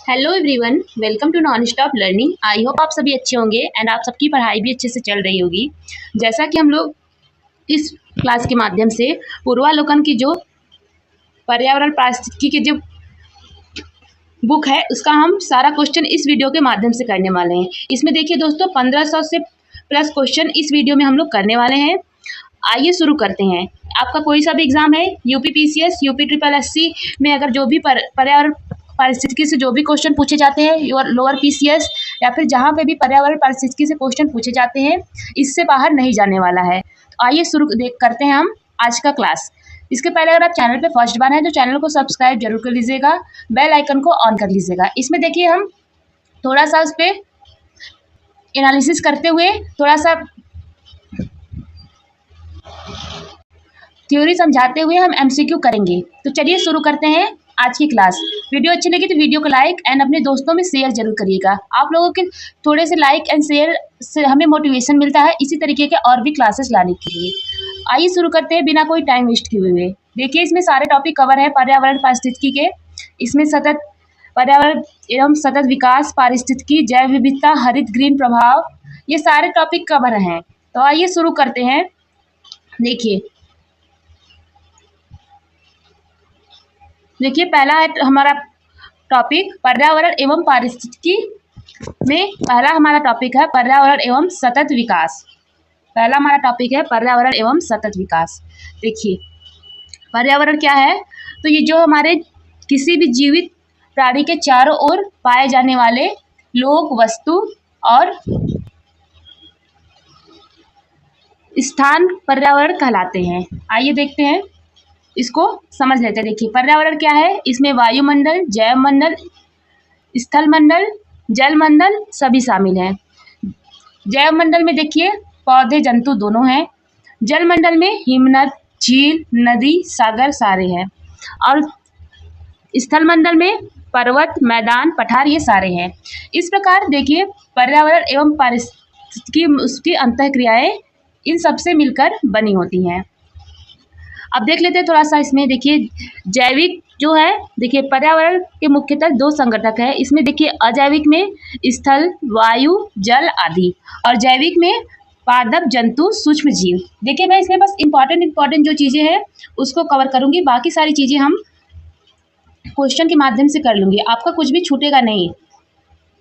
Hello everyone, welcome to non stop learning. I hope आप सभी अच्छे होंगे एंड आप सबकी पढ़ाई भी अच्छे से चल रही होगी। जैसा कि हम लोग इस क्लास के माध्यम से पूर्वालोकन की जो पर्यावरण पारिस्थितिकी की जो बुक है उसका हम सारा क्वेश्चन इस वीडियो के माध्यम से करने वाले हैं। इसमें देखिए दोस्तों, 1500 से प्लस क्वेश्चन इस वीडियो में हम लोग करने वाले हैं। आइए शुरू करते हैं। आपका कोई सा भी एग्जाम है, UP PCS, UP triple SC में अगर जो भी पर्यावरण पारिस्थितिकी से जो भी क्वेश्चन पूछे जाते हैं, लोअर पीसीएस या फिर जहाँ पे भी पर्यावरण पारिस्थितिकी से क्वेश्चन पूछे जाते हैं, इससे बाहर नहीं जाने वाला है। तो आइए शुरू करते हैं हम आज का क्लास। इसके पहले अगर आप चैनल पे फर्स्ट बार हैं तो चैनल को सब्सक्राइब जरूर कर लीजिएगा, बेल आइकन को ऑन कर लीजिएगा। इसमें देखिए हम थोड़ा सा उस पर एनालिसिस करते हुए थोड़ा सा थ्योरी समझाते हुए हम एमसीक्यू करेंगे। तो चलिए शुरू करते हैं आज की क्लास। वीडियो अच्छी लगी तो वीडियो को लाइक एंड अपने दोस्तों में शेयर जरूर करिएगा। आप लोगों के थोड़े से लाइक एंड शेयर से हमें मोटिवेशन मिलता है इसी तरीके के और भी क्लासेस लाने के लिए। आइए शुरू करते हैं बिना कोई टाइम वेस्ट किए हुए। देखिए इसमें सारे टॉपिक कवर है पर्यावरण पारिस्थितिकी के। इसमें सतत पर्यावरण एवं सतत विकास, पारिस्थितिकी, जैव विविधता, हरित ग्रीन प्रभाव, ये सारे टॉपिक कवर हैं। तो आइए शुरू करते हैं। देखिए पहला है हमारा टॉपिक पर्यावरण एवं पारिस्थितिकी में पहला हमारा टॉपिक है पर्यावरण एवं सतत विकास। पहला हमारा टॉपिक है पर्यावरण एवं सतत विकास। देखिए पर्यावरण क्या है, तो ये जो हमारे किसी भी जीवित प्राणी के चारों ओर पाए जाने वाले लोग, वस्तु और स्थान पर्यावरण कहलाते हैं। आइए देखते हैं, इसको समझ लेते हैं। देखिए पर्यावरण क्या है, इसमें वायुमंडल, जैव मंडल, स्थल मंडल, जल मंडल सभी शामिल हैं। जैव मंडल में देखिए पौधे, जंतु दोनों हैं। जल मंडल में हिमनद, झील, नदी, सागर सारे हैं। और स्थल मंडल में पर्वत, मैदान, पठार ये सारे हैं। इस प्रकार देखिए पर्यावरण एवं पारिस्थितिकी उसकी अंतःक्रियाएं इन सबसे मिलकर बनी होती हैं। अब देख लेते हैं थोड़ा सा इसमें। देखिए जैविक जो है, देखिए पर्यावरण के मुख्यतः दो संगठक है। इसमें देखिए अजैविक में स्थल, वायु, जल आदि, और जैविक में पादप, जंतु, सूक्ष्म जीव। देखिए मैं इसमें बस इंपॉर्टेंट जो चीज़ें हैं उसको कवर करूँगी, बाकी सारी चीज़ें हम क्वेश्चन के माध्यम से कर लूँगी। आपका कुछ भी छूटेगा नहीं,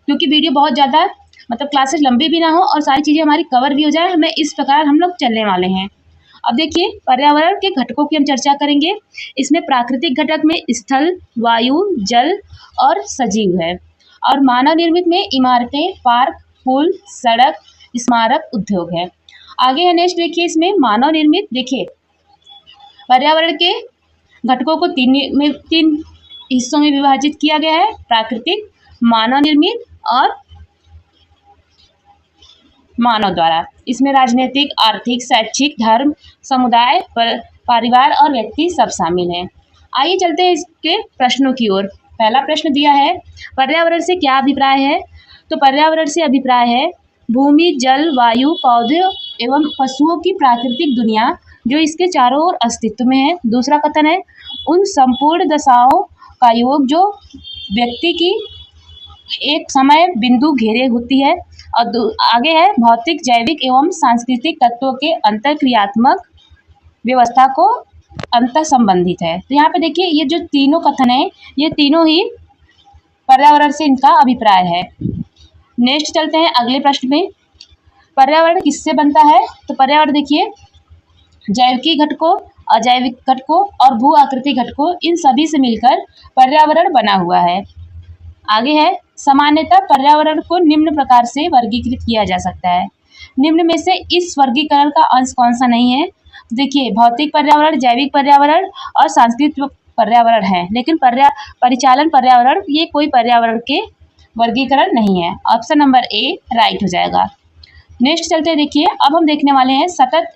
क्योंकि वीडियो बहुत ज़्यादा मतलब क्लासेस लंबी भी ना हो और सारी चीज़ें हमारी कवर भी हो जाए। हमें इस प्रकार हम लोग चलने वाले हैं। अब देखिए पर्यावरण के घटकों की हम चर्चा करेंगे। इसमें प्राकृतिक घटक में स्थल, वायु, जल और सजीव है। और मानव निर्मित में इमारतें, पार्क, पुल, सड़क, स्मारक, उद्योग है। आगे है नेक्स्ट, देखिए इसमें मानव निर्मित। देखिए पर्यावरण के घटकों को तीन हिस्सों में विभाजित किया गया है: प्राकृतिक, मानव निर्मित और मानव द्वारा। इसमें राजनीतिक, आर्थिक, शैक्षिक, धर्म, समुदाय, परिवार और व्यक्ति सब शामिल हैं। आइए चलते हैं इसके प्रश्नों की ओर। पहला प्रश्न दिया है, पर्यावरण से क्या अभिप्राय है? तो पर्यावरण से अभिप्राय है भूमि, जल, वायु, पौधे एवं पशुओं की प्राकृतिक दुनिया जो इसके चारों ओर अस्तित्व में है। दूसरा कथन है उन संपूर्ण दशाओं का योग जो व्यक्ति की एक समय बिंदु घेरे होती है। और आगे है भौतिक, जैविक एवं सांस्कृतिक तत्वों के अंतरक्रियात्मक व्यवस्था को अंतर संबंधित है। तो यहाँ पे देखिए ये जो तीनों कथन है ये तीनों ही पर्यावरण से इनका अभिप्राय है। नेक्स्ट चलते हैं अगले प्रश्न में। पर्यावरण किससे बनता है? तो पर्यावरण देखिए जैविकी घटकों, अजैविक घटकों और भू आकृति घटकों, इन सभी से मिलकर पर्यावरण बना हुआ है। आगे है सामान्यतः पर्यावरण को निम्न प्रकार से वर्गीकृत किया जा सकता है। निम्न में से इस वर्गीकरण का अंश कौन सा नहीं है? देखिए भौतिक पर्यावरण, जैविक पर्यावरण और सांस्कृतिक पर्यावरण है, लेकिन परिचालन पर्यावरण ये कोई पर्यावरण के वर्गीकरण नहीं है। ऑप्शन नंबर ए राइट हो जाएगा। नेक्स्ट चलते हैं। देखिए अब हम देखने वाले हैं सतत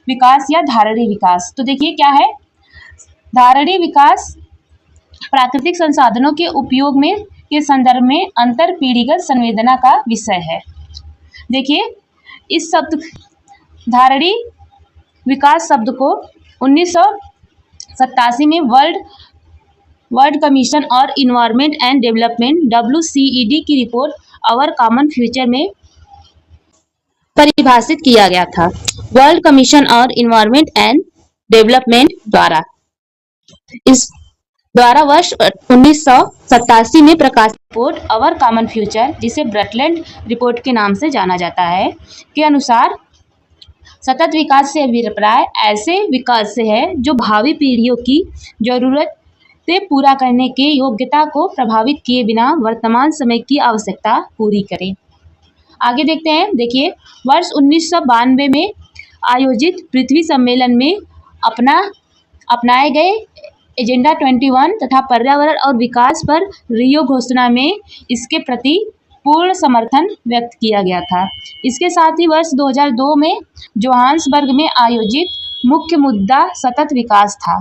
विकास या धारणीय विकास। तो देखिए क्या है, धारणीय विकास प्राकृतिक संसाधनों के उपयोग में के संदर्भ में अंतर पीढ़ीगत संवेदना का विषय है। देखिए इस शब्द धारणीय विकास शब्द को 1987 में वर्ल्ड वर्ल्ड कमीशन और इन्वायरमेंट एंड डेवलपमेंट WCED की रिपोर्ट आवर कॉमन फ्यूचर में परिभाषित किया गया था। वर्ल्ड कमीशन और इन्वायरमेंट एंड डेवलपमेंट द्वारा वर्ष 1987 में प्रकाशित रिपोर्ट आवर कॉमन फ्यूचर, जिसे ब्रटलैंड रिपोर्ट के नाम से जाना जाता है, के अनुसार सतत विकास से अभिप्राय ऐसे विकास से है जो भावी पीढ़ियों की जरूरतें पूरा करने के योग्यता को प्रभावित किए बिना वर्तमान समय की आवश्यकता पूरी करे। आगे देखते हैं। देखिए, वर्ष 1992 में आयोजित पृथ्वी सम्मेलन में अपनाए गए एजेंडा 21 तथा पर्यावरण और विकास पर रियो घोषणा में इसके प्रति पूर्ण समर्थन व्यक्त किया गया था। इसके साथ ही वर्ष 2002 में जोहान्सबर्ग में आयोजित मुख्य मुद्दा सतत विकास था।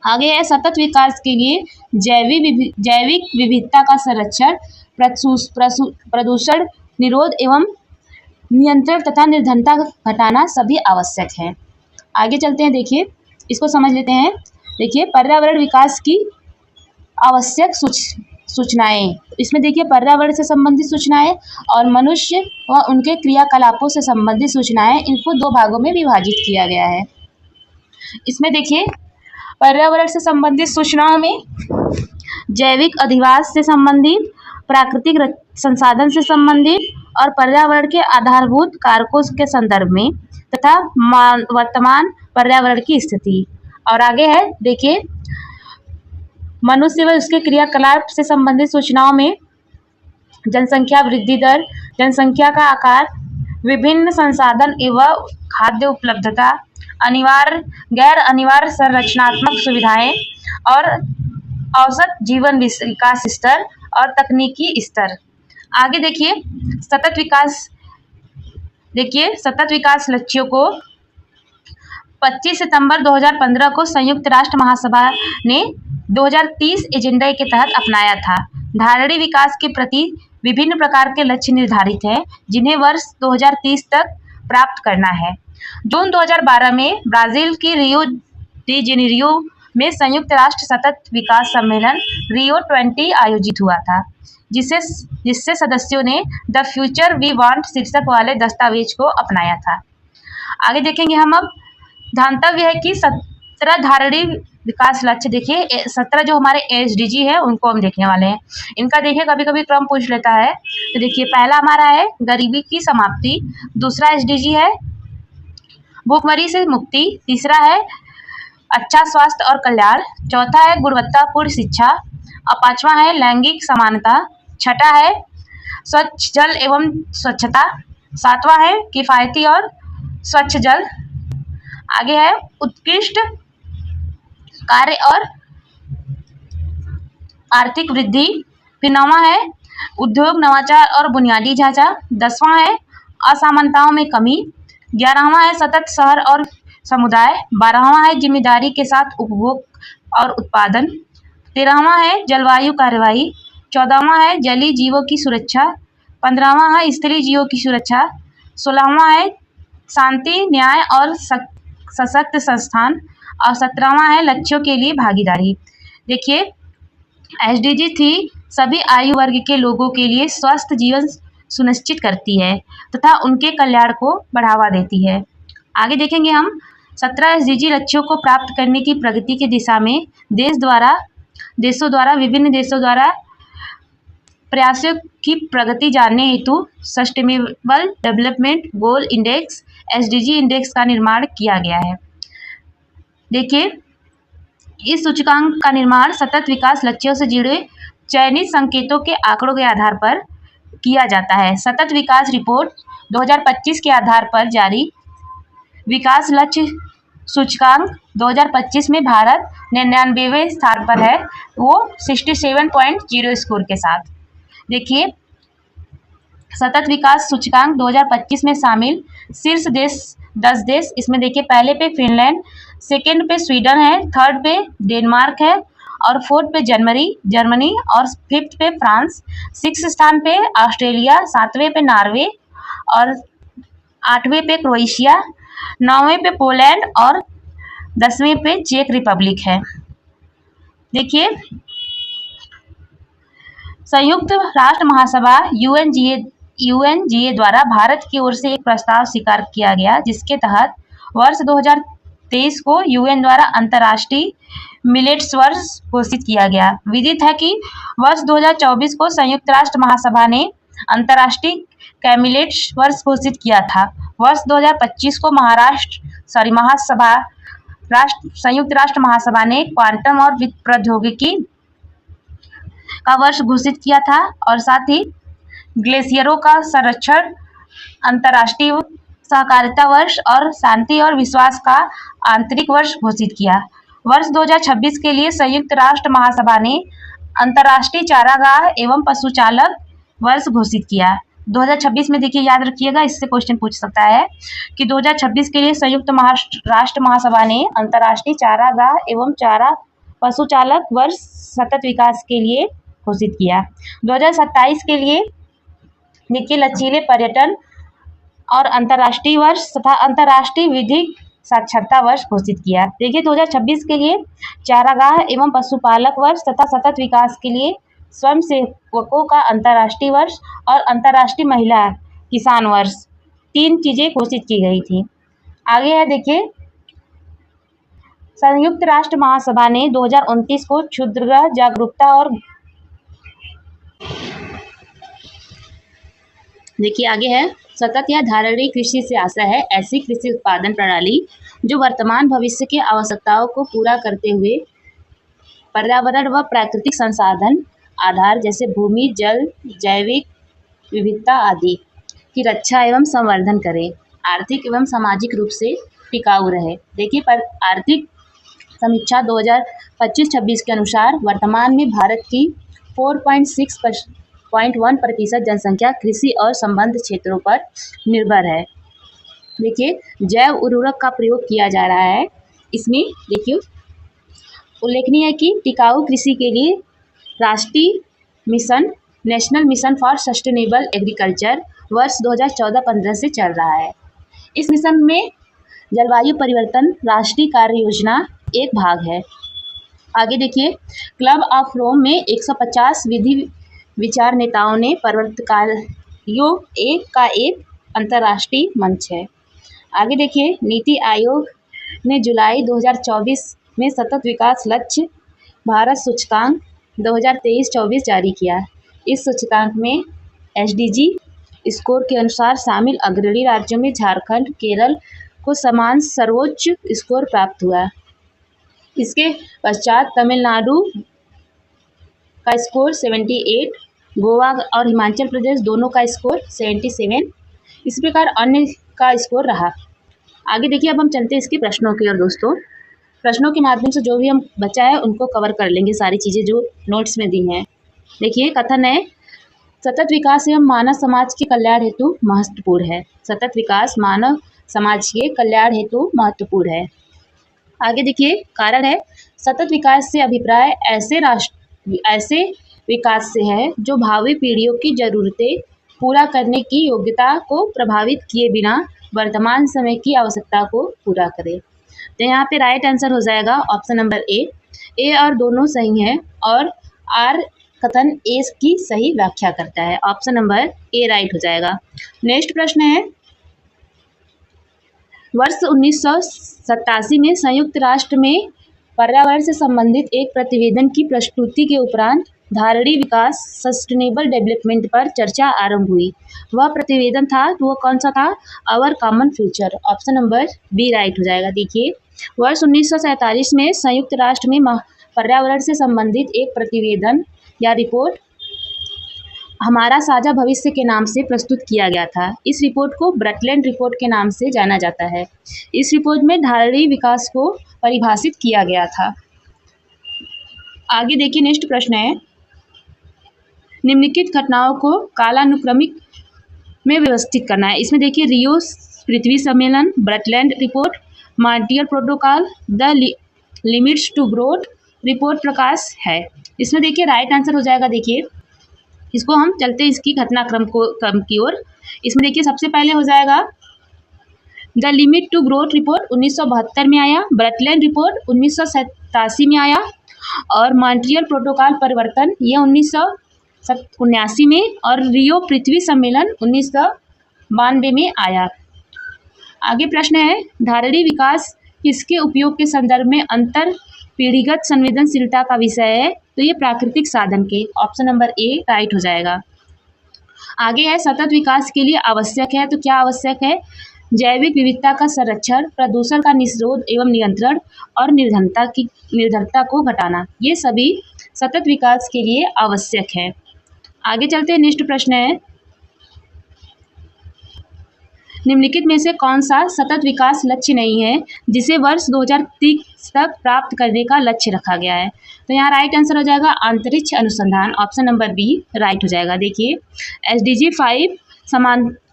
आगे है, सतत विकास के लिए जैविक विविधता का संरक्षण, प्रदूषण निरोध एवं नियंत्रण तथा निर्धनता घटाना सभी आवश्यक है। आगे चलते हैं। देखिए, इसको समझ लेते हैं। देखिए, पर्यावरण विकास की आवश्यक सूचनाएं। इसमें देखिए, पर्यावरण से संबंधित सूचनाएं और मनुष्य व उनके क्रियाकलापों से संबंधित सूचनाएं, इनको दो भागों में विभाजित किया गया है। इसमें देखिए, पर्यावरण से संबंधित सूचनाओं में जैविक अधिवास से संबंधित, प्राकृतिक संसाधन से संबंधित और पर्यावरण के आधारभूत कारकों के संदर्भ में तथा वर्तमान पर्यावरण की स्थिति। और आगे है, देखिए, मनुष्य व उसके क्रियाकलाप से संबंधित सूचनाओं में जनसंख्या वृद्धि दर, जनसंख्या का आकार, विभिन्न संसाधन एवं खाद्य उपलब्धता, गैर अनिवार्य संरचनात्मक सुविधाएं और औसत जीवन विकास स्तर और तकनीकी स्तर। आगे देखिए, सतत विकास लक्ष्यों को 25 सितंबर 2015 को संयुक्त राष्ट्र महासभा ने 2030 एजेंडा के तहत अपनाया था। धारणीय विकास के प्रति विभिन्न प्रकार के लक्ष्य निर्धारित हैं, जिन्हें वर्ष 2030 तक प्राप्त करना है। जून 2012 में ब्राजील की रियो डी जेनेरियो में संयुक्त राष्ट्र सतत विकास सम्मेलन रियो 20 आयोजित हुआ था, जिससे सदस्यों ने द फ्यूचर वी वांट शीर्षक वाले दस्तावेज को अपनाया था। आगे देखेंगे हम अब। ध्यातव्य है कि 17 धारणीय विकास लक्ष्य, देखिए 17 जो हमारे SDG है उनको हम देखने वाले हैं। इनका देखिए कभी कभी क्रम पूछ लेता है। तो देखिए, पहला हमारा है गरीबी की समाप्ति, दूसरा SDG है भूखमरी से मुक्ति, तीसरा है अच्छा स्वास्थ्य और कल्याण, चौथा है गुणवत्तापूर्ण शिक्षा, और पांचवा है लैंगिक समानता, छठा है स्वच्छ जल एवं स्वच्छता, सातवां है किफायती और स्वच्छ जल, आगे है उत्कृष्ट कार्य और आर्थिक वृद्धि, फिर 9वां है उद्योग नवाचार और बुनियादी ढांचा, 10वां है असमानताओं में कमी, 11वां है सतत शहर और समुदाय, 12वां है जिम्मेदारी के साथ उपभोग और उत्पादन, 13वां है जलवायु कार्रवाई, 14वां है जलीय जीवों की सुरक्षा, 15वां है स्थलीय जीवों की सुरक्षा, 16वां है शांति न्याय और सशक्त संस्थान, और 17वां है लक्ष्यों के लिए भागीदारी। देखिए, SDG 3 सभी आयु वर्ग के लोगों के लिए स्वस्थ जीवन सुनिश्चित करती है तथा उनके कल्याण को बढ़ावा देती है। आगे देखेंगे हम 17 SDG लक्ष्यों को प्राप्त करने की प्रगति की दिशा में विभिन्न देशों द्वारा प्रयासों की प्रगति जानने हेतु sustainable development goal index SDG index का निर्माण किया गया है। देखिए, इस सूचकांक का निर्माण सतत विकास लक्ष्यों से जुड़े चयनित संकेतों के आंकड़ों के आधार पर किया जाता है। सतत विकास रिपोर्ट 2025 के आधार पर जारी विकास लक्ष्य सूचकांक 2025 में भारत 99वें स्थान पर है, वो 67.0 स्कोर के साथ। देखिए, सतत विकास सूचकांक 2025 में शामिल शीर्ष 10 देश, इसमें देखिए पहले पे फिनलैंड, सेकंड पे स्वीडन है, थर्ड पे डेनमार्क है, और फोर्थ पे जर्मनी, और फिफ्थ पे फ्रांस, 6 स्थान पे ऑस्ट्रेलिया, 7वें पे नॉर्वे, और 8वें पे क्रोएशिया, 9वें पे पोलैंड, और 10वें पे चेक रिपब्लिक है। देखिए, संयुक्त राष्ट्र महासभा यूएनजीए द्वारा भारत की ओर से एक प्रस्ताव स्वीकार किया गया, जिसके तहत वर्ष 2023 को यूएन द्वारा अंतर्राष्ट्रीय मिलेट्स वर्ष घोषित किया गया। विदित है कि वर्ष 2024 को संयुक्त राष्ट्र महासभा ने अंतर्राष्ट्रीय कैमिलेट्स वर्ष घोषित किया था। वर्ष 2025 को संयुक्त राष्ट्र महासभा ने क्वांटम और वित्त प्रौद्योगिकी का वर्ष घोषित किया था और साथ ही ग्लेशियरों का संरक्षण, अंतर्राष्ट्रीय सहकारिता वर्ष और शांति और विश्वास का आंतरिक वर्ष घोषित किया। वर्ष 2026 के लिए संयुक्त राष्ट्र महासभा ने अंतर्राष्ट्रीय चारागाह एवं पशुचालक वर्ष घोषित किया। 2026 में देखिए, याद रखिएगा, इससे क्वेश्चन पूछ सकता है कि 2026 के लिए संयुक्त राष्ट्र महासभा ने अंतर्राष्ट्रीय चारागाह एवं चारा पशुचालक वर्ष सतत विकास के लिए घोषित किया। 2027 के लिए देखिए, लचीले पर्यटन और अंतर्राष्ट्रीय वर्ष तथा अंतर्राष्ट्रीय विधिक साक्षरता वर्ष घोषित किया। देखिए, 2026 के लिए चारागाह एवं पशुपालक वर्ष तथा सतत विकास के लिए स्वयं सेवकों का अंतर्राष्ट्रीय वर्ष और अंतर्राष्ट्रीय महिला किसान वर्ष, 3 चीजें घोषित की गई थी। आगे है देखिए, संयुक्त राष्ट्र महासभा ने 2029 को क्षुद्रग्रह जागरूकता और देखिए आगे है, सतत या धारणीय कृषि से आशा है ऐसी कृषि उत्पादन प्रणाली जो वर्तमान भविष्य की आवश्यकताओं को पूरा करते हुए पर्यावरण व प्राकृतिक संसाधन आधार जैसे भूमि, जल, जैविक विविधता आदि की रक्षा एवं संवर्धन करे, आर्थिक एवं सामाजिक रूप से टिकाऊ रहे। देखिए, पर आर्थिक समीक्षा 2025-26 के अनुसार वर्तमान में भारत की 4.1% जनसंख्या कृषि और संबद्ध क्षेत्रों पर निर्भर है। देखिए, जैव उर्वरक का प्रयोग किया जा रहा है। इसमें देखिए, उल्लेखनीय है कि टिकाऊ कृषि के लिए राष्ट्रीय mission, national mission for sustainable agriculture वर्ष 2014-15 से चल रहा है। इस मिशन में जलवायु परिवर्तन राष्ट्रीय कार्य योजना एक भाग है। आगे देखिए, क्लब ऑफ रोम में 150 विधि विचार नेताओं ने पर्वतकारियों का एक अंतर्राष्ट्रीय मंच है। आगे देखिए, नीति आयोग ने जुलाई 2024 में सतत विकास लक्ष्य भारत सूचकांक 2023-24 जारी किया। इस सूचकांक में SDG स्कोर के अनुसार शामिल अग्रणी राज्यों में झारखंड, केरल को समान सर्वोच्च स्कोर प्राप्त हुआ। इसके पश्चात तमिलनाडु का स्कोर 78, गोवा और हिमाचल प्रदेश दोनों का स्कोर 77, इस प्रकार अन्य का स्कोर रहा। आगे देखिए, अब हम चलते हैं इसके प्रश्नों की ओर। दोस्तों, प्रश्नों के माध्यम से जो भी हम बचा है उनको कवर कर लेंगे, सारी चीज़ें जो नोट्स में दी हैं। देखिए, कथन है, सतत विकास एवं मानव समाज के कल्याण हेतु महत्वपूर्ण है। सतत विकास मानव समाज के कल्याण हेतु महत्वपूर्ण है। आगे देखिए, कारण है, सतत विकास से अभिप्राय ऐसे विकास से है जो भावी पीढ़ियों की जरूरतें पूरा करने की योग्यता को प्रभावित किए बिना वर्तमान समय की आवश्यकता को पूरा करे। तो यहाँ पे राइट आंसर हो जाएगा ऑप्शन नंबर ए और दोनों सही है और आर कथन ए की सही व्याख्या करता है। ऑप्शन नंबर ए राइट हो जाएगा। नेक्स्ट प्रश्न है, वर्ष 1987 में संयुक्त राष्ट्र में पर्यावरण से संबंधित एक प्रतिवेदन की प्रस्तुति के उपरांत धारणीय विकास सस्टेनेबल डेवलपमेंट पर चर्चा आरंभ हुई। वह प्रतिवेदन था, तो वह कौन सा था? Our common future. Option number B right हो जाएगा। देखिए, वर्ष 1947 में संयुक्त राष्ट्र में पर्यावरण से संबंधित एक प्रतिवेदन या रिपोर्ट हमारा साझा भविष्य के नाम से प्रस्तुत किया गया था। इस रिपोर्ट को ब्रटलैंड रिपोर्ट के नाम से जाना जाता है। इस रिपोर्ट में धारणीय विकास को परिभाषित किया गया था। आगे देखिए, नेक्स्ट प्रश्न है, निम्नलिखित घटनाओं को कालानुक्रमिक में व्यवस्थित करना है। इसमें देखिए, रियो पृथ्वी सम्मेलन, Brundtland report, Montreal protocol, the limits to growth report प्रकाश है। इसमें देखिए राइट आंसर हो जाएगा। देखिए, इसको हम चलते हैं इसकी घटनाक्रम की ओर। इसमें देखिए, सबसे पहले हो जाएगा the limit to growth report 1972 में आया, ब्रटलैंड रिपोर्ट 1987 में आया और मॉन्ट्रियल प्रोटोकॉल परिवर्तन ये 1979 में, और रियो पृथ्वी सम्मेलन 1992 में आया। आगे प्रश्न है, धारणीय विकास किसके उपयोग के संदर्भ में अंतर पीढ़ीगत संवेदनशीलता का विषय है? तो ये प्राकृतिक साधन के, ऑप्शन नंबर ए राइट हो जाएगा। आगे है, सतत विकास के लिए आवश्यक है, तो क्या आवश्यक है? जैविक विविधता का संरक्षण, प्रदूषण का निरोध एवं नियंत्रण और निर्धनता को घटाना, ये सभी सतत विकास के लिए आवश्यक है। आगे चलते हैं, नेक्स्ट प्रश्न है, निम्नलिखित में से कौन सा सतत विकास लक्ष्य नहीं है जिसे वर्ष 2030 तक प्राप्त करने का लक्ष्य रखा गया है? तो यहाँ राइट आंसर हो जाएगा अंतरिक्ष अनुसंधान, ऑप्शन नंबर बी राइट हो जाएगा। देखिए, SDG 5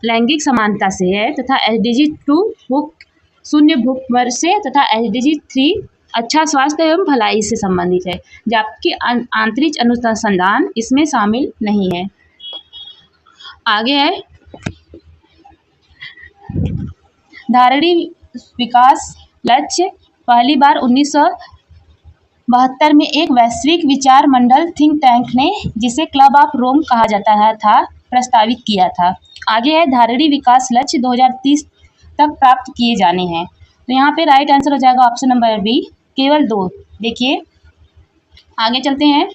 लैंगिक समानता से है, तथा SDG 2 शून्य भूखमर से, तथा SDG 3 अच्छा स्वास्थ्य एवं भलाई से संबंधित है, जबकि अंतरिक्ष अनुसंधान इसमें शामिल नहीं है। आगे है, धारणीय विकास लक्ष्य पहली बार 1972 में एक वैश्विक विचार मंडल थिंक टैंक ने, जिसे क्लब ऑफ रोम कहा जाता था, प्रस्तावित किया था। आगे है, धारणीय विकास लक्ष्य 2030 तक प्राप्त किए जाने हैं, तो यहाँ पे राइट आंसर हो जाएगा ऑप्शन नंबर बी केवल 2। देखिए, आगे चलते हैं,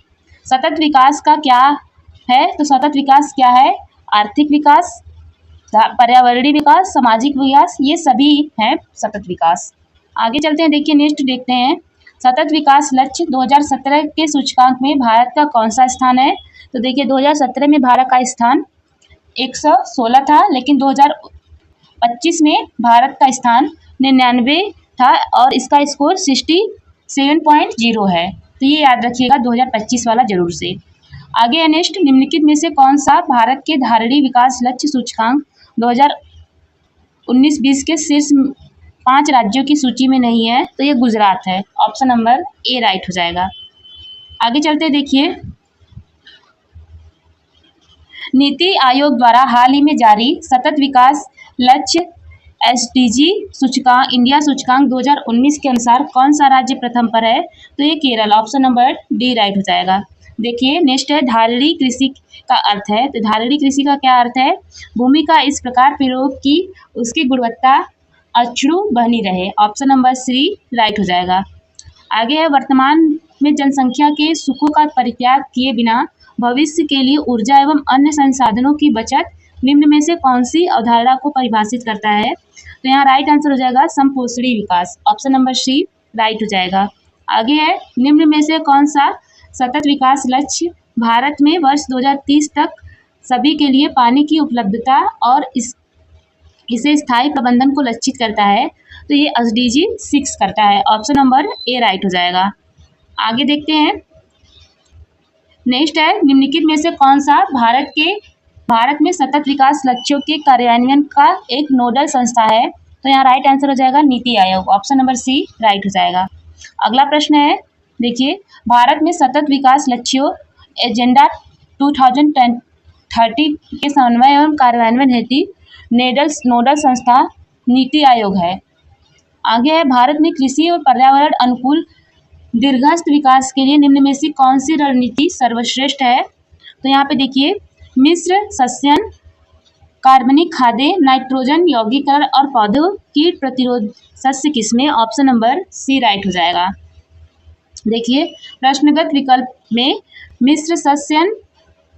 सतत विकास का क्या है? तो सतत विकास क्या है? आर्थिक विकास, पर्यावरणीय विकास, सामाजिक विकास, ये सभी हैं सतत विकास। आगे चलते हैं, देखिए नेक्स्ट देखते हैं, सतत विकास लक्ष्य 2017 के सूचकांक में भारत का कौन सा स्थान है? तो देखिए, 2017 में भारत का स्थान 116 था, लेकिन 2025 में भारत का स्थान 99 था और इसका स्कोर 67.0 है। तो ये याद रखिएगा 2025 वाला जरूर से। आगे है नेक्स्ट, निम्नलिखित में से कौन सा भारत के धारणीय विकास लक्ष्य सूचकांक 2019-20 के शीर्ष 5 राज्यों की सूची में नहीं है? तो ये गुजरात है, ऑप्शन नंबर ए राइट हो जाएगा। आगे चलते देखिए, नीति आयोग द्वारा हाल ही में जारी सतत विकास लक्ष्य SDG सूचकांक इंडिया सूचकांक 2019 के अनुसार कौन सा राज्य प्रथम पर है? तो ये Kerala, option number D right हो जाएगा। देखिए नेक्स्ट है, धारणीय कृषि का अर्थ है, तो धारणीय कृषि का क्या अर्थ है? भूमि का इस प्रकार प्रयोग की उसकी गुणवत्ता अक्षुण्ण बनी रहे, ऑप्शन नंबर सी राइट हो जाएगा। आगे है, वर्तमान में जनसंख्या के सुखों का परित्याग किए बिना भविष्य के लिए ऊर्जा एवं अन्य संसाधनों की बचत निम्न में से कौन सी अवधारणा को परिभाषित करता है? तो यहाँ राइट आंसर हो जाएगा समपोषणी विकास, ऑप्शन नंबर सी राइट हो जाएगा। आगे है, निम्न में से कौन सा सतत विकास लक्ष्य भारत में वर्ष 2030 तक सभी के लिए पानी की उपलब्धता और इसे स्थायी प्रबंधन को लक्षित करता है? तो ये SDG 6 करता है, ऑप्शन नंबर ए राइट हो जाएगा। आगे देखते हैं, नेक्स्ट है, निम्नलिखित में से कौन सा भारत में सतत विकास लक्ष्यों के कार्यान्वयन का एक नोडल संस्था है? तो यहाँ राइट आंसर हो जाएगा नीति आयोग, ऑप्शन नंबर सी राइट हो जाएगा। अगला प्रश्न है, देखिए, भारत में सतत विकास लक्ष्यों एजेंडा 2030 के समन्वय एवं कार्यान्वयन हेतु नोडल संस्था नीति आयोग है। आगे है, भारत में कृषि और पर्यावरण अनुकूल दीर्घस्थ विकास के लिए निम्न में से कौन सी रणनीति सर्वश्रेष्ठ है? तो यहाँ पे देखिए, मिश्र सस्यन, कार्बनिक खादें, नाइट्रोजन यौगिकरण और पौधों कीट प्रतिरोध सस्य किस्में, ऑप्शन नंबर सी राइट हो जाएगा। देखिए, प्रश्नगत विकल्प में मिश्र सस्यन,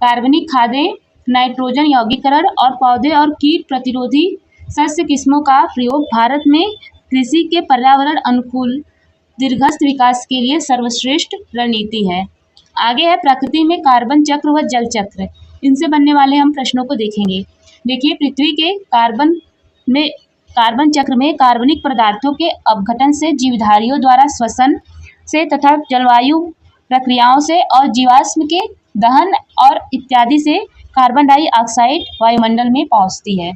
कार्बनिक खादें, नाइट्रोजन यौगिकरण और पौधे और कीट प्रतिरोधी सस्य किस्मों का प्रयोग भारत में कृषि के पर्यावरण अनुकूल दीर्घस्थ विकास के लिए सर्वश्रेष्ठ रणनीति है। आगे है, प्रकृति में कार्बन चक्र व जल चक्र, इनसे बनने वाले हम प्रश्नों को देखेंगे। देखिए, पृथ्वी के कार्बन चक्र में कार्बनिक पदार्थों के अपघटन से, जीवधारियों द्वारा श्वसन से तथा जलवायु प्रक्रियाओं से और जीवाश्म के दहन और इत्यादि से कार्बन डाइऑक्साइड वायुमंडल में पहुंचती है।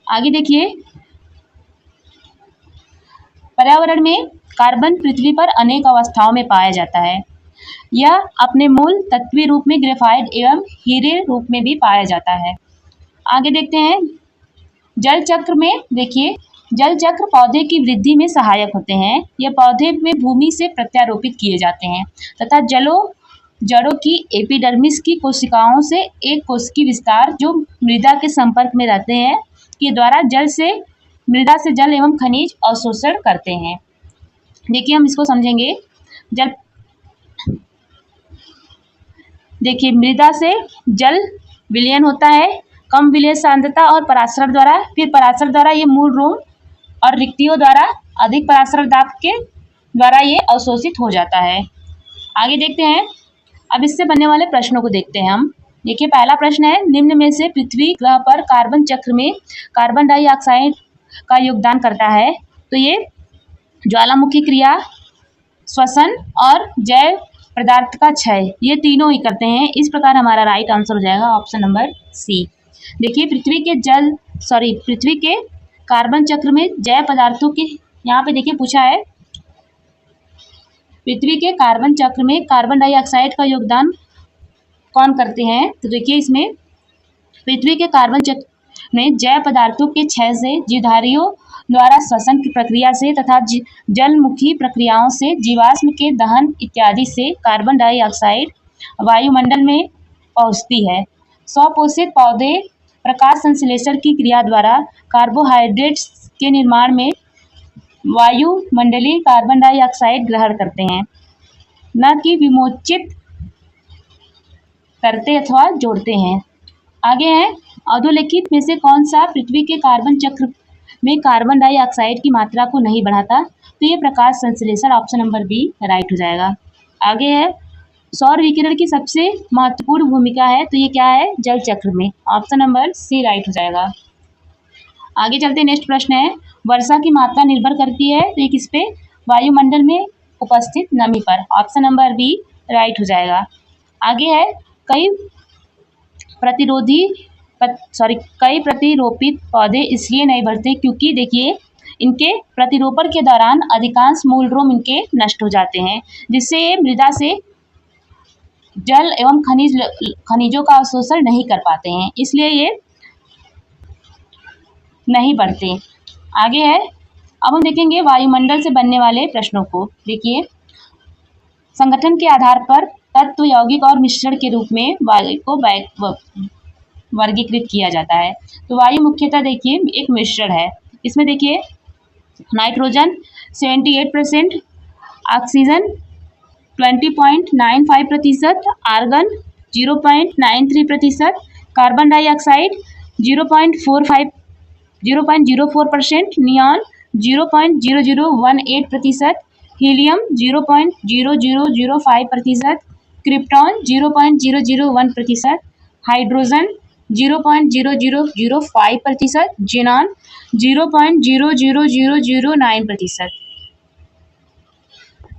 आगे देखिए, पर्यावरण में कार्बन पृथ्वी पर अनेक अवस्थाओं में पाया जाता है। यह अपने मूल तत्वीय रूप में ग्रेफाइट एवं हीरे रूप में भी पाया जाता है। आगे देखते हैं, जल चक्र में देखिए, जल चक्र पौधे की वृद्धि में सहायक होते हैं। ये पौधे में भूमि से प्रत्यारोपित किए जाते हैं तथा जड़ों की एपिडर्मिस की कोशिकाओं से एक कोशिकीय विस्तार जो मृदा के संपर्क में रहते हैं के द्वारा मृदा से जल एवं खनिज अवशोषण करते हैं। देखिए हम इसको समझेंगे। जल देखिए मृदा से जल विलयन होता है कम विलय सांद्रता और परासरण द्वारा, फिर परासरण द्वारा ये मूल रोम और रिक्तियों द्वारा अधिक परासरण दाब के द्वारा ये अवशोषित हो जाता है। आगे देखते हैं। अब इससे बनने वाले प्रश्नों को देखते हैं हम। देखिए पहला प्रश्न है, निम्न में से पृथ्वी ग्रह पर कार्बन चक्र में कार्बन डाइऑक्साइड का योगदान करता है। तो ये ज्वालामुखी क्रिया, श्वसन और जैव पदार्थ का क्षय, ये तीनों ही करते हैं। इस प्रकार हमारा राइट आंसर हो जाएगा ऑप्शन नंबर सी। देखिए पृथ्वी के कार्बन चक्र में जैव पदार्थों के, यहाँ पे देखिए पूछा है पृथ्वी के कार्बन चक्र में कार्बन डाइऑक्साइड का योगदान कौन करते हैं। तो देखिए इसमें पृथ्वी के कार्बन चक्र में जैव पदार्थों के क्षय से, जीवधारियों द्वारा श्वसन की प्रक्रिया से तथा जलमुखी प्रक्रियाओं से, जीवाश्म के दहन इत्यादि से कार्बन डाइऑक्साइड वायुमंडल में पहुंचती है। स्वपोषित पौधे प्रकाश संश्लेषण की क्रिया द्वारा कार्बोहाइड्रेट्स के निर्माण में वायुमंडलीय कार्बन डाइऑक्साइड ग्रहण करते हैं, न कि विमोचित करते अथवा जोड़ते हैं। आगे है, अधोलिखित में से कौन सा पृथ्वी के कार्बन चक्र में कार्बन डाइऑक्साइड की मात्रा को नहीं बढ़ाता। तो ये प्रकाश संश्लेषण, ऑप्शन नंबर बी राइट हो जाएगा। आगे है, सौर विकिरण की सबसे महत्वपूर्ण भूमिका है। तो ये क्या है, जल चक्र में, ऑप्शन नंबर सी राइट हो जाएगा। आगे चलते नेक्स्ट प्रश्न है, वर्षा की मात्रा निर्भर करती है तो ये किस पे, वायुमंडल में उपस्थित नमी पर, ऑप्शन नंबर बी राइट हो जाएगा। आगे है, कई प्रतिरोपित पौधे इसलिए नहीं बढ़ते क्योंकि देखिए इनके प्रतिरोपण के दौरान अधिकांश मूल रोम इनके नष्ट हो जाते हैं, जिससे ये मृदा से जल एवं खनिजों का अवशोषण नहीं कर पाते हैं, इसलिए ये नहीं बढ़ते। आगे है, अब हम देखेंगे वायुमंडल से बनने वाले प्रश्नों को। देखिए संगठन के आधार पर तत्व, यौगिक और मिश्रण के रूप में वायु को वर्गीकृत किया जाता है। तो वायु मुख्यतः देखिए एक मिश्रण है। इसमें देखिए nitrogen 78%, oxygen 20.95%, argon 0.93%, carbon dioxide 0.04%, neon 0.0018%, helium 0.0005%, krypton 0.001%, hydrogen 0.0005%, xenon 0.00009%।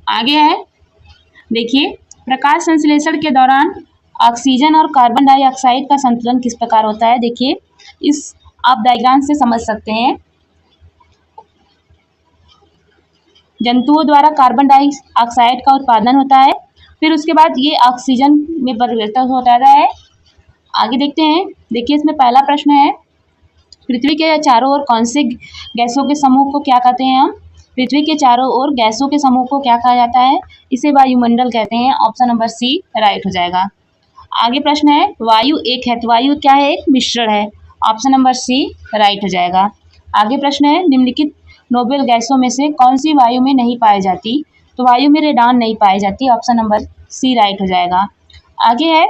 आगे है, देखिए प्रकाश संश्लेषण के दौरान ऑक्सीजन और कार्बन डाइऑक्साइड का संतुलन किस प्रकार होता है। देखिए इस आप डायग्राम से समझ सकते हैं। जंतुओं द्वारा कार्बन डाइऑक्साइड का उत्पादन होता है, फिर उसके बाद ये ऑक्सीजन में परिवर्तित होता है। आगे देखते हैं। देखिए इसमें पहला प्रश्न है, पृथ्वी के चारों ओर कौन से गैसों के समूह को क्या कहते हैं हम। पृथ्वी के चारों ओर गैसों के समूह को क्या कहा जाता है, इसे वायुमंडल कहते हैं, ऑप्शन नंबर सी राइट हो जाएगा। आगे प्रश्न है, वायु एक है, तो वायु क्या है, एक मिश्रण है, ऑप्शन नंबर सी राइट हो जाएगा। आगे प्रश्न है, निम्नलिखित नोबेल गैसों में से कौन सी वायु में नहीं पाई जाती। तो वायु में रेडॉन नहीं पाई जाती, ऑप्शन नंबर सी राइट हो जाएगा। आगे है,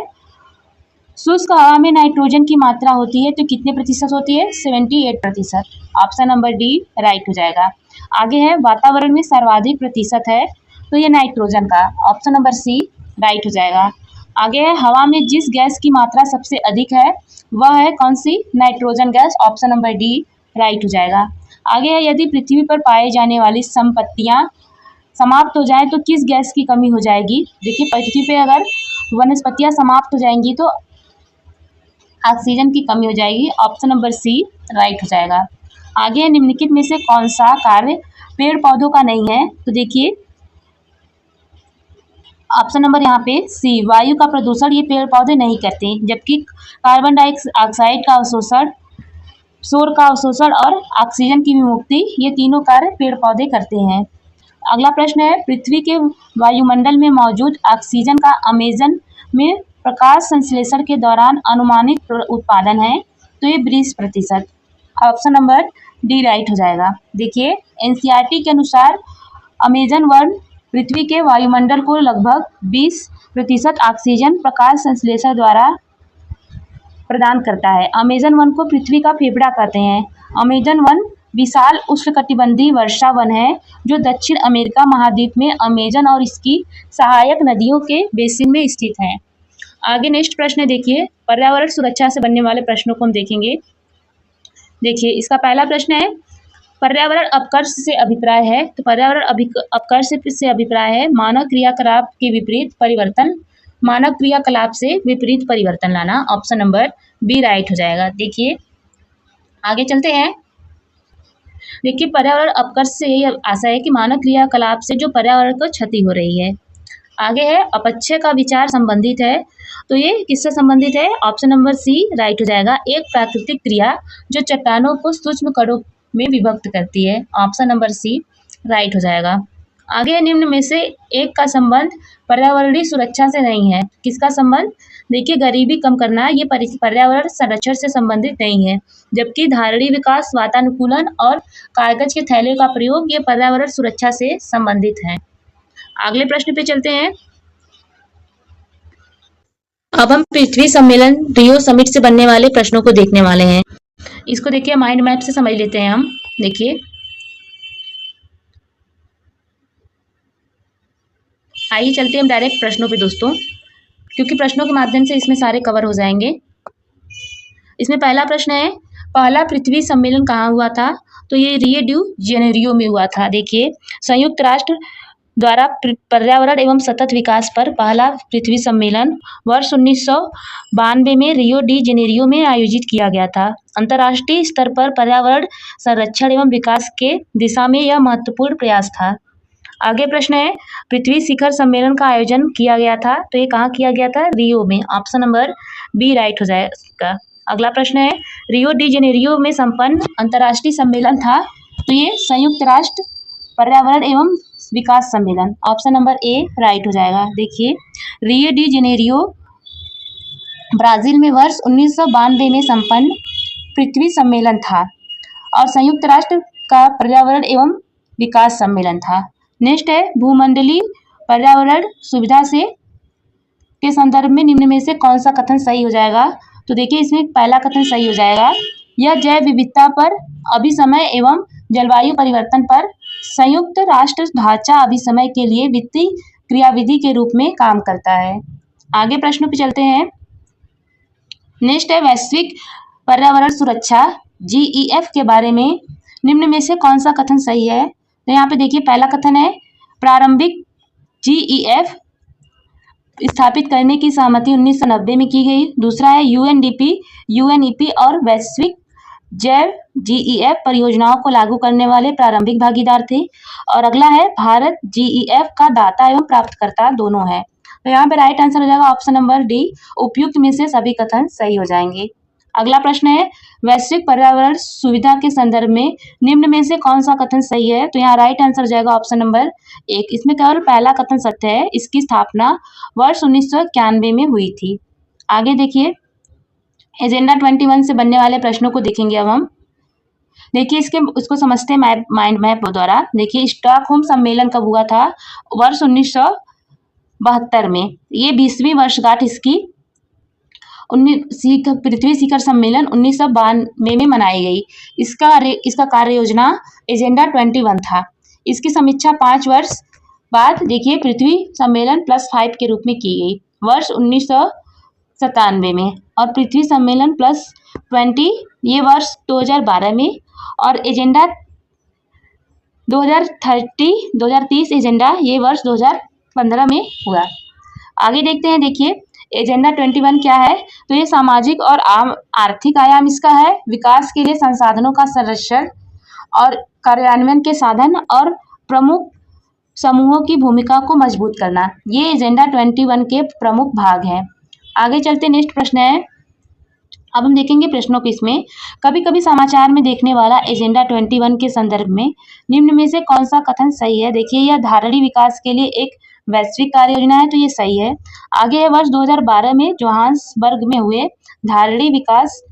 शुष्क हवा में नाइट्रोजन की मात्रा होती है तो कितने प्रतिशत होती है, 78%, ऑप्शन नंबर डी राइट हो जाएगा। आगे है, वातावरण में सर्वाधिक प्रतिशत है तो ये नाइट्रोजन का, ऑप्शन नंबर सी राइट हो जाएगा। आगे है, हवा में जिस गैस की मात्रा सबसे अधिक है वह है कौन सी, nitrogen gas, option number D right हो जाएगा। आगे है, यदि पृथ्वी पर पाए जाने वाली संपत्तियां समाप्त हो जाए तो किस गैस की कमी हो जाएगी। देखिए पृथ्वी पे अगर वनस्पतियां समाप्त हो जाएंगी तो ऑक्सीजन की कमी हो जाएगी, ऑप्शन नंबर सी राइट हो जाएगा। आगे निम्नलिखित में से कौन सा कार्य पेड़ पौधों का नहीं है। तो देखिए ऑप्शन नंबर यहाँ पे सी, वायु का प्रदूषण ये पेड़ पौधे नहीं करते, जबकि कार्बन डाइऑक्साइड का अवशोषण शोर का अवशोषण और ऑक्सीजन की विमुक्ति, ये तीनों कार्य पेड़ पौधे करते हैं। अगला प्रश्न है, पृथ्वी के वायुमंडल में मौजूद ऑक्सीजन का अमेजन में प्रकाश संश्लेषण के दौरान अनुमानित उत्पादन है, तो ये 20%। ऑप्शन नंबर डी राइट हो जाएगा। देखिए, एनसीईआरटी के अनुसार अमेजन वन पृथ्वी के वायुमंडल को लगभग 20% ऑक्सीजन प्रकाश संश्लेषण द्वारा प्रदान करता है। अमेजन वन को पृथ्वी का फेफड़ा कहते हैं। अमेजन वन विशाल उष्णकटिबंधीय वर्षा वन है जो दक्षिण अमेरिका महाद्वीप में अमेजन और इसकी सहायक नदियों के बेसिन में स्थित है। आगे नेक्स्ट प्रश्न देखिए, पर्यावरण सुरक्षा से बनने वाले प्रश्नों को हम देखेंगे। देखिए, इसका पहला प्रश्न है, पर्यावरण अपकर्ष से अभिप्राय है। तो पर्यावरण अपकर्ष से अभिप्राय है मानव क्रियाकलाप के विपरीत परिवर्तन, मानव क्रियाकलाप से विपरीत परिवर्तन लाना। ऑप्शन नंबर बी राइट हो जाएगा। देखिए, आगे चलते हैं। देखिए, पर्यावरण अपकर्ष से यही आशा है कि मानव क्रियाकलाप से जो पर्यावरण को क्षति हो रही है। आगे है, अपक्षय का विचार संबंधित है। तो ये किससे संबंधित है? ऑप्शन नंबर सी राइट हो जाएगा। एक प्राकृतिक क्रिया जो चट्टानों को सूक्ष्म कणों में विभक्त करती है। ऑप्शन नंबर सी राइट हो जाएगा। आगे निम्न में से एक का संबंध पर्यावरणीय सुरक्षा से नहीं है। किसका संबंध? देखिए, गरीबी कम करना ये पर्यावरण संरक्षण से संबंधित नहीं है, जबकि धारणीय विकास, वातानुकूलन और कागज के थैले का प्रयोग ये पर्यावरण सुरक्षा से संबंधित है। अगले प्रश्न पे चलते हैं। अब हम पृथ्वी सम्मेलन रियो समिट से बनने वाले प्रश्नों को देखने वाले हैं। इसको देखिए, माइंड मैप से समझ लेते हैं हम। देखिए, आइए चलते हैं हम डायरेक्ट प्रश्नों पे दोस्तों, क्योंकि प्रश्नों के माध्यम से इसमें सारे कवर हो जाएंगे। इसमें पहला प्रश्न है, पहला पृथ्वी सम्मेलन कहाँ हुआ था? तो ये रियो डी जेनेरियो में हुआ था। देखिए, संयुक्त राष्ट्र द्वारा पर्यावरण एवं सतत विकास पर पहला पृथ्वी सम्मेलन वर्ष 1992 में रियो डी जेनेरियो में आयोजित किया गया था। अंतर्राष्ट्रीय स्तर पर पर्यावरण संरक्षण एवं विकास के दिशा में यह महत्वपूर्ण प्रयास था। आगे प्रश्न है, पृथ्वी शिखर सम्मेलन का आयोजन किया गया था। तो ये कहाँ किया गया था? रियो में। ऑप्शन नंबर बी राइट हो जाएगा। अगला प्रश्न है, रियो डी जेनेरियो में संपन्न अंतर्राष्ट्रीय सम्मेलन था। तो ये संयुक्त राष्ट्र पर्यावरण एवं विकास सम्मेलन। ऑप्शन नंबर ए राइट हो जाएगा। देखिए, रियो डी जेनेरियो ब्राजील में वर्ष 1992 में संपन्न पृथ्वी सम्मेलन था और संयुक्त राष्ट्र का पर्यावरण एवं विकास सम्मेलन था। नेक्स्ट है, भूमंडलीय पर्यावरण सुविधा से के संदर्भ में निम्न में से कौन सा कथन सही हो जाएगा? तो देखिए, इसमें पहला कथन सही हो जाएगा। यह जैव विविधता पर अभिसमय एवं जलवायु परिवर्तन पर संयुक्त राष्ट्र ढांचा अभिसमय के लिए वित्तीय क्रियाविधि के रूप में काम करता है। आगे प्रश्नों पे चलते हैं। नेक्स्ट है, वैश्विक पर्यावरण सुरक्षा GEF के बारे में निम्न में से कौन सा कथन सही है? तो यहाँ पे देखिए, पहला कथन है, प्रारंभिक GEF स्थापित करने की सहमति 1990 में की गई। दूसरा है, UNDP, UNEP और वैश्विक जैव GEF परियोजनाओं को लागू करने वाले प्रारंभिक भागीदार थे। और अगला है, भारत GEF का दाता एवं प्राप्तकर्ता दोनों है। तो यहाँ पे राइट आंसर हो जाएगा ऑप्शन नंबर डी। उपयुक्त में से सभी कथन सही हो जाएंगे। अगला प्रश्न है, वैश्विक पर्यावरण सुविधा के संदर्भ में निम्न में से कौन सा कथन सही है? तो यहाँ राइट आंसर हो जाएगा ऑप्शन नंबर एक। इसमें केवल पहला कथन सत्य है। इसकी स्थापना वर्ष 1991 में हुई थी। आगे देखिए, एजेंडा 21 से बनने वाले प्रश्नों को देखेंगे अब हम। देखिए, इसको समझते हैं माइंड मैप द्वारा। देखिए, स्टॉकहोम सम्मेलन कब हुआ था? वर्ष 1972 में। ये 20वीं वर्षगांठ इसकी पृथ्वी शिखर सम्मेलन 1992 में मनाई गई। इसका कार्य योजना एजेंडा 21 था। इसकी समीक्षा 5 वर्ष बाद देखिए पृथ्वी सम्मेलन +5 के रूप में की गई वर्ष 1997 में, और पृथ्वी सम्मेलन +20 ये वर्ष 2012 में, और एजेंडा 2030 एजेंडा ये वर्ष 2015 में हुआ। आगे देखते हैं। देखिए, एजेंडा 21 क्या है? तो ये सामाजिक और आर्थिक आयाम इसका है, विकास के लिए संसाधनों का संरक्षण और कार्यान्वयन के साधन और प्रमुख समूहों की भूमिका को मजबूत करना, ये एजेंडा 21 के प्रमुख भाग हैं। आगे चलते नेक्स्ट प्रश्न है, अब हम देखेंगे प्रश्नों को इसमें। कभी कभी समाचार में देखने वाला एजेंडा 21 के संदर्भ में निम्न में से कौन सा कथन सही है? देखिए, यह धारणीय विकास के लिए एक वैश्विक कार्य योजना है, तो ये सही है। आगे है, वर्ष 2012 में जोहान्सबर्ग में हुए धारणीय विकास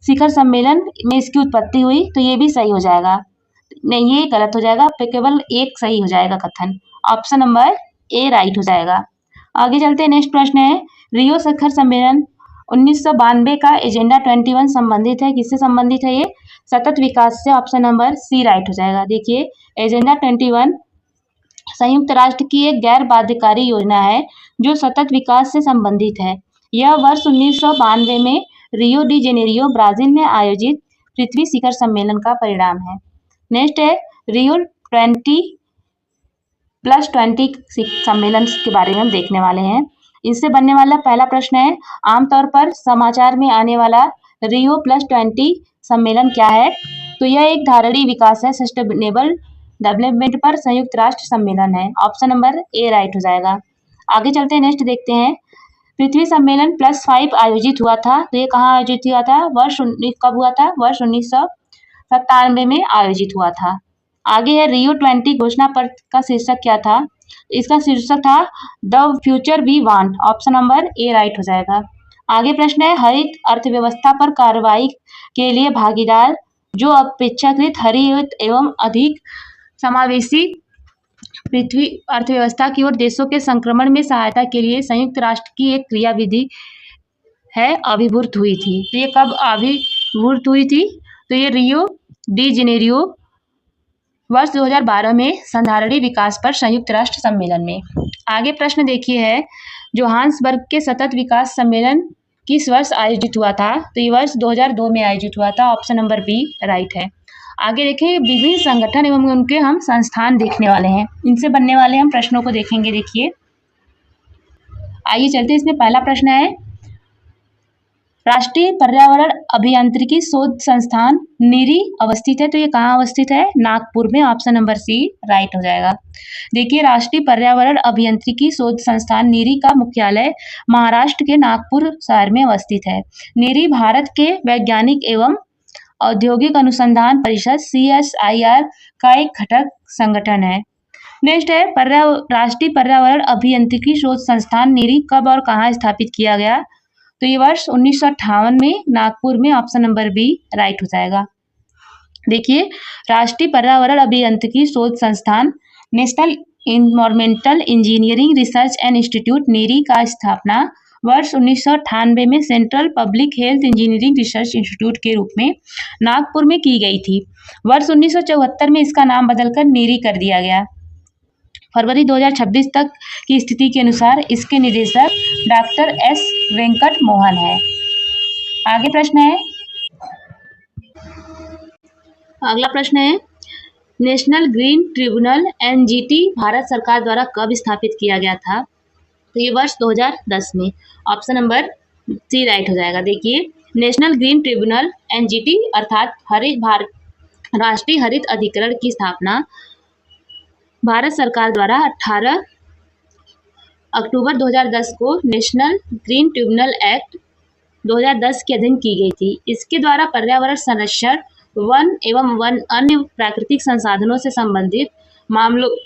शिखर सम्मेलन में इसकी उत्पत्ति हुई, तो ये भी सही हो जाएगा। नहीं, ये गलत हो जाएगा, केवल एक सही हो जाएगा कथन। ऑप्शन नंबर ए राइट हो जाएगा। आगे चलते हैं, नेक्स्ट प्रश्न है, रियो शिखर सम्मेलन 1992 का एजेंडा 21 संबंधित है, किससे संबंधित है? ये सतत विकास से। ऑप्शन नंबर सी राइट हो जाएगा। देखिए, एजेंडा 21 संयुक्त राष्ट्र की एक गैर बाध्यकारी योजना है जो सतत विकास से संबंधित है। यह वर्ष 1992 में रियो डी जेनेरियो ब्राजील में आयोजित पृथ्वी शिखर सम्मेलन का परिणाम है। नेक्स्ट है, रियो 20+20 सम्मेलन के बारे में हम देखने वाले हैं। इससे बनने वाला पहला प्रश्न है, आमतौर पर समाचार में आने वाला रियो +20 सम्मेलन क्या है? तो यह एक धारणीय विकास है, सस्टेनेबल डेवलपमेंट पर संयुक्त राष्ट्र सम्मेलन है। ऑप्शन नंबर ए राइट हो जाएगा। आगे चलते हैं, नेक्स्ट देखते हैं, पृथ्वी सम्मेलन +5 आयोजित हुआ था, तो ये कहाँ आयोजित हुआ था? कब हुआ था? वर्ष 1997 में आयोजित हुआ था। आगे है, रियो 20 घोषणा पत्र का शीर्षक क्या था? इसका शीर्षक था the future we want. Option number A right हो जाएगा। आगे प्रश्न है, हरित अर्थव्यवस्था पर कार्रवाई के लिए भागीदार जो अपेक्षाकृत हरित एवं अधिक समावेशी पृथ्वी अर्थव्यवस्था की ओर देशों के संक्रमण में सहायता के लिए संयुक्त राष्ट्र की एक क्रियाविधि है अभिभूत हुई थी। तो ये कब अभिभूत हुई थी? तो ये रियो डी जेनेरियो वर्ष 2012 में संधारणीय विकास पर संयुक्त राष्ट्र सम्मेलन में। आगे प्रश्न देखिए है, जोहान्सबर्ग के सतत विकास सम्मेलन किस वर्ष आयोजित हुआ था? तो ये वर्ष 2002 में आयोजित हुआ था। ऑप्शन नंबर बी राइट है। आगे देखिए, विभिन्न संगठन एवं उनके हम संस्थान देखने वाले हैं, इनसे बनने वाले हम प्रश्नों को देखेंगे। देखिए, आइए चलते, इसमें पहला प्रश्न है, राष्ट्रीय पर्यावरण अभियांत्रिकी शोध संस्थान नीरी अवस्थित है, तो ये कहाँ अवस्थित है? नागपुर में। ऑप्शन नंबर सी राइट हो जाएगा। देखिए, राष्ट्रीय पर्यावरण अभियांत्रिकी शोध संस्थान नीरी का मुख्यालय महाराष्ट्र के नागपुर शहर में अवस्थित है। नीरी भारत के वैज्ञानिक एवं औद्योगिक अनुसंधान परिषद CSIR का एक घटक संगठन है। नेक्स्ट है, राष्ट्रीय पर्यावरण अभियांत्रिकी शोध संस्थान नीरी कब और कहाँ स्थापित किया गया? तो ये वर्ष 1958 में नागपुर में। ऑप्शन नंबर बी राइट हो जाएगा। देखिए, राष्ट्रीय पर्यावरण अभियांत्रिकी शोध संस्थान national environmental engineering research and institute NEERI का स्थापना वर्ष 1998 में central public health engineering research institute के रूप में नागपुर में की गई थी। वर्ष 1974 में इसका नाम बदलकर नीरी कर दिया गया। फरवरी 2026 तक की स्थिति के अनुसार इसके निदेशक डॉक्टर एस वेंकट मोहन है। आगे प्रश्न है, अगला प्रश्न है, national green tribunal NGT Bharat सरकार द्वारा कब स्थापित किया गया था? तो ये वर्ष 2010 में। ऑप्शन नंबर सी राइट हो जाएगा। देखिए, नेशनल ग्रीन ट्रिब्यूनल NGT अर्थात राष्ट्रीय हरित अधिकरण की स्थापना भारत सरकार द्वारा 18 अक्टूबर 2010 को नेशनल ग्रीन ट्रिब्यूनल एक्ट 2010 के अधीन की गई थी। इसके द्वारा पर्यावरण संरक्षण, वन एवं अन्य प्राकृतिक संसाधनों से संबंधित मामलों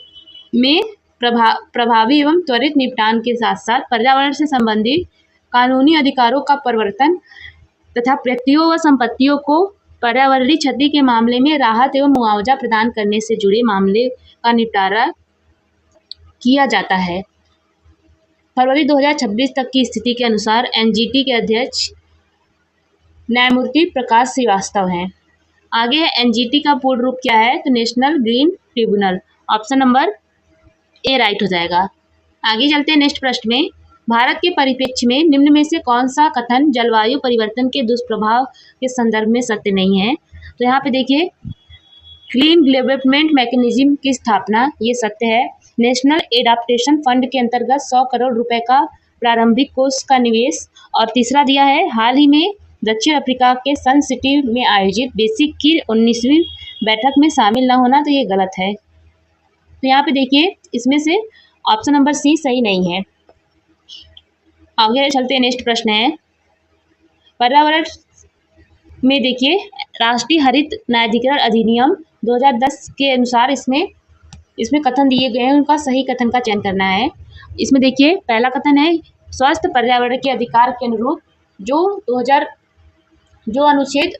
में प्रभावी एवं त्वरित निपटान के साथ साथ पर्यावरण से संबंधित कानूनी अधिकारों का प्रवर्तन तथा व्यक्तियों व संपत्तियों को पर्यावरणीय क्षति के मामले में राहत एवं मुआवजा प्रदान करने से जुड़े मामले का निपटारा किया जाता है। फरवरी 2026 तक की स्थिति के अनुसार NGT के अध्यक्ष न्यायमूर्ति प्रकाश श्रीवास्तव हैं। आगे है, NGT का पूर्ण रूप क्या है? तो national green tribunal. Option number A right हो जाएगा। आगे चलते हैं, नेक्स्ट प्रश्न में, भारत के परिप्रेक्ष्य में निम्न में से कौन सा कथन जलवायु परिवर्तन के दुष्प्रभाव के संदर्भ में सत्य नहीं है? तो यहाँ पे देखिए, क्लीन डेवलपमेंट मैकेनिज्म की स्थापना, ये सत्य है। नेशनल एडाप्टेशन फंड के अंतर्गत 100 करोड़ रुपए का प्रारंभिक कोष का निवेश। और तीसरा दिया है, हाल ही में दक्षिण अफ्रीका के सन सिटी में आयोजित बेसिक की 19वीं बैठक में शामिल न होना, तो ये गलत है। तो यहाँ पे देखिए, इसमें से ऑप्शन नंबर सी सही नहीं है। आगे चलते हैं, नेक्स्ट प्रश्न है, पर्यावरण में देखिए राष्ट्रीय हरित न्यायाधिकरण अधिनियम 2010 के अनुसार इसमें इसमें कथन दिए गए हैं, उनका सही कथन का चयन करना है। इसमें देखिए पहला कथन है स्वस्थ पर्यावरण के अधिकार के अनुरूप जो अनुच्छेद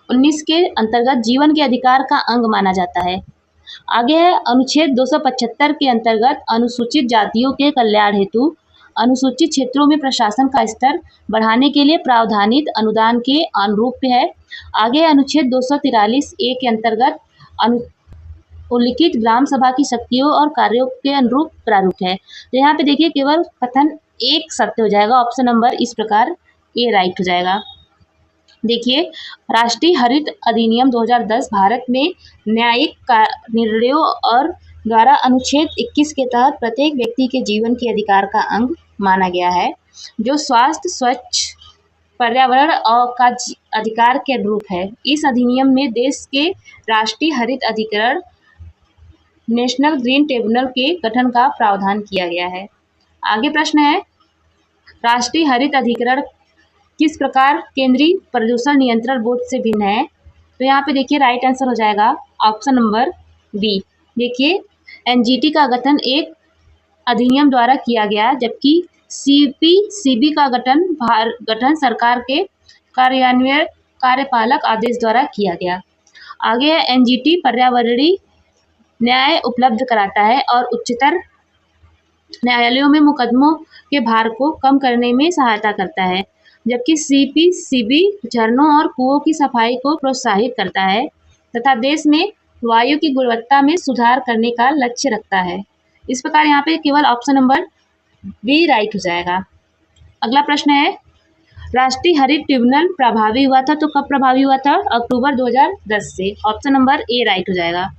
19 के अंतर्गत जीवन के अधिकार का अंग माना जाता है। आगे है अनुच्छेद 275 के अंतर्गत अनुसूचित जातियों के कल्याण हेतु अनुसूचित क्षेत्रों में प्रशासन का स्तर बढ़ाने के लिए प्रावधानित अनुदान के अनुरूप है। आगे अनुच्छेद 243 ए के अंतर्गत उल्लिखित ग्राम सभा की शक्तियों और कार्यों के अनुरूप प्रारूप है। तो यहाँ पे देखिए केवल कथन एक सत्य हो जाएगा, ऑप्शन नंबर इस प्रकार ए राइट हो जाएगा। देखिए राष्ट्रीय हरित अधिनियम 2010 भारत में न्यायिक निर्णयों और द्वारा अनुच्छेद 21 के तहत प्रत्येक व्यक्ति के जीवन के अधिकार का अंग माना गया है, जो स्वास्थ्य स्वच्छ पर्यावरण और का अधिकार के अनुरूप है। इस अधिनियम में देश के राष्ट्रीय हरित अधिकरण नेशनल ग्रीन ट्रिब्यूनल के गठन का प्रावधान किया गया है। आगे प्रश्न है राष्ट्रीय हरित अधिकरण किस प्रकार केंद्रीय प्रदूषण नियंत्रण बोर्ड से भिन्न है? तो यहाँ पे देखिए राइट आंसर हो जाएगा ऑप्शन नंबर बी। देखिए एनजीटी का गठन एक अधिनियम द्वारा किया गया, जबकि सीपीसीबी का गठन सरकार के कार्यान्वयन कार्यपालक आदेश द्वारा किया गया। आगे है एनजीटी पर्यावरणीय न्याय उपलब्ध कराता है और उच्चतर न्यायालयों में मुकदमों के भार को कम करने में सहायता करता है, जबकि सीपीसीबी झरनों और कुओं की सफाई को प्रोत्साहित करता है तथा देश में वायु की गुणवत्ता में सुधार करने का लक्ष्य रखता है। इस प्रकार यहाँ पे केवल ऑप्शन नंबर बी राइट हो जाएगा। अगला प्रश्न है राष्ट्रीय हरित ट्रिब्यूनल प्रभावी हुआ था, तो कब प्रभावी हुआ था? अक्टूबर 2010 से। ऑप्शन नंबर ए राइट हो जाएगा।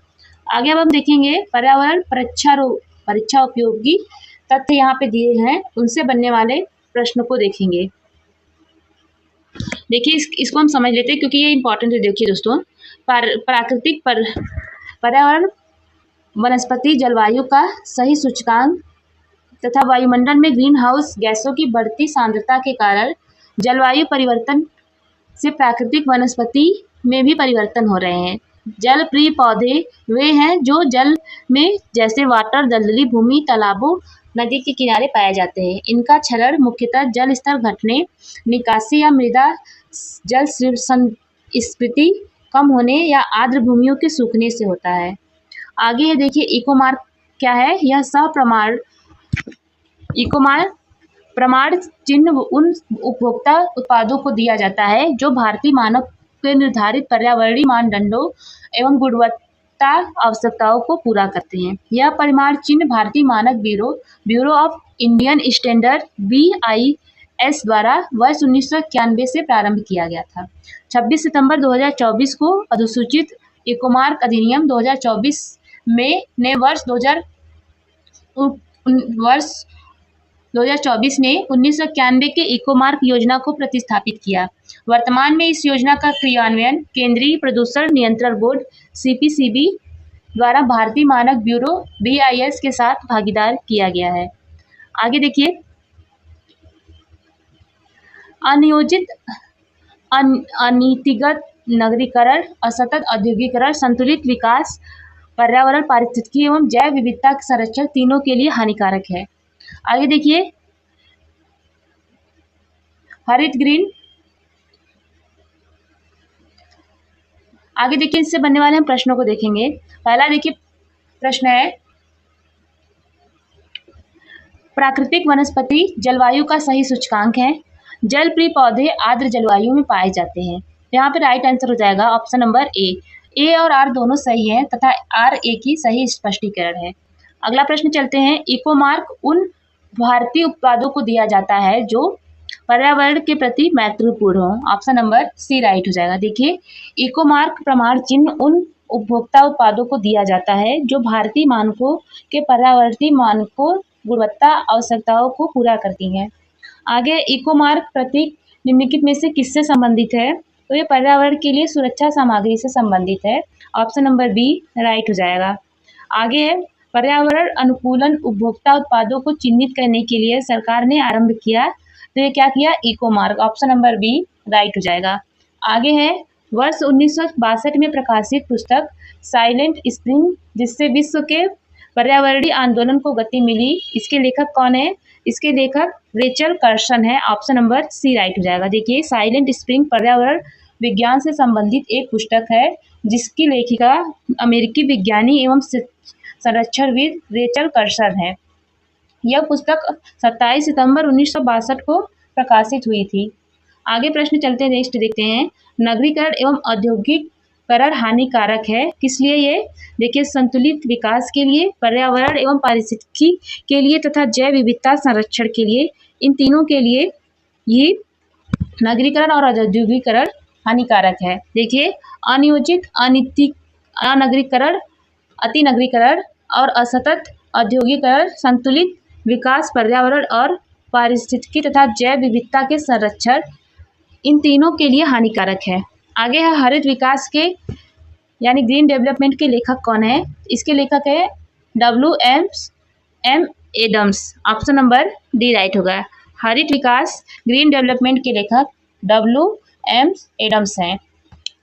आगे अब हम देखेंगे पर्यावरण परीक्षा उपयोगी तथ्य यहाँ पे दिए हैं, उनसे बनने वाले प्रश्न को देखेंगे। देखिए इसको हम समझ लेते हैं क्योंकि ये इंपॉर्टेंट है। देखिए दोस्तों प्राकृतिक पर्यावरण वनस्पति जलवायु का सही सूचकांक तथा वायुमंडल में ग्रीन हाउस गैसों की बढ़ती सांद्रता के कारण जलवायु परिवर्तन से प्राकृतिक वनस्पति में भी परिवर्तन हो रहे हैं। जल प्रिय पौधे वे हैं जो जल में जैसे वाटर दलदली भूमि तालाबों नदी के किनारे पाए जाते हैं। इनका क्षरण मुख्यतः जल स्तर घटने निकासी या मृदा जल स्फीति कम होने या आर्द्र भूमियों के सूखने से होता है। आगे देखिए इकोमार्क क्या है? यह सप्रमाण प्रमाण चिन्ह उन उपभोक्ता उत्पादों को दिया जाता है जो भारतीय मानक के निर्धारित पर्यावरणीय मानदंडों एवं गुणवत्ता आवश्यकताओं को पूरा करते हैं। यह परिमाण चिन्ह भारतीय मानक bureau of Indian standard BIS द्वारा वर्ष 1991 से प्रारंभ किया गया था। 26 सितंबर 2024 को अधिसूचित इकोमार्क अधिनियम 2024 ने वर्ष 2024 ने 1991 के इकोमार्क योजना को प्रतिस्थापित किया। वर्तमान में इस योजना का क्रियान्वयन केंद्रीय प्रदूषण नियंत्रण बोर्ड CPCB द्वारा भारतीय मानक ब्यूरो BIS के साथ भागीदार किया गया है। आगे देखिए अनियोजित अनीतिगत नगरीकरण असतत औद्योगिकरण संतुलित विकास पर्यावरण पारिस्थितिकी एवं जैव विविधता के संरक्षण तीनों के लिए हानिकारक है। आगे देखिए हरित ग्रीन आगे देखिए इससे बनने वाले हम प्रश्नों को देखेंगे। पहला देखिए प्रश्न है प्राकृतिक वनस्पति जलवायु का सही सूचकांक है। जल प्रिय पौधे आर्द्र जलवायु में पाए जाते हैं। यहाँ पे राइट आंसर हो जाएगा ऑप्शन नंबर ए और आर दोनों सही हैं तथा RA की सही स्पष्टीकरण है। अगला प्रश्न चलते हैं इकोमार्क उन भारतीय उत्पादों को दिया जाता है जो पर्यावरण के प्रति मैत्रीपूर्ण हो। ऑप्शन नंबर सी राइट हो जाएगा। देखिए इकोमार्क प्रमाण चिन्ह उन उपभोक्ता उत्पादों को दिया जाता है जो भारतीय मानकों के पर्यावरणीय मानकों गुणवत्ता आवश्यकताओं को पूरा करती हैं। आगे इकोमार्क प्रतीक निम्नलिखित में से किससे संबंधित है? तो ये पर्यावरण के लिए सुरक्षा सामग्री से संबंधित है। ऑप्शन नंबर बी राइट हो जाएगा। आगे है पर्यावरण अनुकूलन उपभोक्ता उत्पादों को चिन्हित करने के लिए सरकार ने आरंभ किया, तो ये क्या किया? Ecomark. Option number B right हो जाएगा। आगे है वर्ष 1962 में प्रकाशित पुस्तक साइलेंट स्प्रिंग, जिससे विश्व के पर्यावरणीय आंदोलन को गति मिली। इसके लेखक कौन है? इसके लेखक रेचल कार्सन है। ऑप्शन नंबर सी राइट हो जाएगा। देखिए, साइलेंट स्प्रिंग पर्यावरण विज्ञान से संबंधित एक पुस्तक है, जिसकी लेखिका अमेरिकी विज्ञानी एवं संरक्षणविद रेचल कार्सन है। यह पुस्तक 27 सितंबर 1962 को प्रकाशित हुई थी। आगे प्रश्न चलते हैं, नेक्स्ट देखते हैं। नगरीकरण एवं औद्योगिकरण हानिकारक है, किस लिए ये? देखिए, संतुलित विकास के लिए, पर्यावरण एवं पारिस्थितिकी के लिए तथा जैव विविधता संरक्षण के लिए, इन तीनों के लिए ये नगरीकरण और औद्योगिकरण हानिकारक है। देखिए, अनियोजित अनगरीकरण, अति नगरीकरण और असतत औद्योगिकरण संतुलित विकास, पर्यावरण और पारिस्थितिकी तथा जैव विविधता के संरक्षण, इन तीनों के लिए हानिकारक है। आगे है हरित विकास के यानी ग्रीन डेवलपमेंट के लेखक कौन है? इसके लेखक है WM Adams. Option number D right होगा। हरित विकास ग्रीन डेवलपमेंट के लेखक WM एडम्स हैं।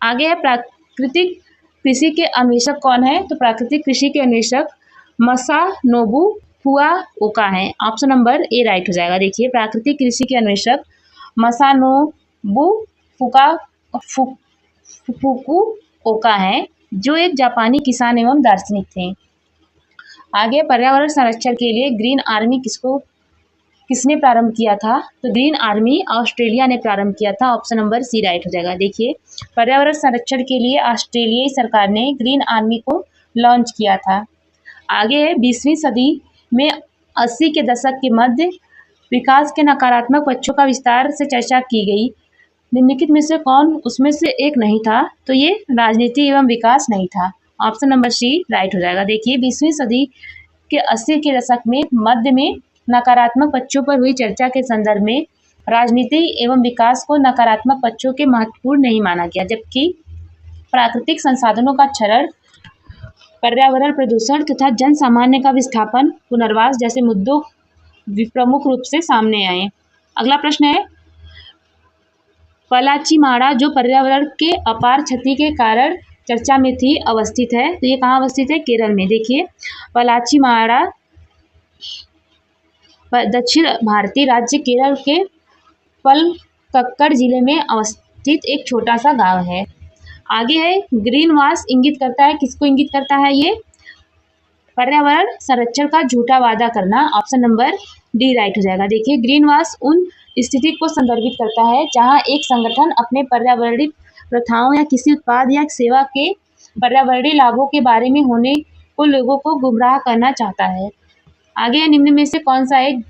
आगे है प्राकृतिक कृषि के अन्वेषक कौन है? तो प्राकृतिक कृषि के अन्वेषक मसानोबु फुकुओका हैं। ऑप्शन नंबर ए राइट हो जाएगा। देखिए, प्राकृतिक कृषि के अन्वेषक मसानोबु फुकुओका हैं, जो एक जापानी किसान एवं दार्शनिक थे। आगे पर्यावरण संरक्षण के लिए ग्रीन आर्मी किसने प्रारंभ किया था? तो ग्रीन आर्मी ऑस्ट्रेलिया ने प्रारंभ किया था। ऑप्शन नंबर सी राइट हो जाएगा। देखिए, पर्यावरण संरक्षण के लिए ऑस्ट्रेलियाई सरकार ने ग्रीन आर्मी को लॉन्च किया था। आगे है 20वीं सदी में 80 के दशक के मध्य विकास के नकारात्मक पक्षों का विस्तार से चर्चा की गई। निम्नलिखित में से कौन उसमें से एक नहीं था? तो ये राजनीति एवं विकास नहीं था। ऑप्शन नंबर सी राइट हो जाएगा। देखिए, 20वीं सदी के 80 के दशक में मध्य में नकारात्मक पक्षों पर हुई चर्चा के संदर्भ में राजनीति एवं विकास को नकारात्मक पक्षों के महत्वपूर्ण नहीं माना गया, जबकि प्राकृतिक संसाधनों का क्षरण, पर्यावरण प्रदूषण तथा जन सामान्य का विस्थापन, पुनर्वास जैसे मुद्दों प्रमुख रूप से सामने आए। अगला प्रश्न है, पलाचीमाड़ा जो पर्यावरण के अपार क्षति के कारण चर्चा में थी, अवस्थित है। तो ये कहाँ अवस्थित है? केरल में। देखिए, पलाचीमाड़ा दक्षिण भारतीय राज्य केरल के पलक्कड़ जिले में अवस्थित एक छोटा सा गांव है। आगे है ग्रीन वॉश इंगित करता है, किसको इंगित करता है? ये पर्यावरण संरक्षण का झूठा वादा करना। ऑप्शन नंबर डी राइट हो जाएगा। देखिए, ग्रीन वॉश उन स्थिति को संदर्भित करता है जहां एक संगठन अपने पर्यावरणीय प्रथाओं या किसी उत्पाद या सेवा के पर्यावरणीय लाभों के बारे में होने को लोगों को गुमराह करना चाहता है। आगे निम्न में से कौन सा एक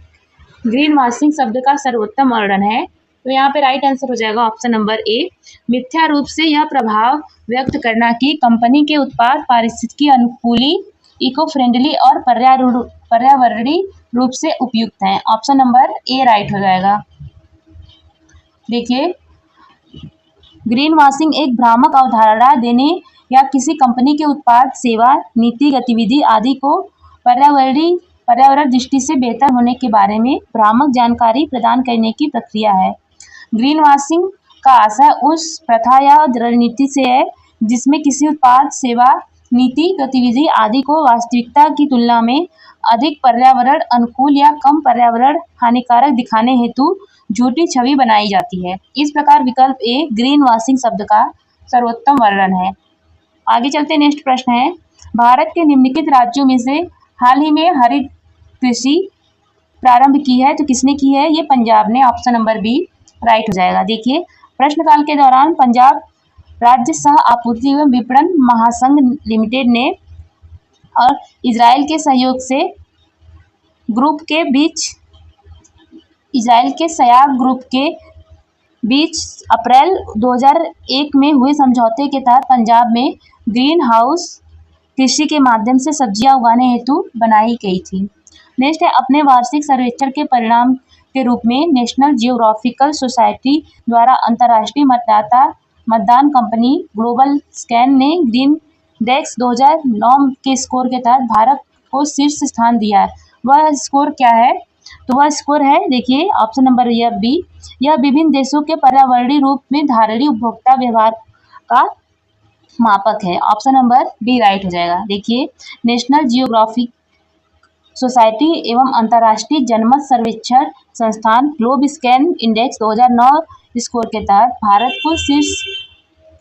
ग्रीन वॉशिंग शब्द का सर्वोत्तम वर्णन है? तो यहाँ पे राइट आंसर हो जाएगा ऑप्शन नंबर ए। मिथ्या रूप से यह प्रभाव व्यक्त करना कि कंपनी के उत्पाद पारिस्थितिकी अनुकूली, इको फ्रेंडली और पर्यावरणीय रूप से उपयुक्त हैं। ऑप्शन नंबर ए राइट हो जाएगा। देखिए, ग्रीन वॉशिंग एक भ्रामक अवधारणा देने या किसी कंपनी के उत्पाद, सेवा, नीति, गतिविधि आदि को पर्यावरण दृष्टि से बेहतर होने के बारे में भ्रामक जानकारी प्रदान करने की प्रक्रिया है। ग्रीन वॉशिंग का आशय उस प्रथा या रणनीति से है जिसमें किसी उत्पाद, सेवा, नीति, गतिविधि आदि को वास्तविकता की तुलना में अधिक पर्यावरण अनुकूल या कम पर्यावरण हानिकारक दिखाने हेतु झूठी छवि बनाई जाती है। इस प्रकार विकल्प ए ग्रीन वॉशिंग शब्द का सर्वोत्तम वर्णन है। आगे चलते नेक्स्ट प्रश्न है, भारत के निम्नलिखित राज्यों में से हाल ही में हरित कृषि प्रारंभ की है, तो किसने की है? ये पंजाब ने। ऑप्शन नंबर बी राइट हो जाएगा। देखिए, प्रश्नकाल के दौरान पंजाब राज्य सह आपूर्ति एवं विपणन महासंघ लिमिटेड ने और इजराइल के सहयोग से इजराइल के सयाग ग्रुप के बीच अप्रैल 2001 में हुए समझौते के तहत पंजाब में ग्रीन हाउस कृषि के माध्यम से सब्जियां उगाने हेतु बनाई गई थी। नेक्स्ट है, अपने वार्षिक सर्वेक्षण के परिणाम के रूप में नेशनल जियोग्राफिकल सोसाइटी द्वारा अंतर्राष्ट्रीय मतदान कंपनी ग्लोबल स्कैन ने ग्रीन डेक्स 2009 के स्कोर के तहत भारत को शीर्ष स्थान दिया है। वह स्कोर क्या है? तो वह स्कोर है, देखिए ऑप्शन नंबर यह बी। यह विभिन्न देशों के पर्यावरणीय रूप में धारणीय उपभोक्ता व्यवहार का मापक है। ऑप्शन नंबर बी राइट हो जाएगा। देखिए नेशनल जियोग्राफिक सोसाइटी एवं अंतर्राष्ट्रीय जनमत सर्वेक्षण संस्थान ग्लोब स्कैन इंडेक्स 2009 स्कोर के तहत भारत को शीर्ष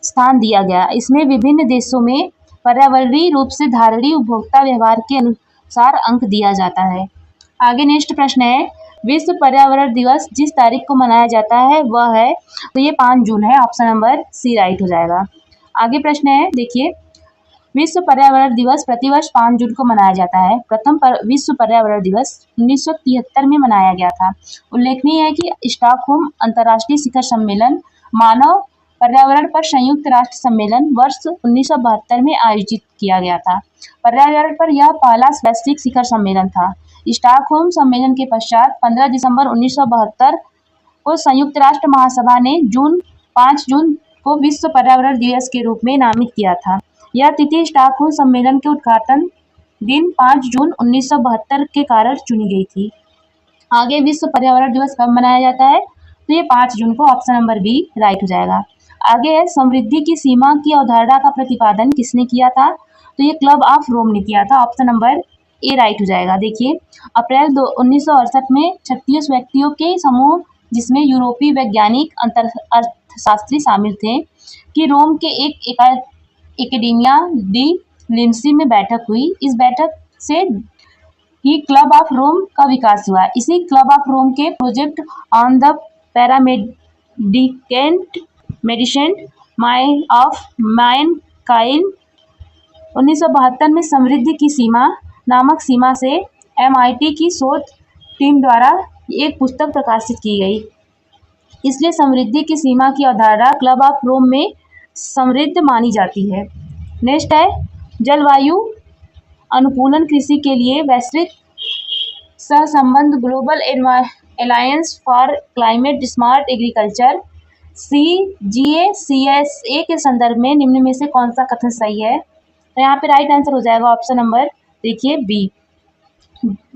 स्थान दिया गया। इसमें विभिन्न देशों में पर्यावरणीय रूप से धारणीय उपभोक्ता व्यवहार के अनुसार अंक दिया जाता है। आगे नेक्स्ट प्रश्न है, विश्व पर्यावरण दिवस जिस तारीख को मनाया जाता है वह है, तो ये 5 जून है। ऑप्शन नंबर सी राइट हो जाएगा। आगे प्रश्न है, देखिए विश्व पर्यावरण दिवस प्रतिवर्ष 5 जून को मनाया जाता है। प्रथम विश्व पर्यावरण दिवस 1973 में मनाया गया था। उल्लेखनीय है कि स्टॉकहोम अंतर्राष्ट्रीय शिखर सम्मेलन मानव पर्यावरण पर संयुक्त राष्ट्र सम्मेलन वर्ष 1972 में आयोजित किया गया था। पर्यावरण पर यह पहला वैश्विक शिखर सम्मेलन था। स्टॉकहोम सम्मेलन के पश्चात 15 दिसंबर 1972 को संयुक्त राष्ट्र महासभा ने 5 जून को विश्व पर्यावरण दिवस के रूप में नामित किया था। यह तिथि स्टॉकहोम सम्मेलन के उद्घाटन दिन 5 जून 1972 के कारण चुनी गई थी। आगे विश्व पर्यावरण दिवस कब मनाया जाता है, तो ये 5 जून को। ऑप्शन नंबर बी राइट हो जाएगा। आगे है, समृद्धि की सीमा की अवधारणा का प्रतिपादन किसने किया था, तो ये क्लब ऑफ रोम ने किया था। ऑप्शन नंबर ए राइट हो जाएगा। देखिए अप्रैल 1968 में 36 व्यक्तियों के समूह जिसमें यूरोपीय वैज्ञानिक अर्थशास्त्री शामिल थे कि रोम के एक एकेडेमिया डी लिम्सी में बैठक हुई। इस बैठक से ही क्लब ऑफ रोम का विकास हुआ। इसी क्लब ऑफ रोम के project on the predicament medicine mind of mankind 1972 में समृद्धि की सीमा नामक सीमा से MIT की शोध टीम द्वारा एक पुस्तक प्रकाशित की गई। इसलिए समृद्धि की सीमा की अवधारणा क्लब ऑफ रोम में समृद्ध मानी जाती है। नेक्स्ट है, जलवायु अनुकूलन कृषि के लिए वैश्विक सहसंबंध global alliance for climate smart agriculture CGACSA के संदर्भ में निम्न में से कौन सा कथन सही है, तो यहाँ पे राइट आंसर हो जाएगा ऑप्शन नंबर, देखिए बी।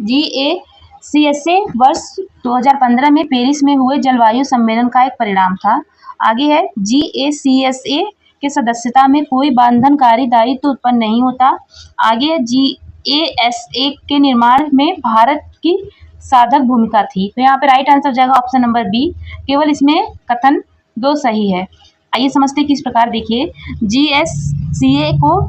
GACSA वर्ष 2015 में पेरिस में हुए जलवायु सम्मेलन का एक परिणाम था। आगे है, GACSA के सदस्यता में कोई बंधनकारी दायित्व उत्पन्न नहीं होता। आगे GASA के निर्माण में भारत की साधक भूमिका थी। तो यहाँ पे राइट आंसर हो जाएगा ऑप्शन नंबर बी। केवल इसमें कथन 2 सही है। आइए समझते किस प्रकार। देखिए GACSA को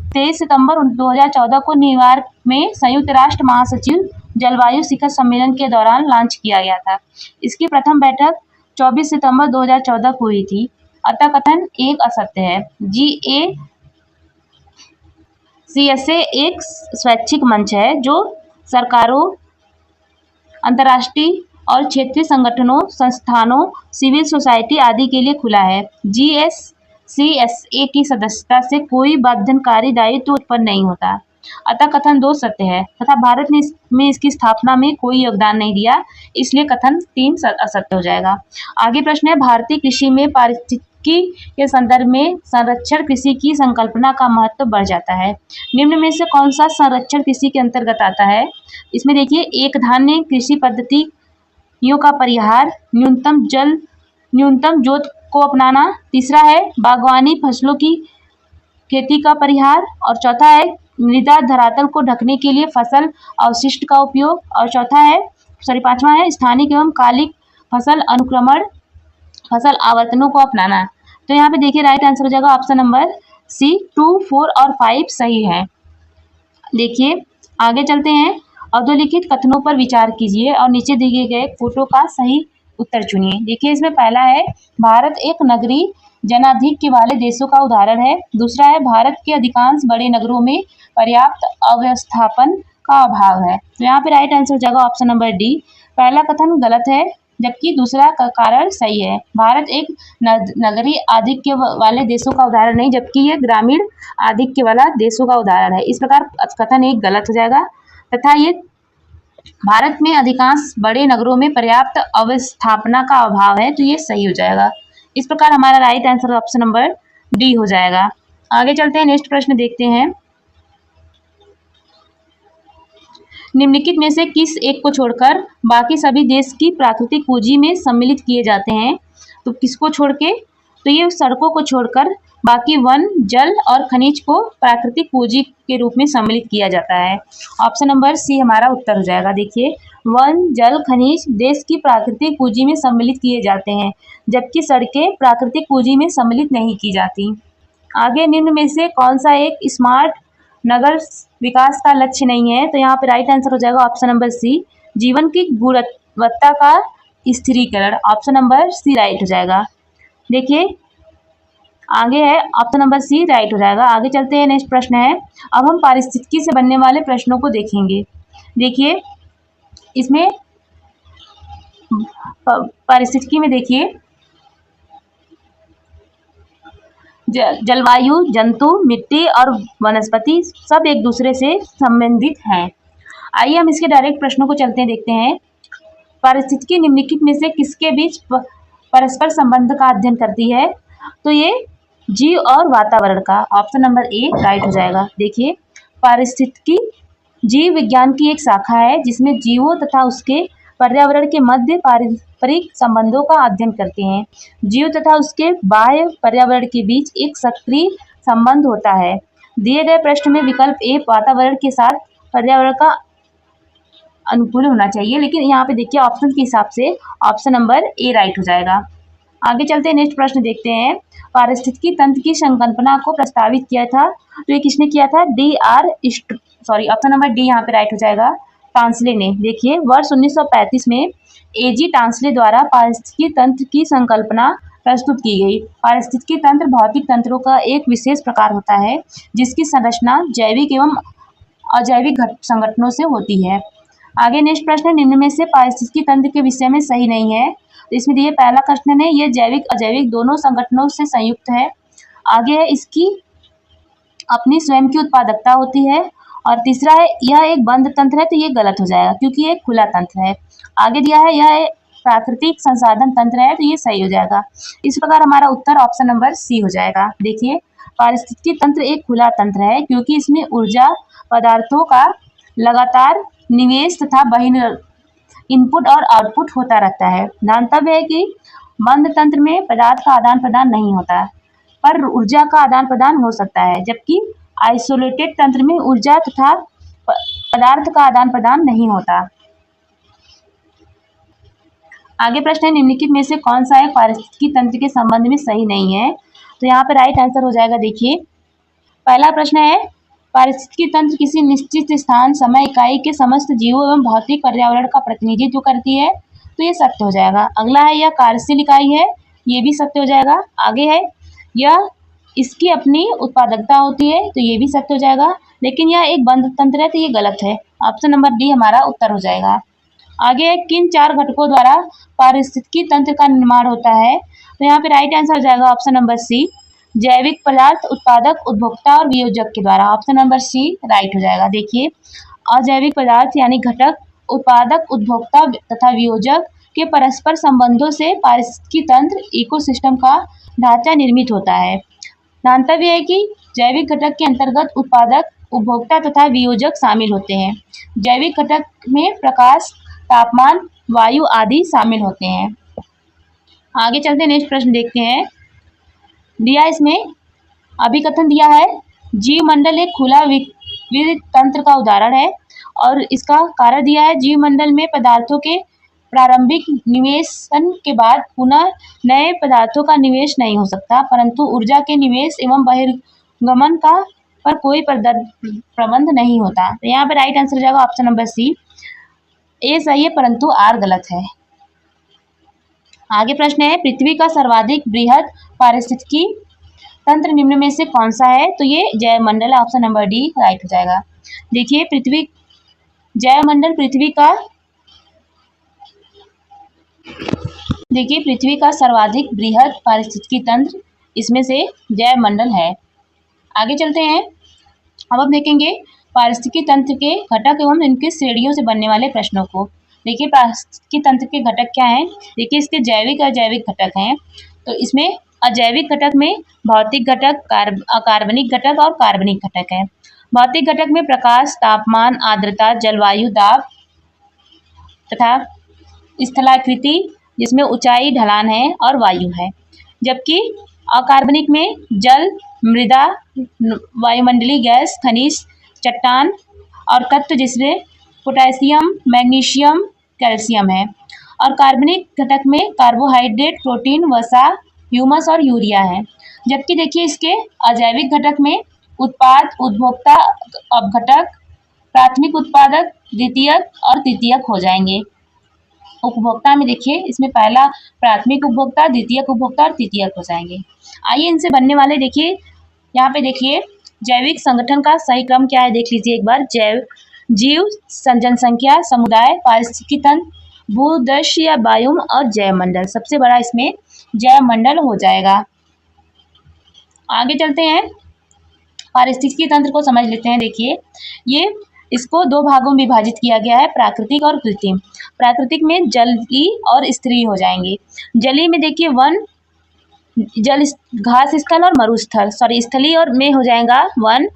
23 सितंबर 2014 को न्यूयॉर्क में संयुक्त राष्ट्र महासचिव जलवायु शिखर सम्मेलन के दौरान लॉन्च किया गया था। इसकी प्रथम बैठक 24 सितंबर 2014 को हुई थी। अतः कथन 1 असत्य है। GACSA एक स्वैच्छिक मंच है जो सरकारों, अंतर्राष्ट्रीय और क्षेत्रीय संगठनों, संस्थानों, सिविल सोसाइटी आदि के लिए खुला है। GACSA की सदस्यता से कोई बंधनकारी दायित्व उत्पन्न नहीं होता। अतः कथन 2 सत्य है तथा भारत ने इसकी स्थापना में कोई योगदान नहीं दिया, इसलिए कथन 3 असत्य हो जाएगा। आगे प्रश्न है, भारतीय कृषि में पारिस्थितिकी के संदर्भ में संरक्षण कृषि की संकल्पना का महत्व बढ़ जाता है। निम्न में से कौन सा संरक्षण कृषि के अंतर्गत आता है? इसमें देखिए, एक धान्य कृषि पद्धतियों का परिहार, न्यूनतम जोत को अपनाना, तीसरा है बागवानी फसलों की खेती का परिहार, और चौथा है मृदा धरातल को ढकने के लिए फसल अवशिष्ट का उपयोग, और पांचवा है स्थानिक एवं कालिक फसल अनुक्रमण, फसल आवर्तनों को अपनाना। तो यहाँ पे देखिए राइट आंसर हो जाएगा ऑप्शन नंबर सी। 2, 4 और 5 सही है। देखिए आगे चलते हैं। अधोलिखित कथनों पर विचार कीजिए और नीचे दिए गए फोटो का सही उत्तर चुनिए। देखिए इसमें पहला है, भारत एक नगरीय जनाधिक्य वाले देशों का उदाहरण है। दूसरा है, भारत के अधिकांश बड़े नगरों में पर्याप्त अव्यवस्थापन का अभाव है। तो यहाँ पे राइट आंसर हो जाएगा ऑप्शन नंबर डी। पहला कथन गलत है जबकि दूसरा कारण सही है। भारत एक नगरीय आधिक्य वाले देशों का उदाहरण नहीं, जबकि ये ग्रामीण आधिक्य वाला देशों का उदाहरण है। इस प्रकार कथन 1 गलत हो जाएगा तथा ये भारत में अधिकांश बड़े नगरों में पर्याप्त अव्यवस्थापना का अभाव है, तो ये सही हो जाएगा। इस प्रकार हमारा right answer option number D हो जाएगा। आगे चलते हैं, नेक्स्ट प्रश्न देखते हैं। निम्नलिखित में से किस एक को छोड़कर बाकी सभी देश की प्राकृतिक पूंजी में सम्मिलित किए जाते हैं? तो किसको छोड़ के? तो ये सड़कों को छोड़कर बाकी वन, जल और खनिज को प्राकृतिक पूंजी के रूप में सम्मिलित किया जाता है। ऑप्शन नंबर सी हमारा उत्तर हो जाएगा। देखिए, वन, जल, खनिज देश की प्राकृतिक पूंजी में सम्मिलित किए जाते हैं, जबकि सड़कें प्राकृतिक पूंजी में सम्मिलित नहीं की जाती। आगे निम्न में से कौन सा एक स्मार्ट नगर विकास का लक्ष्य नहीं है? तो यहाँ पे राइट आंसर हो जाएगा ऑप्शन नंबर सी, जीवन की गुणवत्ता का स्थिरीकरण। ऑप्शन नंबर सी राइट हो जाएगा। देखिए, आगे है ऑप्शन नंबर सी राइट हो जाएगा। आगे चलते हैं, नेक्स्ट प्रश्न है। अब हम पारिस्थितिकी से बनने वाले प्रश्नों को देखेंगे। देखिए, इसमें पारिस्थितिकी में देखिए, जलवायु, जंतु, मिट्टी और वनस्पति सब एक दूसरे से संबंधित हैं। आइए हम इसके डायरेक्ट प्रश्नों को चलते हैं, देखते हैं। पारिस्थितिकी निम्नलिखित में से किसके बीच परस्पर संबंध का अध्ययन करती है? तो ये जीव और वातावरण का। ऑप्शन नंबर ए राइट हो जाएगा। देखिए, पारिस्थितिकी जीव विज्ञान की एक शाखा है जिसमें जीवों तथा उसके पर्यावरण के मध्य पारस्परिक संबंधों का अध्ययन करते हैं। जीव तथा उसके बाह्य पर्यावरण के बीच एक सक्रिय संबंध होता है। दिए गए प्रश्न में विकल्प ए वातावरण के साथ पर्यावरण का अनुकूल होना चाहिए, लेकिन यहाँ पे देखिए ऑप्शन के हिसाब से ऑप्शन नंबर ए राइट हो जाएगा। आगे चलते हैं, नेक्स्ट प्रश्न देखते हैं। पारिस्थितिकी तंत्र की संकल्पना को प्रस्तावित किया था, तो ये किसने किया था? ऑप्शन नंबर डी यहाँ पे राइट हो जाएगा, टांसले ने। देखिए, वर्ष 1935 में एजी टांसले द्वारा पारिस्थितिकी तंत्र की संकल्पना प्रस्तुत की गई। पारिस्थितिकी तंत्र भौतिक तंत्रों का एक विशेष प्रकार होता है जिसकी संरचना जैविक एवं अजैविक संगठनों से होती है। आगे नेक्स्ट प्रश्न, निम्न में से पारिस्थितिकी तंत्र के विषय में सही नहीं है। तो इसमें दिए पहला क्वेश्चन है, ये जैविक अजैविक दोनों संगठनों से संयुक्त है। आगे है, इसकी अपनी स्वयं की उत्पादकता होती है। और तीसरा है, यह एक बंद तंत्र है, तो ये गलत हो जाएगा क्योंकि ये एक खुला तंत्र है। आगे दिया है, यह एक प्राकृतिक संसाधन तंत्र है, तो ये सही हो जाएगा। इस प्रकार हमारा उत्तर ऑप्शन नंबर सी हो जाएगा। देखिए, पारिस्थितिकी तंत्र एक खुला तंत्र है क्योंकि इसमें ऊर्जा पदार्थों का लगातार निवेश तथा बहिर्गमन इनपुट और आउटपुट होता रहता है। ध्यातव्य है कि बंद तंत्र में पदार्थ का आदान प्रदान नहीं होता, पर ऊर्जा का आदान प्रदान हो सकता है, जबकि आइसोलेटेड तंत्र में ऊर्जा तथा पदार्थ का आदान प्रदान नहीं होता। आगे प्रश्न है, निम्नलिखित में से कौन सा एक पारिस्थितिकी तंत्र के संबंध में सही नहीं है? तो यहाँ पे राइट आंसर हो जाएगा। देखिए, पहला प्रश्न है, पारिस्थितिकी तंत्र किसी निश्चित स्थान, समय, इकाई के समस्त जीवों एवं भौतिक पर्यावरण का प्रतिनिधित्व करती है, तो ये सत्य हो जाएगा। अगला है, यह कार्यशील इकाई है, ये भी सत्य हो जाएगा। आगे है, यह इसकी अपनी उत्पादकता होती है, तो ये भी सत्य हो जाएगा। लेकिन यह एक बंद तंत्र है, तो ये गलत है। ऑप्शन नंबर डी हमारा उत्तर हो जाएगा। आगे किन चार घटकों द्वारा पारिस्थितिकी तंत्र का निर्माण होता है? तो यहाँ पे राइट आंसर हो जाएगा ऑप्शन नंबर सी, जैविक पदार्थ, उत्पादक, उपभोक्ता और वियोजक के द्वारा। ऑप्शन नंबर सी राइट हो जाएगा। देखिए, अजैविक पदार्थ यानी घटक, उत्पादक, उपभोक्ता तथा वियोजक के परस्पर संबंधों से पारिस्थितिकी तंत्र इकोसिस्टम का ढांचा निर्मित होता है। ध्यातव्य है कि जैविक घटक के अंतर्गत उत्पादक, उपभोक्ता तथा वियोजक शामिल होते हैं। जैविक घटक में प्रकाश, तापमान, वायु आदि शामिल होते हैं। आगे चलते हैं, नेक्स्ट प्रश्न देखते हैं। दिया इसमें अभिकथन दिया है, जीवमंडल एक खुला विविध तंत्र का उदाहरण है, और इसका कारण दिया है, जीवमंडल में पदार्थों के प्रारंभिक निवेशन के बाद पुनः नए पदार्थों का निवेश नहीं हो सकता, परंतु ऊर्जा के निवेश एवं बहिर्गमन का पर कोई प्रबंध नहीं होता। तो यहाँ पर राइट आंसर हो जाएगा ऑप्शन नंबर सी, ए सही है परंतु आर गलत है। आगे प्रश्न है, पृथ्वी का सर्वाधिक बृहद पारिस्थितिकी तंत्र निम्न में से कौन सा है? तो ये जैवमंडल है। ऑप्शन नंबर डी राइट हो जाएगा। देखिए, जैवमंडल पृथ्वी का सर्वाधिक बृहद पारिस्थितिकी तंत्र इसमें से जैवमंडल है। आगे चलते हैं, अब हम देखेंगे पारिस्थितिकी तंत्र के घटक एवं इनके श्रेणियों से बनने वाले प्रश्नों को। देखिए, पारिस्थितिकी तंत्र के घटक क्या हैं? देखिए, इसके जैविक और अजैविक घटक हैं। तो इसमें अजैविक घटक में भौतिक घटक, अकार्बनिक घटक और कार्बनिक घटक है। भौतिक घटक में प्रकाश, तापमान, आर्द्रता, जलवायु, दाब तथा स्थलाकृति जिसमें ऊंचाई, ढलान है और वायु है। जबकि अकार्बनिक में जल, मृदा, वायुमंडलीय गैस, खनिज, चट्टान और तत्व जिसमें पोटेशियम, मैग्नीशियम, कैल्शियम है। और कार्बनिक घटक में कार्बोहाइड्रेट, प्रोटीन, वसा, ह्यूमस और यूरिया है। जबकि देखिए इसके अजैविक घटक में उत्पाद, उपभोक्ता, अपघटक, प्राथमिक उत्पादक, द्वितीयक और तृतीयक हो जाएंगे। उपभोक्ता में देखिए इसमें पहला प्राथमिक उपभोक्ता, द्वितीयक उपभोक्ता और तृतीयक हो जाएंगे। आइए इनसे बनने वाले देखिए, यहाँ पे देखिए जैविक संगठन का सही क्रम क्या है देख लीजिए एक बार। जीव, जनसंख्या, समुदाय, पारिस्थितिकी तंत्र, भूदृश्य या बायोम और जैवमंडल। सबसे बड़ा इसमें जैवमंडल हो जाएगा। आगे चलते हैं, पारिस्थितिकी तंत्र को समझ लेते हैं। देखिए ये इसको दो भागों में विभाजित किया गया है, प्राकृतिक और कृत्रिम। प्राकृतिक में जलीय और स्तरीय हो जाएंगे। जलीय में देखिए वन, जल, घास स्थल और मरुस्थल, सॉरी स्थलीय और में हो जाएगा वन,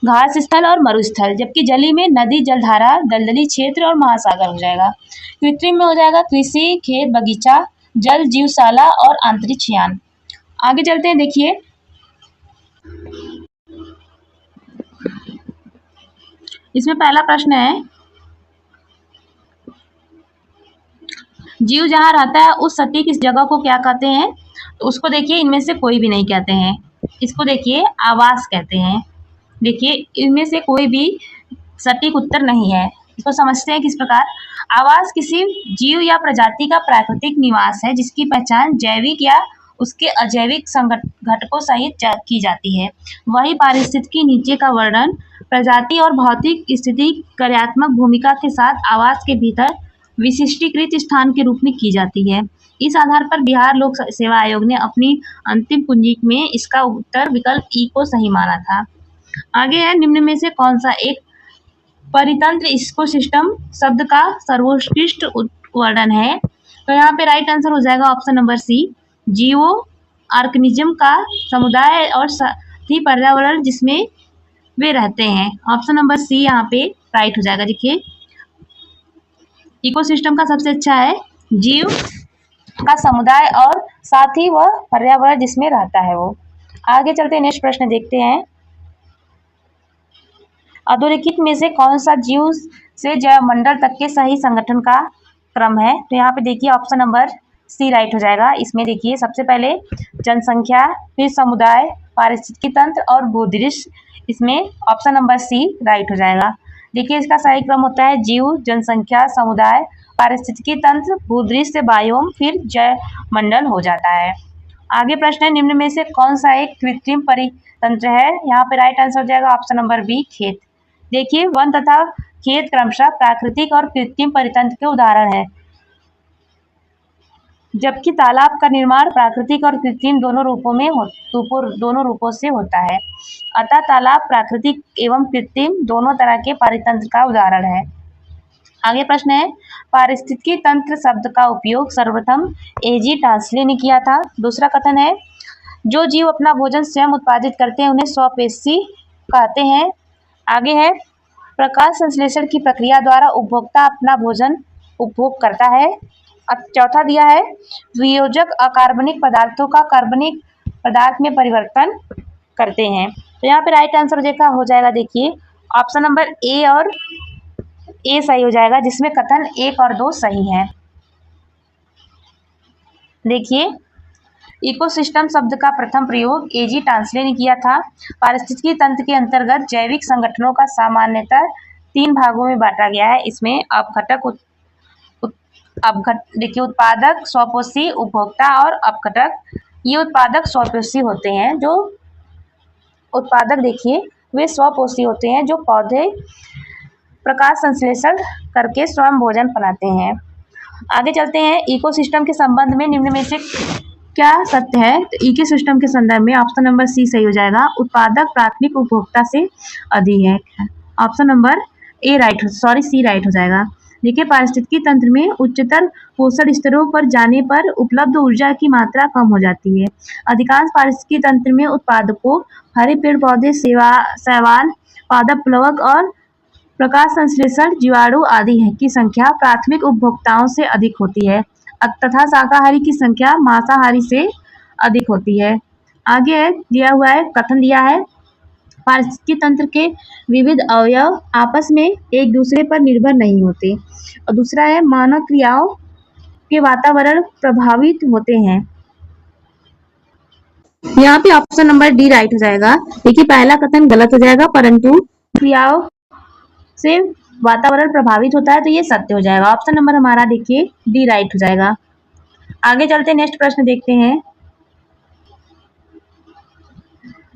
घास स्थल और मरुस्थल। जबकि जलीय में नदी, जलधारा, दलदली क्षेत्र और महासागर हो जाएगा। कृत्रिम में हो जाएगा कृषि, खेत, बगीचा, जल, जीवशाला और अंतरिक्ष यान। आगे चलते हैं, देखिए इसमें पहला प्रश्न है, जीव जहाँ रहता है उस सटीक इस जगह को क्या कहते हैं? तो उसको देखिए इनमें से कोई भी नहीं कहते हैं। इसको देखिए आवास कहते हैं। देखिए इनमें से कोई भी सटीक उत्तर नहीं है। इसको समझते हैं किस प्रकार। आवास किसी जीव या प्रजाति का प्राकृतिक निवास है जिसकी पहचान जैविक या उसके अजैविक घटकों सहित की जाती है। वही पारिस्थितिकी नीचे का वर्णन प्रजाति और भौतिक स्थिति कार्यात्मक भूमिका के साथ आवास के भीतर विशिष्टीकृत स्थान के रूप में की जाती है। इस आधार पर बिहार लोक सेवा आयोग ने अपनी अंतिम कुंजी में इसका उत्तर विकल्प ई को सही माना था। आगे है, निम्न में से कौन सा एक परितंत्र इकोसिस्टम शब्द का सर्वोत्कृष्ट वर्णन है? तो यहाँ पे राइट आंसर हो जाएगा ऑप्शन नंबर सी, जीवो ऑर्गेनिज्म का समुदाय और साथी पर्यावरण जिसमें वे रहते हैं। ऑप्शन नंबर सी यहाँ पे राइट हो जाएगा। देखिए इकोसिस्टम का सबसे अच्छा है जीव का समुदाय और साथ ही वह पर्यावरण जिसमें रहता है वो। आगे चलते नेक्स्ट प्रश्न देखते हैं, अधोरेखित में से कौन सा जीव से जैवमंडल तक के सही संगठन का क्रम है? तो यहाँ पे देखिए ऑप्शन नंबर सी राइट हो जाएगा। इसमें देखिए सबसे पहले जनसंख्या, फिर समुदाय, पारिस्थितिकी तंत्र और भूदृश्य। इसमें ऑप्शन नंबर सी राइट हो जाएगा। देखिए इसका सही क्रम होता है जीव, जनसंख्या, समुदाय, पारिस्थितिकी तंत्र, भूदृश्य, बायोम, फिर जैवमंडल हो जाता है। आगे प्रश्न है, निम्न में से कौन सा एक कृत्रिम परितंत्र है? यहाँ पे राइट आंसर हो जाएगा ऑप्शन नंबर बी, खेत। देखिए वन तथा खेत क्रमशः प्राकृतिक और कृत्रिम परितंत्र के उदाहरण है, जबकि तालाब का निर्माण प्राकृतिक और कृत्रिम दोनों रूपों से होता है। अतः तालाब प्राकृतिक एवं कृत्रिम दोनों तरह के परितंत्र का उदाहरण है। आगे प्रश्न है, पारिस्थितिकी तंत्र शब्द का उपयोग सर्वप्रथम एजी टास्ले ने किया था। दूसरा कथन है, जो जीव अपना भोजन स्वयं उत्पादित करते हैं उन्हें स्वपेशी कहते हैं। आगे है, प्रकाश संश्लेषण की प्रक्रिया द्वारा उपभोक्ता अपना भोजन उपभोग करता है। अब चौथा दिया है, वियोजक अकार्बनिक पदार्थों का कार्बनिक पदार्थ में परिवर्तन करते हैं। तो यहाँ पे राइट आंसर देखा हो जाएगा, देखिए ऑप्शन नंबर ए और ए सही हो जाएगा, जिसमें कथन 1 और 2 सही है। देखिए इकोसिस्टम शब्द का प्रथम प्रयोग एजी टास्ले ने किया था। पारिस्थितिकी तंत्र के अंतर्गत जैविक संगठनों का सामान्यतः 3 भागों में बांटा गया है। इसमें देखिए उत्पादक, स्वपोषी, उपभोक्ता और अपघटक। ये उत्पादक स्वपोषी होते हैं। जो उत्पादक देखिए वे स्वपोषी होते हैं जो पौधे प्रकाश संश्लेषण करके स्वयं भोजन बनाते हैं। आगे चलते हैं, इकोसिस्टम के संबंध में निम्न में से क्या सत्य है? तो इकोसिस्टम के संदर्भ में ऑप्शन नंबर सी सही हो जाएगा, उत्पादक प्राथमिक उपभोक्ता से अधिक है। ऑप्शन नंबर सी राइट हो जाएगा। देखिए, पारिस्थितिकी तंत्र में उच्चतर पोषण स्तरों पर जाने पर उपलब्ध ऊर्जा की मात्रा कम हो जाती है। अधिकांश पारिस्थितिकी तंत्र में उत्पादकों, हरे पेड़ पौधे, शैवाल, पादप प्लवक और प्रकाश संश्लेषण जीवाणु आदि की संख्या प्राथमिक उपभोक्ताओं से अधिक होती है तथा शाकाहारी की संख्या मांसाहारी से अधिक होती है। आगे दिया हुआ है, कथन दिया है, पारिस्थितिकी तंत्र के विविध अवयव आपस में एक दूसरे पर निर्भर नहीं होते। और दूसरा है, मानव क्रियाओं के वातावरण प्रभावित होते हैं। यहाँ पे ऑप्शन नंबर डी राइट हो जाएगा। देखिए, पहला कथन गलत हो जाएगा, परंतु क्रियाओं से वातावरण प्रभावित होता है, तो ये सत्य हो जाएगा। ऑप्शन नंबर हमारा देखिए डी राइट हो जाएगा। आगे चलते नेक्स्ट प्रश्न देखते हैं।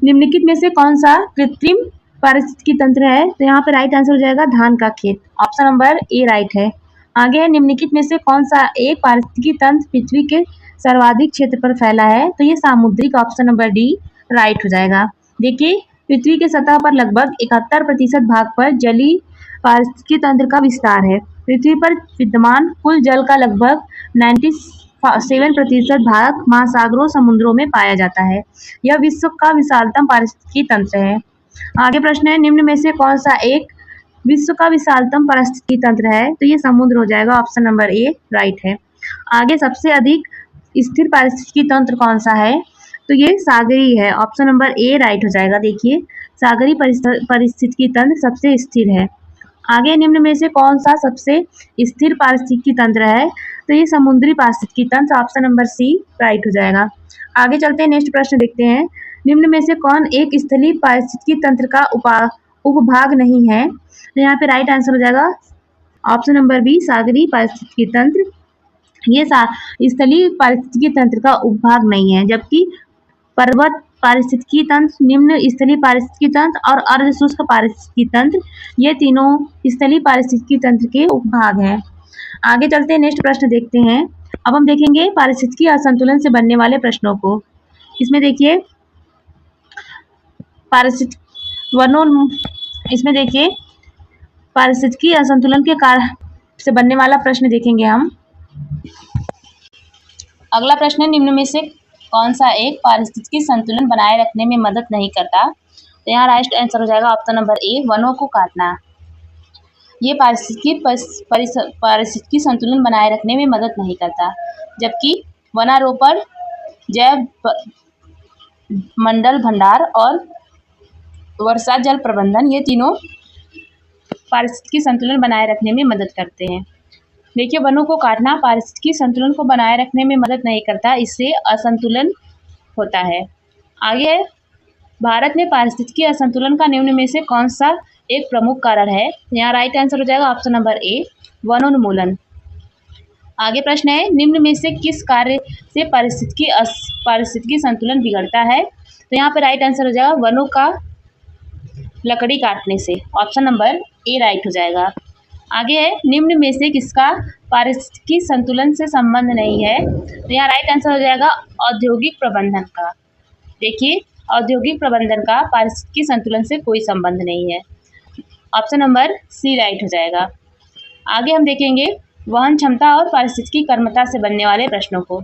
निम्नलिखित में से कौन सा कृत्रिम पारिस्थितिकी तंत्र है? तो यहाँ पे राइट आंसर हो जाएगा धान का खेत। ऑप्शन नंबर ए राइट है। आगे है, निम्नलिखित में से कौन सा एक पारिस्थितिकी तंत्र पृथ्वी के सर्वाधिक क्षेत्र पर फैला है? तो ये सामुद्रिक, ऑप्शन नंबर डी राइट हो जाएगा। देखिए, पृथ्वी के सतह पर लगभग 71% भाग पर जलीय पारिस्थितिकी तंत्र का विस्तार है। पृथ्वी पर विद्यमान कुल जल का लगभग 97% भाग महासागरों समुद्रों में पाया जाता है। यह विश्व का विशालतम पारिस्थितिकी तंत्र है। आगे प्रश्न है, निम्न में से कौन सा एक विश्व का विशालतम पारिस्थितिकी तंत्र है? तो ये समुद्र हो जाएगा। ऑप्शन नंबर ए राइट है। आगे सबसे अधिक स्थिर पारिस्थितिकी तंत्र कौन सा है? तो ये सागरी है। ऑप्शन नंबर ए राइट हो जाएगा। देखिए, सागरी पारिस्थितिकी तंत्र सबसे स्थिर है। आगे निम्न में से कौन सा सबसे स्थिर पारिस्थितिकी तंत्र है? तो ये समुद्री पारिस्थितिकी तंत्र, ऑप्शन नंबर सी राइट हो जाएगा। आगे चलते हैं, नेक्स्ट प्रश्न देखते हैं। निम्न में से कौन एक स्थलीय पारिस्थितिकी तंत्र का उपभाग नहीं है? तो यहाँ पे राइट आंसर हो जाएगा ऑप्शन नंबर बी सागरी पारिस्थितिकी तंत्र। ये स्थलीय पारिस्थितिकी तंत्र का उपभाग नहीं है, जबकि पर्वत पारिस्थितिकी तंत्र, निम्न स्थलीय पारिस्थितिकी तंत्र और अर्ध शुष्क पारिस्थितिकी तंत्र, ये तीनों स्थलीय पारिस्थितिकी तंत्र के उपभाग हैं। आगे चलते हैं, नेक्स्ट प्रश्न देखते हैं। अब हम देखेंगे पारिस्थितिकी असंतुलन से बनने वाले प्रश्नों को। इसमें देखिए इसमें देखिए पारिस्थितिकी असंतुलन के कारण से बनने वाला प्रश्न देखेंगे हम। अगला प्रश्न है, निम्न में से कौन सा एक पारिस्थितिकी संतुलन बनाए रखने में मदद नहीं करता? तो यहाँ राइट आंसर हो जाएगा ऑप्शन नंबर ए वनों को काटना। ये पारिस्थितिकी संतुलन बनाए रखने में मदद नहीं करता, जबकि वनारोपण, जैव मंडल भंडार और वर्षा जल प्रबंधन, ये तीनों पारिस्थितिकी संतुलन बनाए रखने में मदद करते हैं। देखिए, वनों को काटना पारिस्थितिकी संतुलन को बनाए रखने में मदद नहीं करता, इससे असंतुलन होता है। आगे भारत में पारिस्थितिकी असंतुलन का निम्न में से कौन सा एक प्रमुख कारण है? यहाँ राइट आंसर हो जाएगा ऑप्शन नंबर ए वनोन्मूलन। आगे प्रश्न है, निम्न में से किस कार्य से पारिस्थितिकी संतुलन बिगड़ता है? तो यहाँ पे राइट आंसर हो जाएगा वनों का लकड़ी काटने से। ऑप्शन नंबर ए राइट हो जाएगा। आगे है, निम्न में से किसका पारिस्थितिकी संतुलन से संबंध नहीं है? तो यहाँ राइट आंसर हो जाएगा औद्योगिक प्रबंधन का। देखिए, औद्योगिक प्रबंधन का पारिस्थितिकी संतुलन से कोई संबंध नहीं है। ऑप्शन नंबर सी राइट हो जाएगा। आगे हम देखेंगे वहन क्षमता और पारिस्थितिकी कर्मता से बनने वाले प्रश्नों को।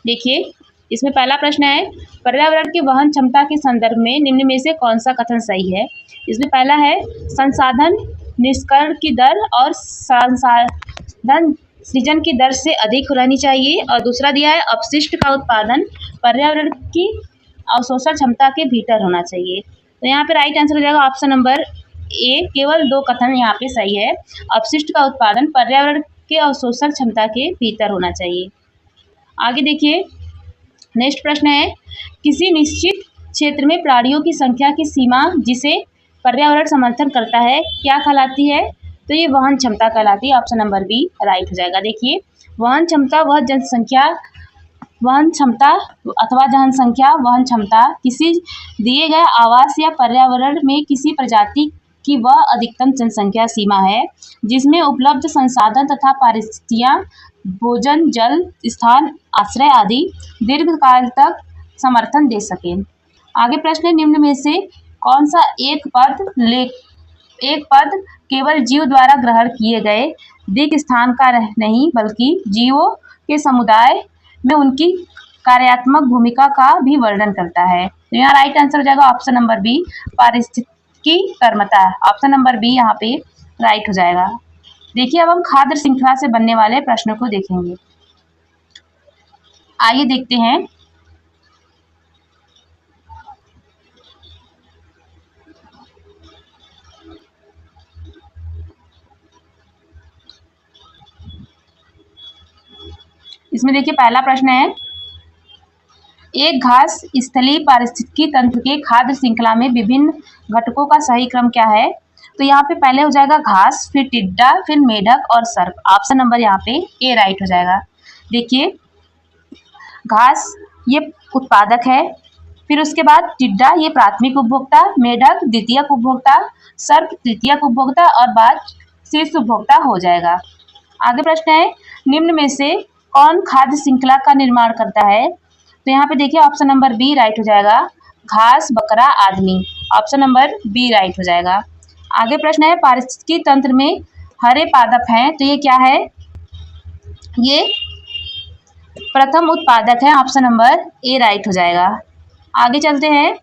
देखिए, इसमें पहला प्रश्न है, पर्यावरण की वहन क्षमता के संदर्भ में निम्न में से कौन सा कथन सही है? इसमें पहला है, संसाधन निष्करण की दर और संसाधन सृजन की दर से अधिक रहनी चाहिए। और दूसरा दिया है, अपशिष्ट का उत्पादन पर्यावरण की अवशोषण क्षमता के भीतर होना चाहिए। तो यहाँ पे राइट आंसर हो जाएगा ऑप्शन नंबर ए, केवल दो कथन यहाँ पे सही है। अपशिष्ट का उत्पादन पर्यावरण के अवशोषण क्षमता के भीतर होना चाहिए। आगे देखिए, नेक्स्ट प्रश्न है, किसी निश्चित क्षेत्र में प्राणियों की संख्या की सीमा जिसे पर्यावरण समर्थन करता है क्या कहलाती है? तो ये वहन क्षमता कहलाती है। ऑप्शन नंबर बी राइट हो जाएगा। देखिए, वहन क्षमता वहन क्षमता किसी दिए गए आवास या पर्यावरण में किसी प्रजाति की वह अधिकतम जनसंख्या सीमा है जिसमें उपलब्ध संसाधन तथा परिस्थितियां भोजन, जल, स्थान, आश्रय आदि दीर्घकाल तक समर्थन दे सकें। आगे प्रश्न है, निम्न में से कौन सा एक पद केवल जीव द्वारा ग्रहण किए गए दिक स्थान का नहीं बल्कि जीवों के समुदाय में उनकी कार्यात्मक भूमिका का भी वर्णन करता है। तो यहाँ राइट आंसर हो जाएगा ऑप्शन नंबर बी, पारिस्थितिकी कर्मता। ऑप्शन नंबर बी यहाँ पे राइट हो जाएगा। देखिए अब हम खाद्य श्रृंखला से बनने वाले प्रश्नों को देखेंगे। आइए देखते हैं। इसमें देखिए पहला प्रश्न है, एक घास स्थलीय पारिस्थितिकी तंत्र के खाद्य श्रृंखला में विभिन्न घटकों का सही क्रम क्या है। तो यहाँ पे पहले हो जाएगा घास, फिर टिड्डा, फिर मेढक और सर्प। ऑप्शन नंबर यहाँ पे ए राइट हो जाएगा। देखिए घास ये उत्पादक है, फिर उसके बाद टिड्डा ये प्राथमिक उपभोक्ता, मेढक द्वितीयक उपभोक्ता, सर्प तृतीयक उपभोक्ता और बाद शीर्ष उपभोक्ता हो जाएगा। आगे प्रश्न है, निम्न में से कौन खाद्य श्रृंखला का निर्माण करता है। तो यहाँ पे देखिए ऑप्शन नंबर बी राइट हो जाएगा, घास, बकरा, आदमी। ऑप्शन नंबर बी राइट हो जाएगा। आगे प्रश्न है, पारिस्थितिकी तंत्र में हरे पादप हैं, तो ये क्या है, ये प्रथम उत्पादक है। ऑप्शन नंबर ए राइट हो जाएगा। आगे चलते हैं,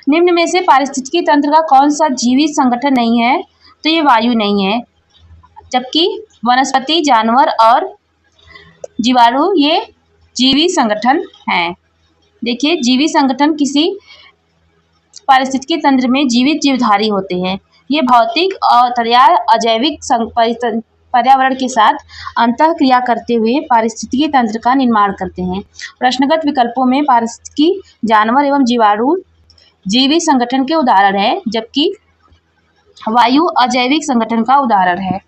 निम्न में से पारिस्थितिकी तंत्र का कौन सा जीवी संगठन नहीं है। तो ये वायु नहीं है, जबकि वनस्पति, जानवर और जीवाणु ये जीवी संगठन हैं। देखिए जीवी संगठन किसी पारिस्थितिकी तंत्र में जीवित जीवधारी होते हैं। ये भौतिक और या अजैविक पर्यावरण के साथ अंतः क्रिया करते हुए पारिस्थितिकी तंत्र का निर्माण करते हैं। प्रश्नगत विकल्पों में पारिस्थितिकी, जानवर एवं जीवाणु जीवी संगठन के उदाहरण है, जबकि वायु अजैविक संगठन का उदाहरण है।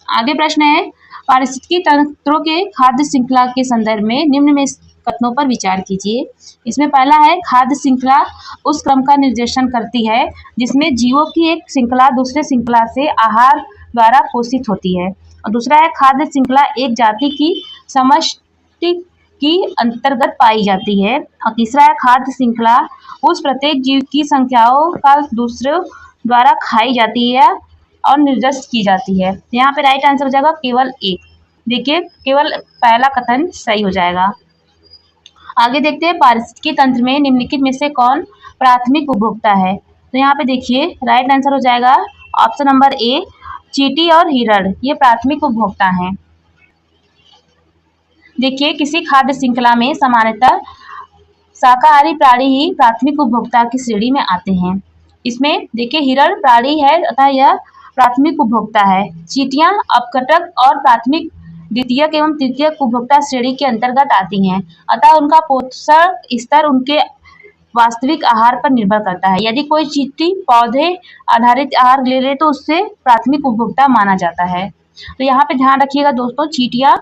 आगे प्रश्न है, पारिस्थितिकी तंत्रों के खाद्य श्रृंखला के संदर्भ में निम्न में कथनों पर विचार कीजिए। इसमें पहला है, खाद्य श्रृंखला उस क्रम का निर्देशन करती है जिसमें जीवों की एक श्रृंखला दूसरे श्रृंखला से आहार द्वारा पोषित होती है। और दूसरा है, खाद्य श्रृंखला एक जाति की समष्टि की अंतर्गत पाई जाती है। और तीसरा है, खाद्य श्रृंखला उस प्रत्येक जीव की संख्याओं का दूसरों द्वारा खाई जाती है और निर्दिष्ट की जाती है। यहाँ पे राइट आंसर हो जाएगा केवल ए। देखिए केवल पहला कथन सही हो जाएगा। आगे देखते हैं, पारिस्थितिकी तंत्र में निम्नलिखित में से कौन प्राथमिक उपभोक्ता है। तो यहाँ पे देखिए राइट आंसर हो जाएगा ऑप्शन नंबर ए, चींटी और हिरण ये प्राथमिक उपभोक्ता हैं। देखिए किसी खाद्य श्रृंखला में सामान्यतः शाकाहारी प्राणी ही प्राथमिक उपभोक्ता की श्रेणी में आते हैं। इसमें देखिए हिरण प्राणी है तथा यह प्राथमिक उपभोक्ता है। चींटियां अपघटक और प्राथमिक, द्वितीयक एवं तृतीयक उपभोक्ता श्रेणी के अंतर्गत आती हैं। अतः उनका पोषण स्तर उनके वास्तविक आहार पर निर्भर करता है। यदि कोई चींटी पौधे आधारित आहार ले ले तो उससे प्राथमिक उपभोक्ता माना जाता है। तो यहाँ पे ध्यान रखिएगा दोस्तों, चींटियां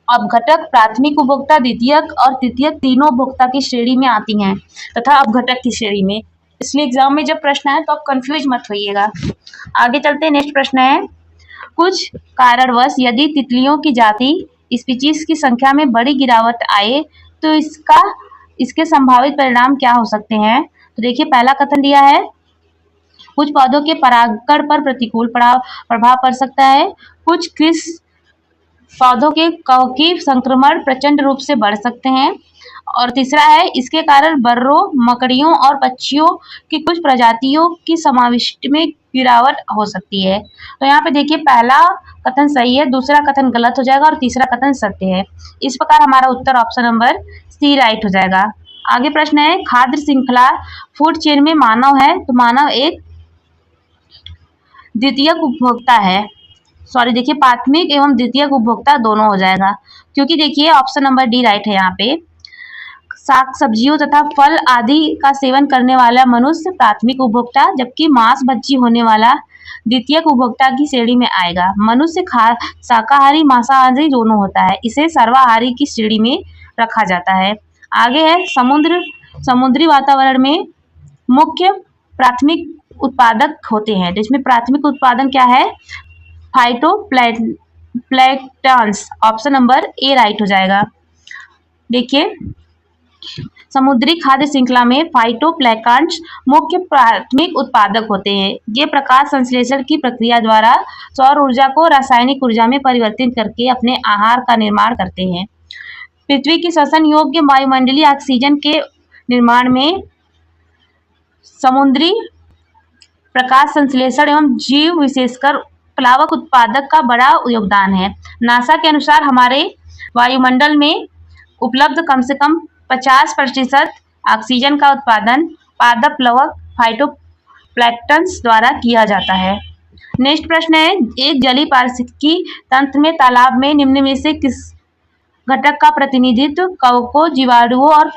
अपघटक, प्राथमिक उपभोक्ता, द्वितीयक और तृतीयक तीनों उपभोक्ता की श्रेणी में आती हैं तथा अपघटक की श्रेणी में। इसलिए एग्जाम में जब प्रश्न आए तो आप कंफ्यूज मत होइएगा। आगे चलते हैं, नेक्स्ट प्रश्न है, कुछ कारणवश यदि तितलियों की जाति स्पीशीज की संख्या में बड़ी गिरावट आए तो इसके संभावित परिणाम क्या हो सकते हैं। तो देखिए पहला कथन दिया है, कुछ पौधों के परागकण पर प्रतिकूल प्रभाव पड़ सकता है। कुछ कृषि पौधों के संक्रमण प्रचंड रूप से बढ़ सकते हैं। और तीसरा है, इसके कारण बर्रों, मकड़ियों और पक्षियों की कुछ प्रजातियों की समाविष्ट में गिरावट हो सकती है। तो यहाँ पे देखिए पहला कथन सही है, दूसरा कथन गलत हो जाएगा और तीसरा कथन सत्य है। इस प्रकार हमारा उत्तर ऑप्शन नंबर सी राइट हो जाएगा। आगे प्रश्न है, खाद्य श्रृंखला फूड चेन में मानव है, तो मानव एक द्वितीयक उपभोक्ता है। सॉरी देखिए प्राथमिक एवं द्वितीयक उपभोक्ता दोनों हो जाएगा, क्योंकि देखिए ऑप्शन नंबर डी राइट है। यहाँ पे साग सब्जियों तथा फल आदि का सेवन करने वाला मनुष्य प्राथमिक उपभोक्ता, जबकि मांस भक्षी होने वाला द्वितीयक उपभोक्ता की श्रेणी में आएगा। मनुष्य शाकाहारी मांसाहारी दोनों होता है, इसे सर्वाहारी की श्रेणी में रखा जाता है। आगे है, समुद्री वातावरण में मुख्य प्राथमिक उत्पादक होते हैं। तो इसमें प्राथमिक उत्पादन क्या है, phytoplanktons. Option number A right हो जाएगा। देखिए समुद्री खाद्य श्रृंखला में फाइटोप्लैंक्टन्स मुख्य प्राथमिक उत्पादक होते हैं। ये प्रकाश संश्लेषण की प्रक्रिया द्वारा सौर ऊर्जा को रासायनिक ऊर्जा में परिवर्तित करके अपने आहार का निर्माण करते हैं। पृथ्वी की श्वसन योग्य वायुमंडलीय ऑक्सीजन के निर्माण में समुद्री प्रकाश संश्लेषण एवं जीव विशेषकर प्लावक उत्पादक का बड़ा योगदान है। नासा के अनुसार हमारे वायुमंडल में उपलब्ध कम से कम 50% ऑक्सीजन का उत्पादन पादप प्लवक फाइटोप्लैंक्टन्स द्वारा किया जाता है। नेक्स्ट प्रश्न है, एक जलीय पारिस्थितिकी तंत्र में तालाब में निम्न में से किस घटक का प्रतिनिधित्व कवकों, जीवाणुओं और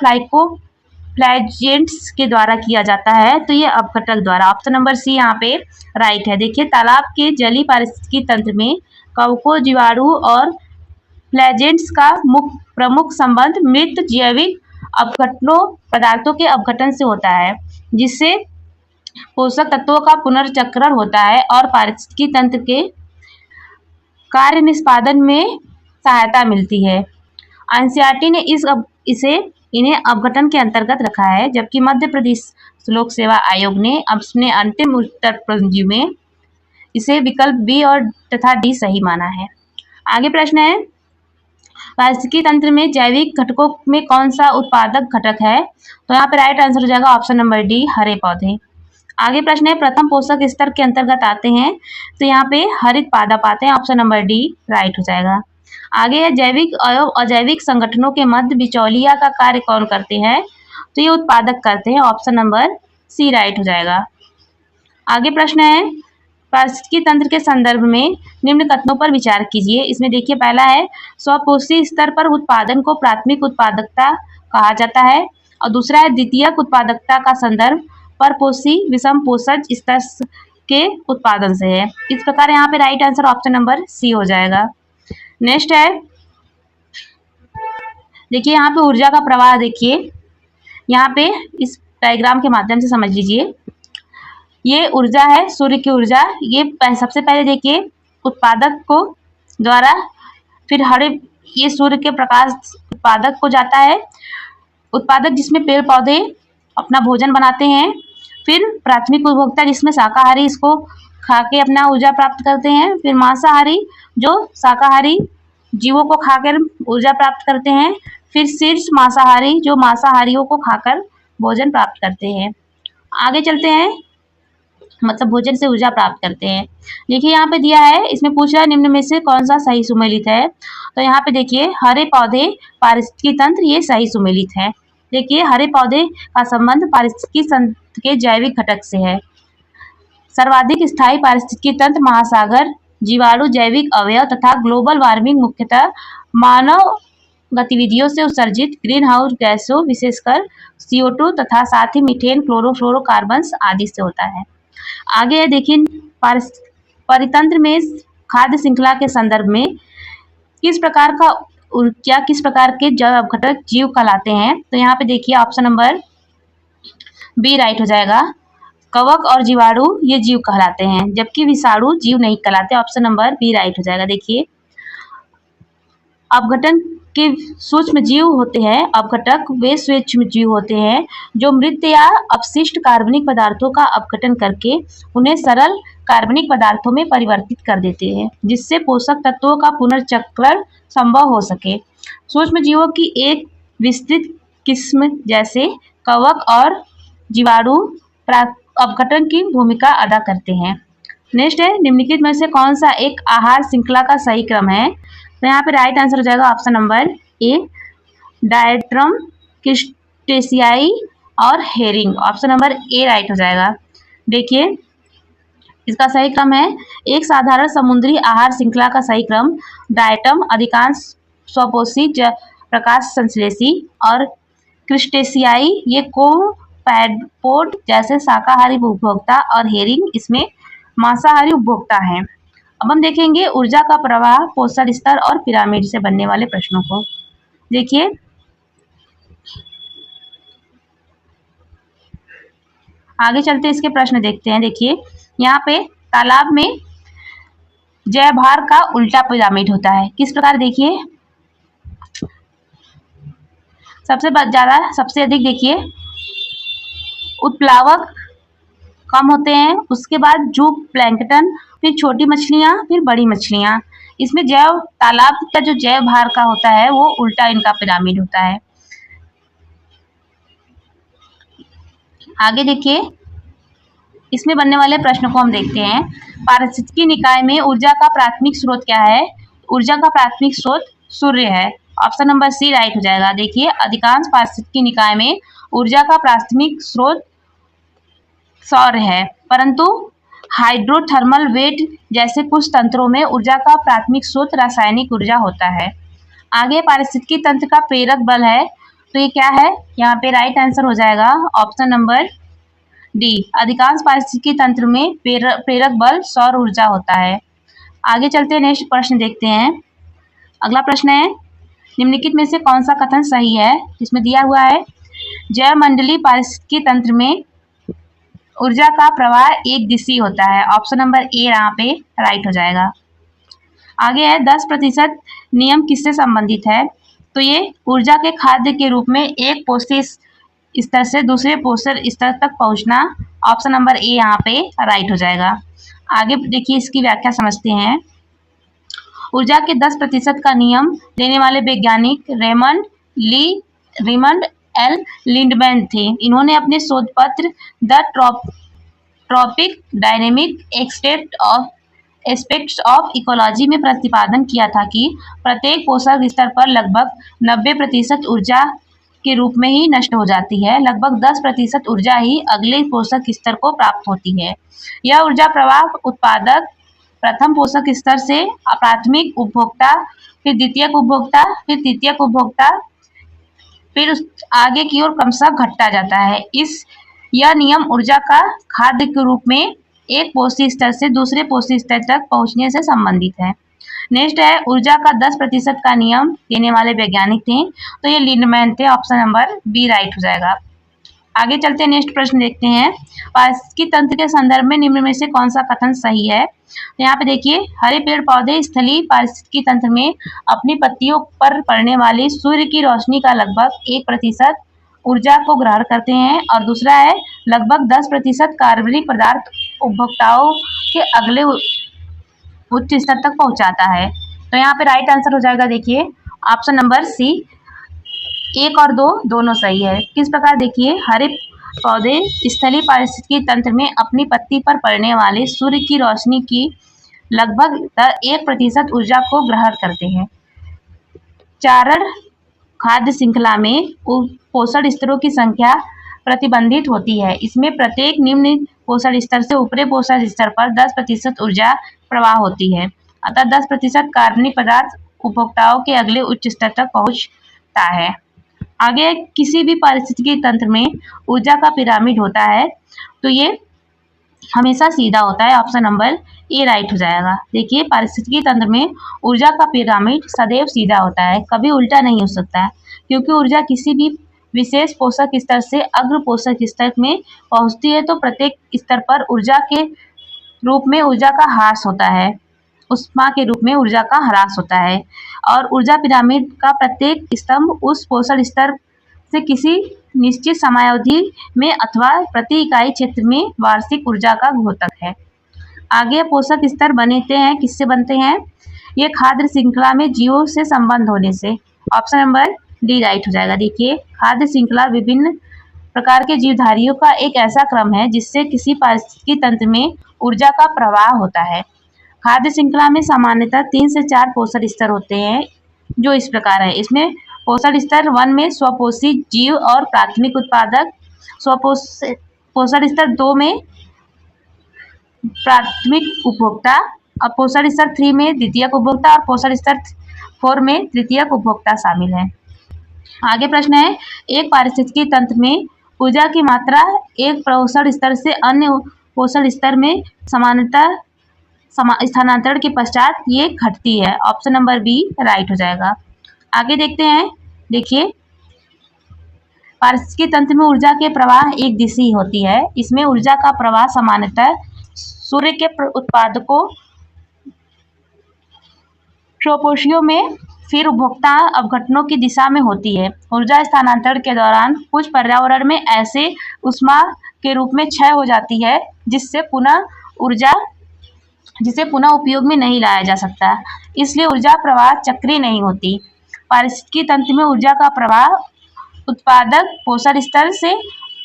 फ्लैजेलेट्स के द्वारा किया जाता है? तो ये अपघटक द्वारा। ऑप्शन नंबर सी यहाँ पे राइट है। देखिए, तालाब के जलीय पारिस्थितिकी तंत्र में कवकों, जीवाणु और फ्लैजेलेट्स का प्रमुख संबंध मृत जैविक अपघटनों पदार्थों के अपघटन से होता है, जिससे पोषक तत्वों का पुनर्चक्रण होता है और पारिस्थितिकी तंत्र के कार्य निष्पादन में सहायता मिलती है। एनसीईआरटी ने इन्हें अपघटन के अंतर्गत रखा है, जबकि मध्य प्रदेश लोक सेवा आयोग ने अपने अंतिम उत्तर प्रश्न में इसे विकल्प बी और तथा डी सही माना है। आगे प्रश्न है, पारिस्थितिकी तंत्र में जैविक घटकों में कौन सा उत्पादक घटक है? तो यहाँ पे राइट आंसर हो जाएगा ऑप्शन नंबर डी, हरे पौधे। आगे प्रश्न है, प्रथम पोषक स्तर के अंतर्गत आते हैं, तो यहाँ पे हरित पादप आते हैं, ऑप्शन नंबर डी राइट हो जाएगा। आगे है, जैविक और अजैविक संगठनों के मध्य बिचौलिया का कार्य कौन करते हैं? तो ये उत्पादक करते हैं, ऑप्शन नंबर सी राइट हो जाएगा। आगे प्रश्न है, पारिस्थितिकी तंत्र के संदर्भ में निम्न कथनों पर विचार कीजिए। इसमें देखिए, पहला है, स्वपोषी स्तर पर उत्पादन को प्राथमिक उत्पादकता कहा जाता है, और दूसरा है, द्वितीयक उत्पादकता का संदर्भ परपोषी विषम पोषज स्तर के उत्पादन से है। इस प्रकार यहाँ पे right answer option number C हो जाएगा। नेक्स्ट है, देखिए यहाँ पे ऊर्जा का प्रवाह, देखिए यहाँ पे इस डायग्राम के माध्यम से समझ लीजिए। ये ऊर्जा है, सूर्य की ऊर्जा। ये सबसे पहले देखिए उत्पादक को द्वारा, फिर ये सूर्य के प्रकाश उत्पादक को जाता है, उत्पादक जिसमें पेड़ पौधे अपना भोजन बनाते हैं, फिर प्राथमिक उपभोक्ता जिसमें शाकाहारी इसको खा के अपना ऊर्जा प्राप्त करते हैं, फिर मांसाहारी जो शाकाहारी जीवों को खाकर ऊर्जा प्राप्त करते हैं, फिर शीर्ष मांसाहारी जो मांसाहारियों को खाकर भोजन प्राप्त करते हैं। आगे चलते हैं, मतलब भोजन से ऊर्जा प्राप्त करते हैं। देखिए यहाँ पे दिया है, इसमें पूछा है निम्न में से कौन सा सही सुमेलित है? तो यहाँ पे देखिए, हरे पौधे पारिस्थितिकी तंत्र, ये सही सुमेलित है। देखिए, हरे पौधे का संबंध पारिस्थितिकी तंत्र के जैविक घटक से है। सर्वाधिक स्थायी पारिस्थितिकी तंत्र महासागर, जीवाणु, जैविक अवयव तथा ग्लोबल वार्मिंग मुख्यतः मानव गतिविधियों से उत्सर्जित ग्रीन हाउस गैसों विशेषकर CO2 तथा साथ ही मीथेन, क्लोरोफ्लोरोकार्बन्स आदि से होता है। आगे है, देखिए परितंत्र में खाद्य श्रृंखला के संदर्भ में किस प्रकार के जैव अपघटक जीव कहलाते हैं? तो यहाँ पे देखिए ऑप्शन नंबर बी राइट हो जाएगा। कवक और जीवाणु ये जीव कहलाते हैं, जबकि विषाणु जीव नहीं कहलाते, ऑप्शन नंबर बी राइट हो जाएगा। देखिए, अपघटन के सूक्ष्म जीव होते हैं, अपघटक वे सूक्ष्म जीव होते हैं जो मृत या अपशिष्ट कार्बनिक पदार्थों का अपघटन करके उन्हें सरल कार्बनिक पदार्थों में परिवर्तित कर देते हैं, जिससे पोषक तत्वों का पुनर्चक्रण संभव हो सके। सूक्ष्म जीवों की एक विस्तृत किस्म जैसे कवक और जीवाणु अपघटन की भूमिका अदा करते हैं। नेक्स्ट है, निम्नलिखित में से कौन सा एक आहार श्रृंखला का सही क्रम है? तो यहाँ पे राइट आंसर हो जाएगा ऑप्शन नंबर ए, डायट्रम, क्रिस्टेशियाई और herring, option number A right हो जाएगा। देखिए, इसका सही क्रम है, एक साधारण समुद्री आहार श्रृंखला का सही क्रम डायटम अधिकांश स्वपोषी प्रकाश संश्लेषी और क्रिस्टेशियाई ये कोपैडपोड जैसे शाकाहारी उपभोक्ता और हेरिंग इसमें मांसाहारी उपभोक्ता हैं। अब हम देखेंगे ऊर्जा का प्रवाह, पोषण स्तर और पिरामिड से बनने वाले प्रश्नों को। देखिए, आगे चलते इसके प्रश्न देखते हैं। देखिए, यहाँ पे तालाब में जयभार का उल्टा पिरामिड होता है, किस प्रकार? देखिए, सबसे अधिक देखिए उत्प्लावक कम होते हैं, उसके बाद जूट प्लैंकटन, फिर छोटी मछलियाँ, फिर बड़ी मछलियाँ। इसमें जैव तालाब का जो जैव भार का होता है वो उल्टा इनका पिरामिड होता है। आगे देखिए इसमें बनने वाले प्रश्न को हम देखते हैं। पारिस्थितिकी निकाय में ऊर्जा का प्राथमिक स्रोत क्या है? ऊर्जा का प्राथमिक स्रोत सूर्य है। ऑप्शन नंबर सी राइट हो जाएगा। देखिए अधिकांश पारिस्थितिकी निकाय में ऊर्जा का प्राथमिक स्रोत सौर है, परंतु हाइड्रोथर्मल वेट जैसे कुछ तंत्रों में ऊर्जा का प्राथमिक स्रोत रासायनिक ऊर्जा होता है। आगे पारिस्थितिकी तंत्र का प्रेरक बल है, तो ये क्या है? यहाँ पे राइट आंसर हो जाएगा ऑप्शन नंबर डी। अधिकांश पारिस्थितिकी तंत्र में प्रेरक बल सौर ऊर्जा होता है। आगे चलते हैं, नेक्स्ट प्रश्न देखते हैं। अगला प्रश्न है निम्नलिखित में से कौन सा कथन सही है? इसमें दिया हुआ है जैवमंडलीय पारिस्थितिकी तंत्र में ऊर्जा का प्रवाह एक दिशीय होता है। ऑप्शन नंबर ए यहाँ पे राइट हो जाएगा। आगे है 10% नियम किससे संबंधित है? तो ये ऊर्जा के खाद्य के रूप में एक पोषी स्तर से दूसरे पोषण स्तर तक पहुंचना। ऑप्शन नंबर ए यहाँ पे राइट हो जाएगा। आगे देखिए इसकी व्याख्या समझते हैं। ऊर्जा के 10% का नियम देने वाले वैज्ञानिक रेमंड एल लिंडमैन थे। इन्होंने अपने शोध पत्र the trophic dynamic aspects of ecology में प्रतिपादन किया था कि प्रत्येक पोषक स्तर पर लगभग 90% ऊर्जा के रूप में ही नष्ट हो जाती है। लगभग 10% ऊर्जा ही अगले पोषक स्तर को प्राप्त होती है। यह ऊर्जा प्रवाह उत्पादक प्रथम पोषक स्तर से प्राथमिक उपभोक्ता, फिर द्वितीयक उपभोक्ता, फिर तृतीयक उपभोक्ता, फिर उस आगे की ओर क्रमशः घटता जाता है। यह नियम ऊर्जा का खाद्य के रूप में एक पोषी स्तर से दूसरे पोषी स्तर तक पहुंचने से संबंधित है। नेक्स्ट है ऊर्जा का 10% का नियम देने वाले वैज्ञानिक थे, तो ये लिंडमैन थे। ऑप्शन नंबर बी राइट हो जाएगा। आगे चलते हैं, नेक्स्ट प्रश्न देखते हैं। पारिस्थितिकी तंत्र के संदर्भ में निम्न में से कौन सा कथन सही है? तो यहाँ पे देखिए हरे पेड़ पौधे स्थलीय पारिस्थितिकी तंत्र में अपनी पत्तियों पर पड़ने वाली सूर्य की रोशनी का लगभग 1% ऊर्जा को ग्रहण करते हैं, और दूसरा है लगभग 10% कार्बनिक पदार्थ उपभोक्ताओं के अगले उच्च स्तर तक पहुंचाता है। तो यहाँ पे राइट आंसर हो जाएगा देखिए ऑप्शन नंबर सी। 1 और 2 दोनों सही है। किस प्रकार? देखिए हरे पौधे स्थलीय पारिस्थितिकी तंत्र में अपनी पत्ती पर पड़ने वाले सूर्य की रोशनी की लगभग 1% ऊर्जा को ग्रहण करते हैं। चारण खाद्य श्रृंखला में पोषण स्तरों की संख्या प्रतिबंधित होती है। इसमें प्रत्येक निम्न पोषण स्तर से ऊपरी पोषण स्तर पर 10% ऊर्जा प्रवाह होती है। अतः 10% कार्बनिक पदार्थ उपभोक्ताओं के अगले उच्च स्तर तक पहुंचता है। आगे किसी भी पारिस्थितिकी तंत्र में ऊर्जा का पिरामिड होता है, तो ये हमेशा सीधा होता है। ऑप्शन नंबर ए राइट हो जाएगा। देखिए पारिस्थितिकी तंत्र में ऊर्जा का पिरामिड सदैव सीधा होता है, कभी उल्टा नहीं हो सकता है, क्योंकि ऊर्जा किसी भी विशेष पोषक स्तर से अग्र पोषक स्तर में पहुंचती है तो प्रत्येक स्तर पर ऊर्जा के रूप में ऊर्जा का ह्रास होता है, ऊष्मा के रूप में ऊर्जा का ह्रास होता है। और ऊर्जा पिरामिड का प्रत्येक स्तंभ उस पोषण स्तर से किसी निश्चित समयावधि में अथवा प्रति इकाई क्षेत्र में वार्षिक ऊर्जा का घोतक है। आगे पोषक स्तर बनते हैं, किससे बनते हैं? ये खाद्य श्रृंखला में जीवों से संबंध होने से। ऑप्शन नंबर डी राइट हो जाएगा। देखिए खाद्य श्रृंखला विभिन्न प्रकार के जीवधारियों का एक ऐसा क्रम है जिससे किसी पारिस्थितिकी तंत्र में ऊर्जा का प्रवाह होता है। खाद्य श्रृंखला में सामान्यतः 3 से 4 पोषण स्तर होते हैं, जो इस प्रकार है। इसमें पोषण स्तर 1 में स्वपोषी जीव और प्राथमिक उत्पादक, पोषण स्तर 2 में प्राथमिक उपभोक्ता, और पोषण स्तर 3 में द्वितीयक उपभोक्ता, और पोषण स्तर 4 में तृतीयक उपभोक्ता शामिल है। आगे प्रश्न है एक पारिस्थितिकी तंत्र में ऊर्जा की मात्रा एक पोषण स्तर से अन्य पोषण स्तर में सामान्यतः स्थानांतरण के पश्चात ये घटती है। ऑप्शन नंबर बी राइट हो जाएगा। आगे देखते हैं। देखिए पारिस्थितिकी तंत्र में ऊर्जा के प्रवाह एक दिशीय होती है। इसमें ऊर्जा का प्रवाह सामान्यतः सूर्य के उत्पादकों स्वपोषियों में फिर उपभोक्ता अपघटनों की दिशा में होती है। ऊर्जा स्थानांतरण के दौरान कुछ पर्यावरण में ऐसे ऊष्मा के रूप में क्षय हो जाती है जिसे पुनः उपयोग में नहीं लाया जा सकता, इसलिए ऊर्जा प्रवाह चक्रीय नहीं होती। पारिस्थितिकी तंत्र में ऊर्जा का प्रवाह उत्पादक पोषण स्तर से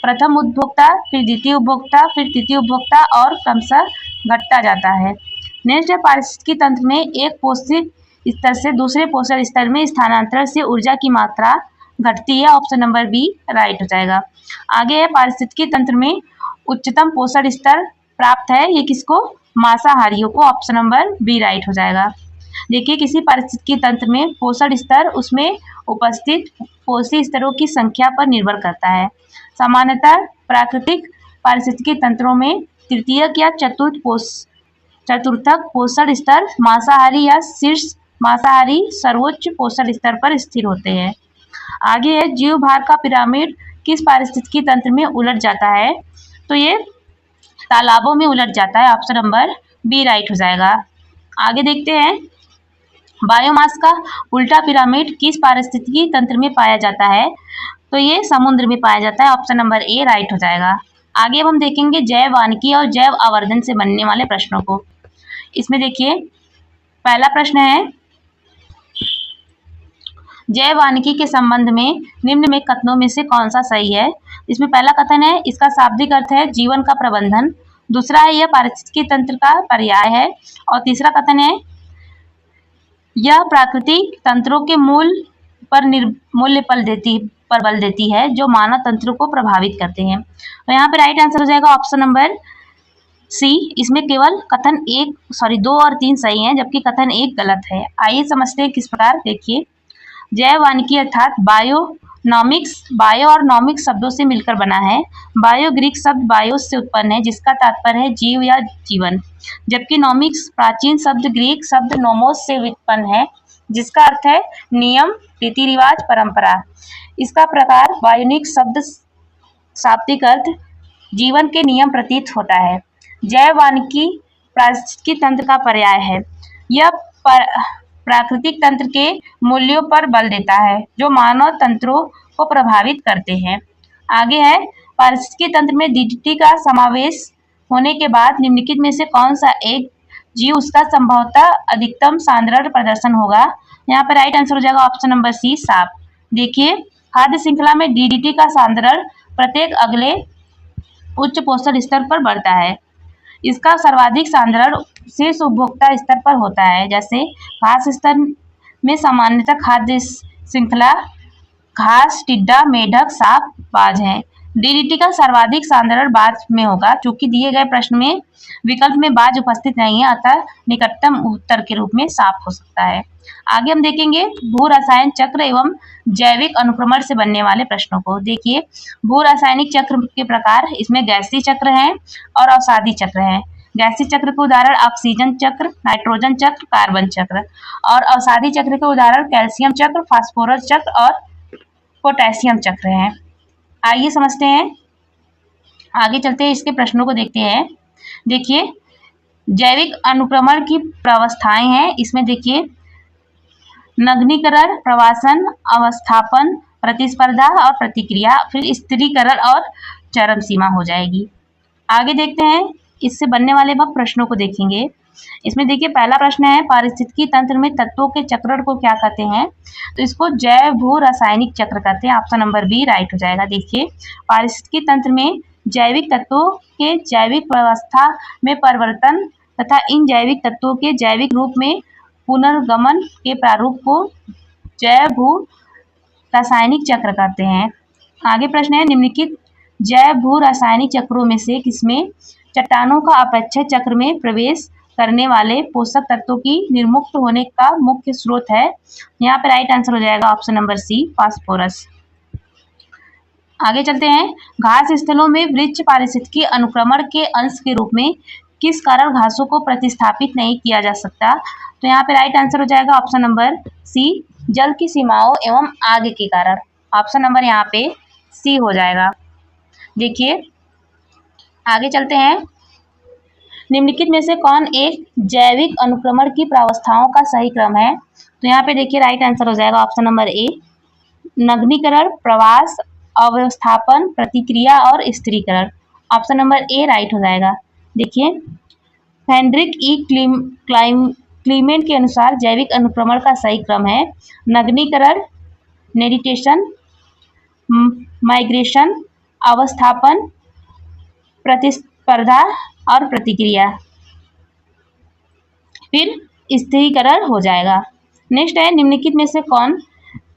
प्रथम उपभोक्ता, फिर द्वितीय उपभोक्ता, फिर तृतीय उपभोक्ता और क्रमशः घटता जाता है। नेक्स्ट है पारिस्थितिकी तंत्र में एक पोषित स्तर से दूसरे पोषण स्तर में स्थानांतरण से ऊर्जा की मात्रा घटती है। ऑप्शन नंबर बी राइट हो जाएगा। आगे है पारिस्थितिकी तंत्र में उच्चतम पोषण स्तर प्राप्त है, ये किसको? मांसाहारियों को। ऑप्शन नंबर बी राइट हो जाएगा। देखिए किसी पारिस्थितिकी तंत्र में पोषण स्तर उसमें उपस्थित पोषक स्तरों की संख्या पर निर्भर करता है। सामान्यतः प्राकृतिक पारिस्थितिकी तंत्रों में तृतीयक या चतुर्थक पोषण स्तर मांसाहारी या शीर्ष मांसाहारी सर्वोच्च पोषण स्तर पर स्थिर होते हैं। आगे है जीव भार का पिरामिड किस पारिस्थितिकी तंत्र में उलट जाता है? तो ये तालाबों में उलट जाता है। ऑप्शन नंबर बी राइट हो जाएगा। आगे देखते हैं बायोमास का उल्टा पिरामिड किस पारिस्थितिकी तंत्र में पाया जाता है? तो ये समुद्र में पाया जाता है। ऑप्शन नंबर ए राइट हो जाएगा। आगे अब हम देखेंगे जैव वानिकी और जैव आवर्धन से बनने वाले प्रश्नों को। इसमें देखिए पहला प्रश्न है जैव वानिकी के संबंध में निम्न में कथनों में से कौन सा सही है? इसमें पहला कथन है इसका शाब्दिक अर्थ है जीवन का प्रबंधन। दूसरा है यह पारिस्थितिकी तंत्र का पर्याय है। और तीसरा कथन है यह प्राकृतिक तंत्रों के मूल्य पर बल देती है जो मानव तंत्र को प्रभावित करते हैं। तो यहाँ पे राइट आंसर हो जाएगा ऑप्शन नंबर सी। इसमें केवल कथन 2 और 3 सही हैं जबकि कथन 1 गलत है। आइए समझते हैं किस प्रकार। देखिए जैव वानिकी अर्थात बायो और नॉमिक्स शब्दों से मिलकर बना है। बायो ग्रीक शब्द बायोस से उत्पन्न है जिसका तात्पर्य है जीव या जीवन, जबकि नॉमिक्स प्राचीन शब्द ग्रीक शब्द नोमोस से उत्पन्न है जिसका अर्थ है नियम, रीति रिवाज, परंपरा। इसका प्रकार बायोनिक शब्द शाब्दिक अर्थ जीवन के नियम प्रतीत होता है। जैव वानिकी पारिस्थितिकी तंत्र का पर्याय है। यह प्राकृतिक तंत्र के मूल्यों पर बल देता है जो मानव तंत्रों को प्रभावित करते हैं। आगे है पारिस्थितिकी तंत्र में डीडीटी का समावेश होने के बाद निम्नलिखित में से कौन सा एक जीव उसका संभवतः अधिकतम सांद्रण प्रदर्शन होगा? यहाँ पर राइट आंसर हो जाएगा ऑप्शन नंबर सी सांप। देखिए खाद्य श्रृंखला में डीडीटी का सांद्रण प्रत्येक अगले उच्च पोषण स्तर पर बढ़ता है। इसका सर्वाधिक सांद्रण शीर्ष उपभोक्ता स्तर पर होता है। जैसे घास स्तर में सामान्यतः खाद्य श्रृंखला घास, टिड्डा, मेढक, सांप, बाज है। डीडीटी का सर्वाधिक सांद्रण बाज में होगा। चूंकि दिए गए प्रश्न में विकल्प में बाज उपस्थित नहीं है अतः निकटतम उत्तर के रूप में सांप हो सकता है। आगे हम देखेंगे भू रसायन चक्र एवं जैविक अनुक्रमण से बनने वाले प्रश्नों को। देखिए भू रासायनिक चक्र के प्रकार इसमें गैसीय चक्र है और अवसादी चक्र है। गैसीय चक्र के उदाहरण ऑक्सीजन चक्र, नाइट्रोजन चक्र, कार्बन चक्र। और अवसादी चक्र के उदाहरण कैल्शियम चक्र, फास्फोरस चक्र और पोटेशियम चक्र है। आइए समझते हैं, आगे चलते हैं, इसके प्रश्नों को देखते हैं। देखिए जैविक अनुक्रमण की प्रावस्थाएं हैं। इसमें देखिए नग्नीकरण, प्रवासन, अवस्थापन, प्रतिस्पर्धा और प्रतिक्रिया, फिर स्थिरीकरण और चरम सीमा हो जाएगी। आगे देखते हैं इससे बनने वाले वह प्रश्नों को देखेंगे। इसमें देखिए पहला प्रश्न है पारिस्थितिकी तंत्र में तत्वों के चक्रण को क्या कहते हैं? तो इसको जैव भू रासायनिक चक्र कहते हैं। ऑप्शन नंबर बी राइट हो जाएगा। देखिए पारिस्थितिकी तंत्र में जैविक तत्वों के जैविक व्यवस्था में परिवर्तन तथा इन जैविक तत्वों के जैविक रूप में पुनर्गमन के प्रारूप को जैव भू रासायनिक चक्र कहते हैं। आगे प्रश्न है निम्नलिखित जैव भू रासायनिक चक्रों में से किसमें चट्टानों का अपेक्षय चक्र में प्रवेश करने वाले पोषक तत्वों की निर्मुक्त होने का मुख्य स्रोत है? यहाँ पर राइट आंसर हो जाएगा ऑप्शन नंबर सी फास्फोरस। आगे चलते हैं घास स्थलों में वृक्ष पारिस्थितिकी अनुक्रमण के अंश के रूप में किस कारण घासों को प्रतिस्थापित नहीं किया जा सकता? तो यहाँ पे राइट आंसर हो जाएगा ऑप्शन नंबर सी जल की सीमाओं एवं आग के कारण। ऑप्शन नंबर यहाँ पे सी हो जाएगा। देखिए आगे चलते हैं निम्नलिखित में से कौन एक जैविक अनुक्रमण की प्रावस्थाओं का सही क्रम है? तो यहाँ पे देखिए राइट आंसर हो जाएगा ऑप्शन नंबर ए, नग्नीकरण, प्रवास, अवस्थापन, प्रतिक्रिया और स्थिरीकरण। ऑप्शन नंबर ए राइट हो जाएगा। देखिए हेनरिक ई क्लीमेंट के अनुसार जैविक अनुक्रमण का सही क्रम है नग्नीकरण, नेरिटेशन, माइग्रेशन, अवस्थापन, प्रतिस्पर्धा और प्रतिक्रिया, फिर स्थिरीकरण हो जाएगा। नेक्स्ट है निम्नलिखित में से कौन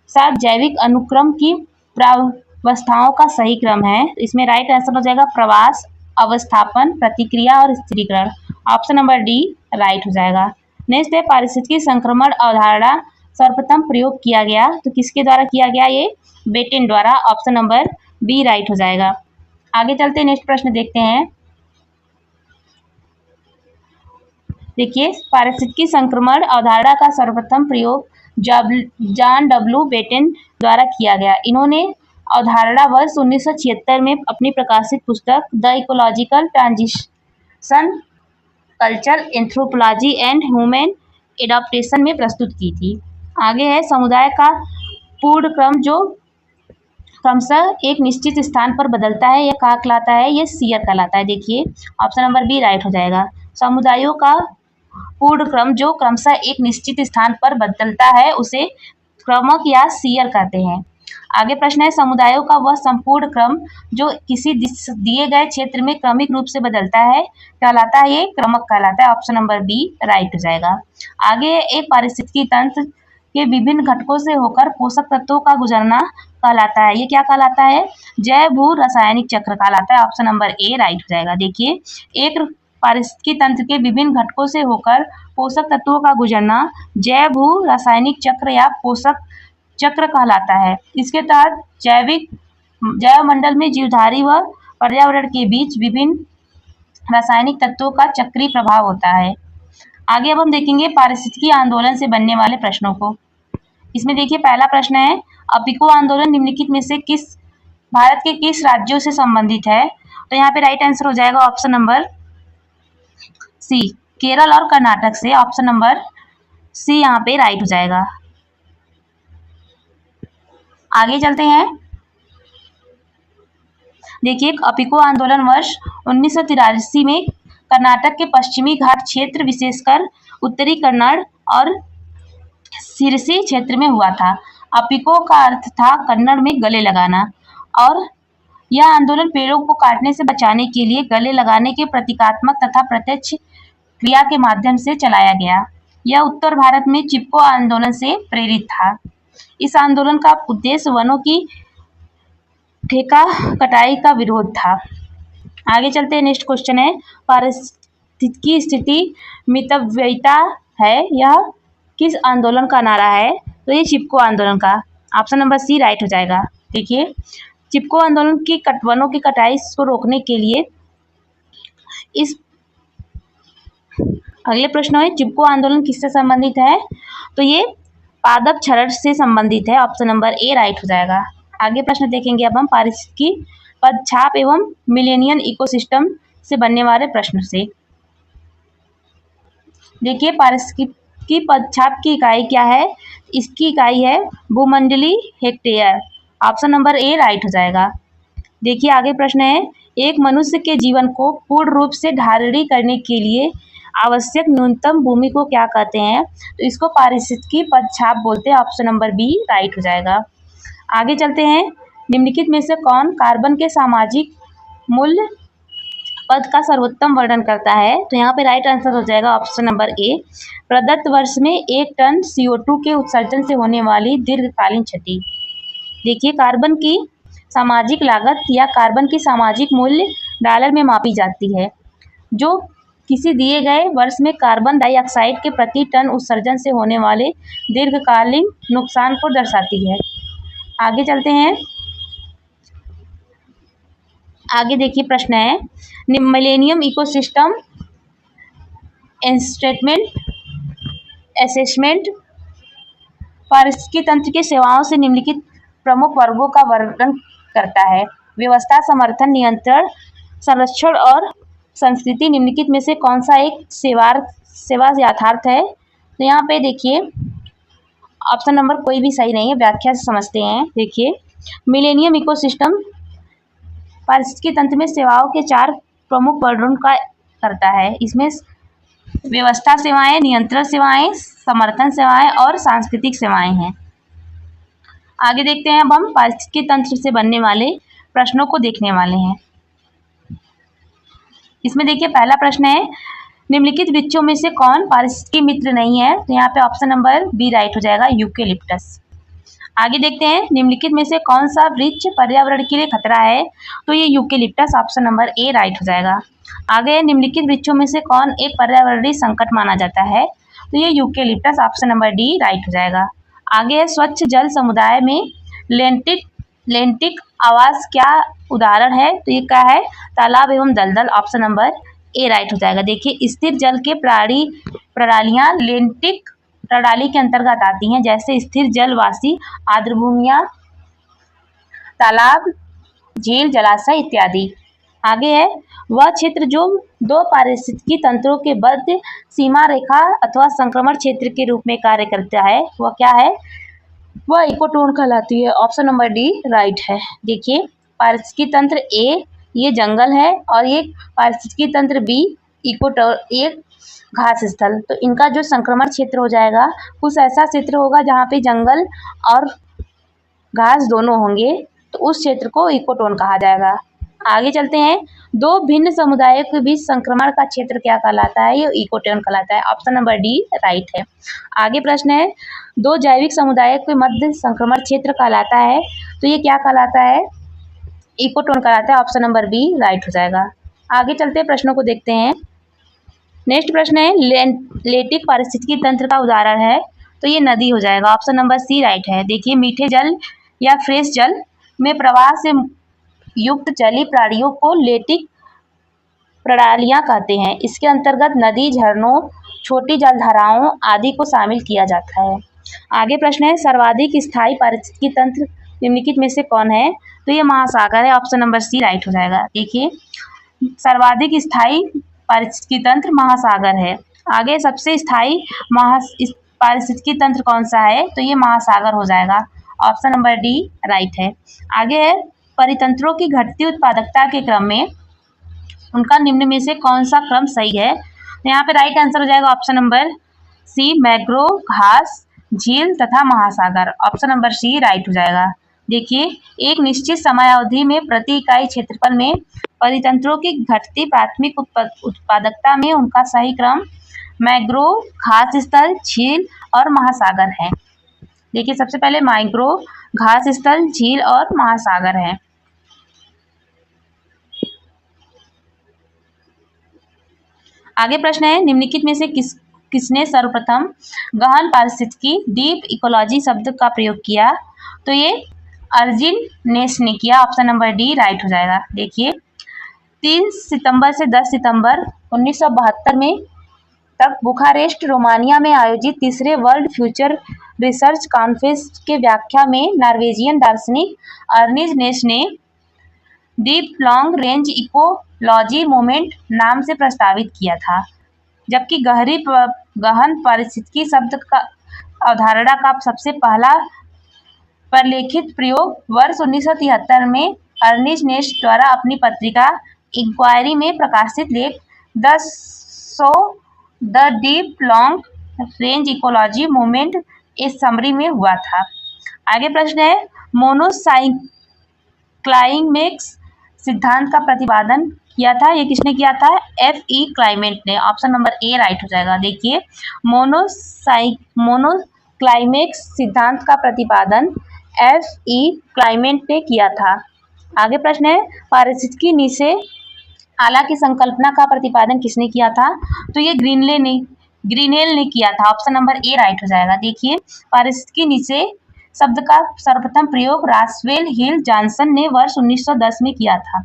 सा जैविक अनुक्रम की प्रावस्थाओं का सही क्रम है? इसमें राइट आंसर हो जाएगा प्रवास, अवस्थापन, प्रतिक्रिया और स्थिरीकरण। ऑप्शन नंबर डी राइट हो जाएगा। नेक्स्ट है पारिस्थितिकी संक्रमण अवधारणा सर्वप्रथम प्रयोग किया गया, तो किसके द्वारा किया गया? ये बेटेन द्वारा। ऑप्शन नंबर बी राइट हो जाएगा। आगे चलते हैं, नेक्स्ट प्रश्न देखते हैं। देखिए पारिस्थितिकी संक्रमण अवधारणा का सर्वप्रथम प्रयोग जॉन डब्ल्यू बेटेन द्वारा किया गया। इन्होंने अवधारणा वर्ष 1976 में अपनी प्रकाशित पुस्तक the ecological transition culture anthropology and human adaptation में प्रस्तुत की थी। आगे है समुदाय का पूर्ण क्रम जो क्रमशः एक निश्चित स्थान पर बदलता है, यह क्या कहलाता है? यह सीयर कहलाता है। देखिए ऑप्शन नंबर बी राइट हो जाएगा। समुदायों का पूर्ण क्रम जो क्रमशः एक निश्चित स्थान पर बदलता है उसे क्रमक या सीयर कहते हैं। आगे प्रश्न है समुदायों का वह संपूर्ण क्रम जो किसी दिए गए क्षेत्र में क्रमिक रूप से बदलता है कहलाता है, ये क्रमक कहलाता है। ऑप्शन नंबर बी राइट हो जाएगा। आगे एक पारिस्थितिकी तंत्र के विभिन्न घटकों से होकर पोषक तत्वों का गुजरना कहलाता है, ये क्या कहलाता है? जैव भू रासायनिक चक्र कहलाता है। ऑप्शन नंबर ए राइट हो जाएगा। देखिए एक पारिस्थितिकी तंत्र के विभिन्न घटकों से होकर पोषक तत्वों का गुजरना जैव भू रासायनिक चक्र या पोषक चक्र कहलाता है। इसके तहत जैव मंडल में जीवधारी व पर्यावरण के बीच विभिन्न रासायनिक तत्वों का चक्रीय प्रभाव होता है। आगे अब हम देखेंगे पारिस्थितिकी आंदोलन से बनने वाले प्रश्नों को। इसमें देखिए पहला प्रश्न है अपिको आंदोलन निम्नलिखित में से किस भारत के किस राज्यों से संबंधित है? तो यहाँ पे राइट आंसर हो जाएगा ऑप्शन नंबर सी, केरल और कर्नाटक से। ऑप्शन नंबर सी यहाँ पे राइट हो जाएगा। आगे चलते हैं, देखिए अपिको आंदोलन वर्ष 1983 में कर्नाटक के पश्चिमी घाट क्षेत्र विशेषकर उत्तरी कन्नड़ और सिरसी क्षेत्र में हुआ था। अपिको का अर्थ था कन्नड़ में गले लगाना और यह आंदोलन पेड़ों को काटने से बचाने के लिए गले लगाने के प्रतीकात्मक तथा प्रत्यक्ष क्रिया के माध्यम से चलाया गया। यह उत्तर भारत में चिपको आंदोलन से प्रेरित था। इस आंदोलन का उद्देश्य वनों की ठेका कटाई का विरोध था। आगे चलते हैं, नेक्स्ट क्वेश्चन है पारिस्थितिकी स्थिति मितव्ययिता है, यह किस आंदोलन का नारा है? तो ये चिपको आंदोलन का। ऑप्शन नंबर सी राइट हो जाएगा। देखिए चिपको आंदोलन की वनों की कटाई को रोकने के लिए इस अगले प्रश्न है चिपको आंदोलन किससे संबंधित है? तो ये पादप क्षरण से संबंधित है। ऑप्शन नंबर ए राइट हो जाएगा। आगे प्रश्न देखेंगे अब हम पारिस्थितिकी पदछाप एवं मिलेनियन इकोसिस्टम से बनने वाले प्रश्न से। देखिए पारिस्थितिकी पदछाप की इकाई क्या है? इसकी इकाई है भूमंडलीय hectare. Option number A right हो जाएगा। देखिए आगे प्रश्न है एक मनुष्य के जीवन को पूर्ण रूप से धारणी करने के लिए आवश्यक न्यूनतम भूमि को क्या कहते हैं? तो इसको पारिस्थितिकी पदछाप बोलते हैं। ऑप्शन नंबर बी राइट हो जाएगा। आगे चलते हैं, निम्नलिखित में से कौन कार्बन के सामाजिक मूल्य पद का सर्वोत्तम वर्णन करता है? तो यहाँ पे राइट आंसर हो जाएगा ऑप्शन नंबर ए, प्रदत्त वर्ष में 1 टन CO2 के उत्सर्जन से होने वाली दीर्घकालीन क्षति। देखिए कार्बन की सामाजिक लागत या कार्बन की सामाजिक मूल्य डॉलर में मापी जाती है, जो किसी दिए गए वर्ष में कार्बन डाइऑक्साइड के प्रति टन उत्सर्जन से होने वाले दीर्घकालीन नुकसान को दर्शाती है। आगे चलते हैं, आगे देखिए प्रश्न है मिलेनियम इकोसिस्टम असेसमेंट पारिस्थितिकी तंत्र के सेवाओं से निम्नलिखित प्रमुख वर्गों का वर्णन करता है। व्यवस्था, समर्थन, नियंत्रण, संरक्षण और संस्कृति निम्नलिखित में से कौन सा एक सेवा यथार्थ है? तो यहाँ पे देखिए ऑप्शन नंबर कोई भी सही नहीं है, व्याख्या से समझते हैं। देखिए मिलेनियम इकोसिस्टम पारिस्थितिकी तंत्र में सेवाओं के 4 प्रमुख वर्णन का करता है। इसमें व्यवस्था सेवाएं, नियंत्रण सेवाएं, समर्थन सेवाएं और सांस्कृतिक सेवाएं हैं। आगे देखते हैं अब हम पारिस्थितिकी तंत्र से बनने वाले प्रश्नों को देखने वाले हैं। इसमें देखिए पहला प्रश्न है, निम्नलिखित वृक्षों में से कौन पारिस्थितिकी मित्र नहीं है? तो यहाँ पे ऑप्शन नंबर बी राइट हो जाएगा, यूकेलिप्टस। आगे देखते हैं निम्नलिखित में से कौन सा वृक्ष पर्यावरण के लिए खतरा है? तो ये eucalyptus, option number A right हो जाएगा। आगे निम्नलिखित वृक्षों में से कौन एक पर्यावरणीय संकट माना जाता है? तो ये eucalyptus, option number D right हो जाएगा। आगे है स्वच्छ जल समुदाय में लेंटिक आवास क्या उदाहरण है? तो ये क्या है? तालाब एवं दलदल, ऑप्शन नंबर ए राइट हो जाएगा। देखिए स्थिर जल के प्रणालियां लेंटिक प्रणाली के अंतर्गत आती हैं, जैसे स्थिर जलवासी आर्द्रभूमियां, तालाब, झील, जलाशय इत्यादि। आगे है वह क्षेत्र जो 2 पारिस्थितिकी तंत्रों के बद्ध सीमा रेखा अथवा संक्रमण क्षेत्र के रूप में कार्य करता है, वह क्या है? वह इकोटोन कहलाती है, ऑप्शन नंबर डी राइट है। देखिए पारिस्थितिकी तंत्र ए ये जंगल है और ये पारिस्थितिकी तंत्र बी इकोटोन एक घास स्थल। तो इनका जो संक्रमण क्षेत्र हो जाएगा कुछ ऐसा क्षेत्र होगा जहाँ पे जंगल और घास दोनों होंगे, तो उस क्षेत्र को इकोटोन कहा जाएगा। आगे चलते हैं, 2 भिन्न समुदायों के बीच संक्रमण का क्षेत्र क्या कहलाता है? ये इकोटोन कहलाता है, ऑप्शन नंबर डी राइट है। आगे प्रश्न है, 2 जैविक समुदायों के मध्य संक्रमण क्षेत्र कहलाता है, तो ये क्या कहलाता है? इकोटोन कहलाता है, ऑप्शन नंबर बी राइट हो जाएगा। आगे चलते हैं प्रश्नों को देखते हैं। नेक्स्ट प्रश्न है, लेटिक पारिस्थितिकी तंत्र का उदाहरण है, तो ये नदी हो जाएगा, ऑप्शन नंबर सी राइट है। देखिए मीठे जल या फ्रेश जल में प्रवाह से युक्त जलीय प्राणियों को लेटिक प्रणालियां कहते हैं। इसके अंतर्गत नदी, झरनों, छोटी जलधाराओं आदि को शामिल किया जाता है। आगे प्रश्न है, सर्वाधिक स्थायी पारिस्थितिकी तंत्र निम्नलिखित में से कौन है? तो ये महासागर है, ऑप्शन नंबर सी राइट हो जाएगा। देखिए सर्वाधिक स्थायी पारिस्थितिकी तंत्र महासागर है। आगे सबसे स्थायी पारिस्थितिकी तंत्र कौन सा है? तो ये महासागर हो जाएगा, ऑप्शन नंबर डी राइट है। आगे है परितंत्रों की घटती उत्पादकता के क्रम में उनका निम्न में से कौन सा क्रम सही है? तो यहाँ पे राइट आंसर हो जाएगा ऑप्शन नंबर सी, मैंग्रोव, घास, झील तथा महासागर, ऑप्शन नंबर सी राइट हो जाएगा। देखिए एक निश्चित समयावधि में प्रति इकाई क्षेत्रफल में परितंत्रों की घटती प्राथमिक उत्पादकता में उनका सही क्रम मैंग्रोव, घास स्थल, झील और महासागर है। देखिए सबसे पहले मैंग्रोव, घास स्थल, झील और महासागर है। आगे प्रश्न है, निम्नलिखित में से किसने सर्वप्रथम गहन पारिस्थितिकी डीप इकोलॉजी शब्द का प्रयोग किया? तो ये अर्जिनेस ने किया, ऑप्शन नंबर डी राइट हो जाएगा। देखिए 3 सितंबर से 10 सितंबर 1972 में तक बुखारेस्ट, रोमानिया में आयोजित 3रे वर्ल्ड फ्यूचर रिसर्च कॉन्फ्रेंस के व्याख्या में नॉर्वेजियन दार्शनिक अर्जिनेस ने deep long range ecology moment नाम से प्रस्तावित किया था, जबकि गहन पारिस्थितिकी शब्द का अवधारणा का सबसे पहला प्रलेखित प्रयोग वर्ष 1973 में अर्जिनेस द्वारा अपनी पत्रिका इंक्वायरी में प्रकाशित लेख the deep long range ecology movement इस समरी में हुआ था। आगे प्रश्न है, मोनोसाइक्लाइमेक्स सिद्धांत का प्रतिपादन किया था, ये किसने किया था? F.E. क्लाइमेट ने, ऑप्शन नंबर ए राइट हो जाएगा। देखिए मोनोक्लाइमेक्स सिद्धांत का प्रतिपादन F.E. क्लाइमेट ने किया था। आगे प्रश्न है, पारिस्थितिकी नीचे आला की संकल्पना का प्रतिपादन किसने किया था? तो ये ग्रीनेल ने किया था, ऑप्शन नंबर ए राइट हो जाएगा। देखिए पारिस्थितिकी नीचे शब्द का सर्वप्रथम प्रयोग रास्वेल हिल जॉनसन ने वर्ष 1910 में किया था।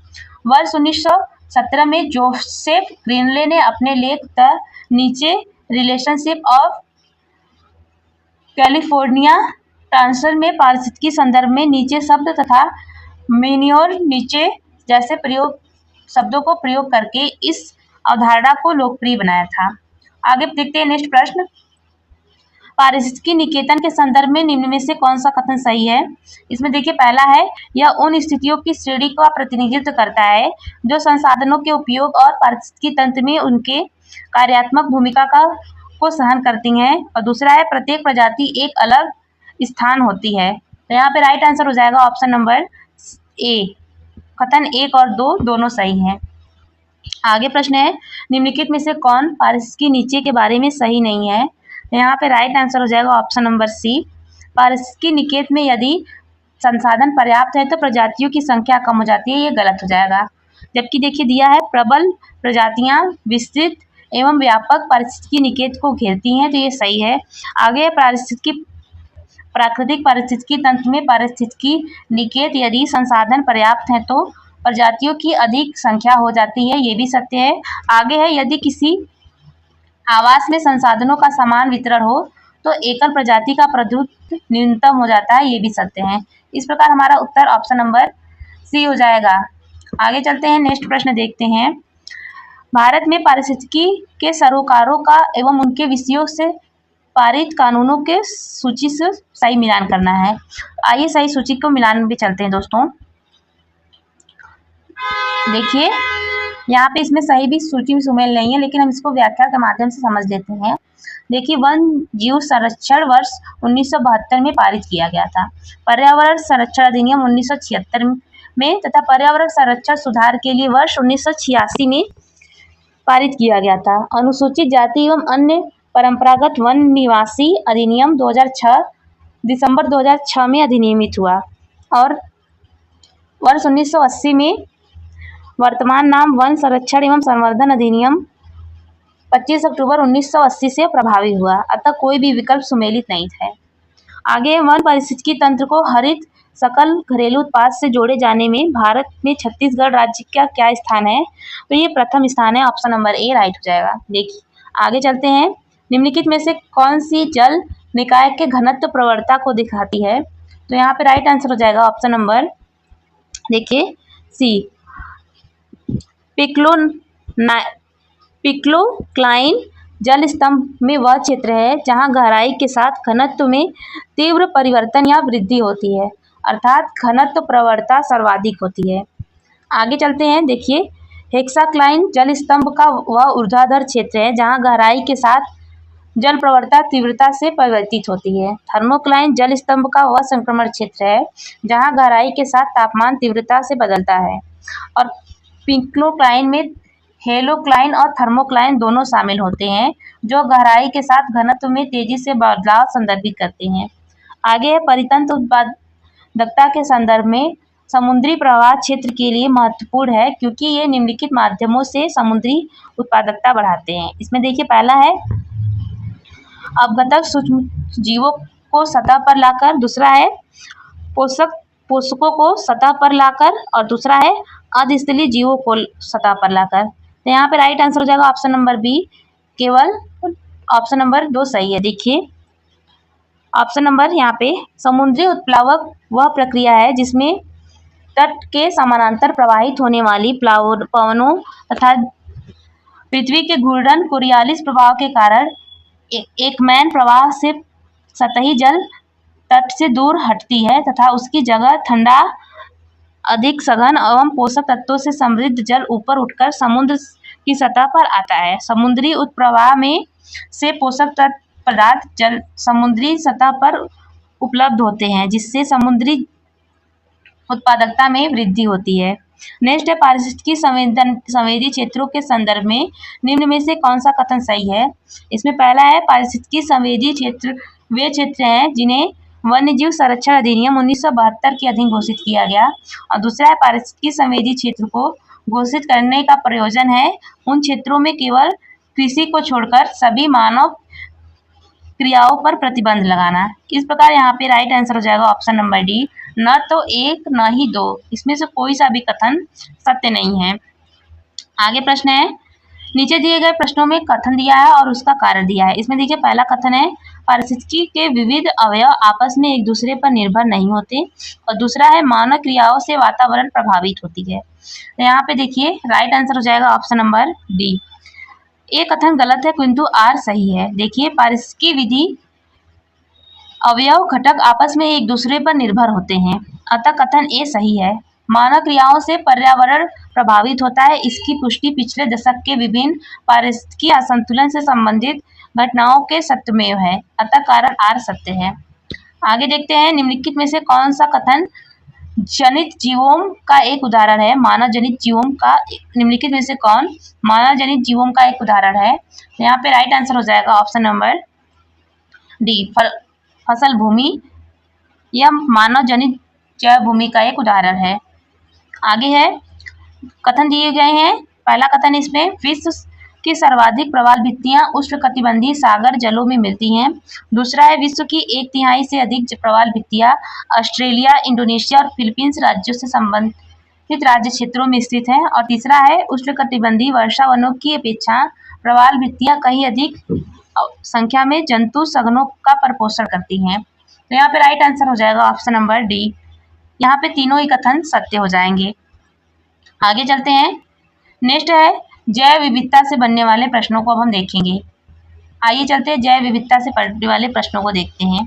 वर्ष 1917 में जोसेफ ग्रीनले ने अपने लेख द नीचे रिलेशनशिप ऑफ कैलिफोर्निया ट्रांसफर में पारिस्थितिकी संदर्भ में नीचे शब्द तथा मेन्योर नीचे जैसे शब्दों को प्रयोग करके इस अवधारणा को लोकप्रिय बनाया था। आगे देखते हैं नेक्स्ट प्रश्न। पारिस्थितिकी निकेतन के संदर्भ में निम्न में से कौन सा कथन सही है? इसमें देखिए पहला है, यह उन स्थितियों की श्रेणी का प्रतिनिधित्व करता है जो संसाधनों के उपयोग और पारिस्थितिकी तंत्र में उनके कार्यात्मक भूमिका को सहन करती हैं। और दूसरा है, प्रत्येक प्रजाति एक अलग स्थान होती है। तो यहाँ पे राइट आंसर हो जाएगा ऑप्शन नंबर ए। कथन 1 और 2 दोनों सही हैं। आगे प्रश्न है, निम्नलिखित में से कौन पारिस्थितिकी नीचे के बारे में सही नहीं है? यहाँ पे राइट आंसर हो जाएगा ऑप्शन नंबर सी। पारिस्थितिकी निकेत में यदि संसाधन पर्याप्त है तो प्रजातियों की संख्या कम हो जाती है, ये गलत हो जाएगा। जबकि देखिए दिया है, प्रबल प्रजातियां विस्तृत एवं व्यापक पारिस्थितिकी निकेत को घेरती हैं, तो ये सही है। आगे प्राकृतिक पारिस्थितिकी तंत्र में पारिस्थितिकी निकेत यदि संसाधन पर्याप्त है तो प्रजातियों की अधिक संख्या हो जाती है, ये भी सत्य है। आगे है, यदि किसी आवास में संसाधनों का समान वितरण हो तो एकल प्रजाति का प्रभुत्व न्यूनतम हो जाता है, ये भी सत्य है। इस प्रकार हमारा उत्तर ऑप्शन नंबर सी हो जाएगा। आगे चलते हैं, नेक्स्ट प्रश्न देखते हैं। भारत में पारिस्थितिकी के सरोकारों का एवं उनके विषयों से पारित कानूनों के सूची से सही मिलान करना है। आइए सही सूची को मिलान भी चलते हैं दोस्तों। देखिए यहाँ पे इसमें सही भी सूची में सुमेल नहीं है, लेकिन हम इसको व्याख्या के माध्यम से समझ लेते हैं। देखिए, वन जीव संरक्षण वर्ष 1972 में पारित किया गया था। पर्यावरण संरक्षण अधिनियम 1976 में तथा पर्यावरण संरक्षण सुधार के लिए वर्ष 1986 में पारित किया गया था। अनुसूचित जाति एवं अन्य परंपरागत वन निवासी अधिनियम 2006 दिसंबर 2006 में अधिनियमित हुआ और वर्ष 1980 में वर्तमान नाम वन संरक्षण एवं संवर्धन अधिनियम 25 अक्टूबर 1980 से प्रभावी हुआ। अतः कोई भी विकल्प सुमेलित नहीं है। आगे, वन पारिस्थितिकी तंत्र को हरित सकल घरेलू उत्पाद से जोड़े जाने में भारत में छत्तीसगढ़ राज्य का क्या स्थान है? तो ये प्रथम स्थान है, ऑप्शन नंबर ए राइट हो जाएगा। देखिए आगे चलते हैं। निम्नलिखित में से कौन सी जल निकाय के घनत्व प्रवणता को दिखाती है? तो यहाँ पे राइट आंसर हो जाएगा ऑप्शन नंबर देखिए सी। पिक्लोक्लाइन जल स्तंभ में वह क्षेत्र है जहां गहराई के साथ घनत्व में तीव्र परिवर्तन या वृद्धि होती है, अर्थात घनत्व प्रवणता सर्वाधिक होती है। आगे चलते हैं। देखिए, हेक्साक्लाइन जल स्तंभ का वह ऊर्ध्वाधर क्षेत्र है जहां गहराई के साथ जल प्रवणता तीव्रता से परिवर्तित होती है। थर्मोक्लाइन जल स्तंभ का वह संक्रमण क्षेत्र है जहां गहराई के साथ तापमान तीव्रता से बदलता है। और पिक्लोक्लाइन में हेलोक्लाइन और थर्मोक्लाइन दोनों शामिल होते हैं जो गहराई के साथ घनत्व में तेजी से बदलाव संदर्भित करते हैं। आगे है, परितंत्र उत्पादकता के संदर्भ में समुद्री प्रवाह क्षेत्र के लिए महत्वपूर्ण है क्योंकि ये निम्नलिखित माध्यमों से समुद्री उत्पादकता बढ़ाते हैं। इसमें देखिए पहला है अपघटक सूक्ष्म जीवों को सतह पर लाकर, दूसरा है पोषकों को सतह पर लाकर और दूसरा है अधस्थलीय जीवों को सतह पर लाकर। तो यहाँ पे राइट आंसर हो जाएगा ऑप्शन नंबर बी, केवल ऑप्शन नंबर 2 सही है। देखिए ऑप्शन नंबर यहाँ पे समुद्री उत्प्लावक वह प्रक्रिया है जिसमें तट के समानांतर प्रवाहित होने वाली पवनों तथा पृथ्वी के घूर्णन कोरियालिस प्रभाव के कारण एकमैन प्रवाह से सतही जल तट से दूर हटती है तथा उसकी जगह ठंडा, अधिक सघन एवं पोषक तत्वों से समृद्ध जल ऊपर उठकर समुद्र की सतह पर आता है। समुद्री उत्प्रवाह में से पोषक पदार्थ जल समुद्री सतह पर उपलब्ध होते हैं जिससे समुद्री उत्पादकता में वृद्धि होती है। नेक्स्ट है, पारिस्थितिकी संवेदी क्षेत्रों के संदर्भ में निम्न में से कौन सा कथन सही है? इसमें पहला है, पारिस्थितिकी संवेदी क्षेत्र वे क्षेत्र हैं जिन्हें वन्यजीव संरक्षण अधिनियम 1972 के अधीन घोषित किया गया। और दूसरा है, पारिस्थितिकी संवेदी क्षेत्र को घोषित करने का प्रयोजन है उन क्षेत्रों में केवल कृषि को छोड़कर सभी मानव क्रियाओं पर प्रतिबंध लगाना। इस प्रकार यहाँ पे राइट आंसर हो जाएगा ऑप्शन नंबर डी, न तो 1 न ही 2, इसमें से कोई सा भी कथन सत्य नहीं है। आगे प्रश्न है, नीचे दिए गए प्रश्नों में कथन दिया है और उसका कारण दिया है। इसमें देखिए पहला कथन है, पारिस्थितिकी के विविध अवयव आपस में एक दूसरे पर निर्भर नहीं होते। और दूसरा है, मानव क्रियाओं से वातावरण प्रभावित होती है। तो यहाँ पे देखिए राइट आंसर हो जाएगा ऑप्शन नंबर डी। ये कथन गलत है किंतु आर सही है। देखिए, पारिस्थितिकी विधि अवयव घटक आपस में एक दूसरे पर निर्भर होते हैं, अतः कथन ए सही है। मानव क्रियाओं से पर्यावरण प्रभावित होता है, इसकी पुष्टि पिछले दशक के विभिन्न पारिस्थितिकी असंतुलन से संबंधित घटनाओं के सत्यमेव है, अतः कारण आर सत्य है। आगे देखते हैं, निम्नलिखित में से कौन सा कथन जनित जीवों का एक उदाहरण है। मानव जनित जीवों का निम्नलिखित में से कौन मानव जनित जीवों का एक उदाहरण है। यहाँ पे राइट आंसर हो जाएगा ऑप्शन नंबर डी, फसल भूमि। यह मानव जनित जैव भूमि का एक उदाहरण है। आगे है, कथन दिए गए हैं। पहला कथन इसमें, विश्व की सर्वाधिक प्रवाल भित्तियां उष्णकटिबंधीय सागर जलों में मिलती हैं। दूसरा है, विश्व की 1/3 से अधिक प्रवाल भित्तियां ऑस्ट्रेलिया, इंडोनेशिया और फिलीपींस राज्यों से संबंधित राज्य क्षेत्रों में स्थित हैं। और तीसरा है, उष्णकटिबंधीय वर्षा वनों की अपेक्षा प्रवाल भित्तियां कहीं अधिक संख्या में जंतु सघनों का परपोषण करती हैं। तो यहाँ पे राइट आंसर हो जाएगा ऑप्शन नंबर डी। यहाँ पे तीनों ही कथन सत्य हो जाएंगे। आगे चलते हैं, नेक्स्ट है जैव विविधता से बनने वाले प्रश्नों को अब हम देखेंगे। आइए चलते हैं, जैव विविधता से बनने वाले प्रश्नों को देखते हैं।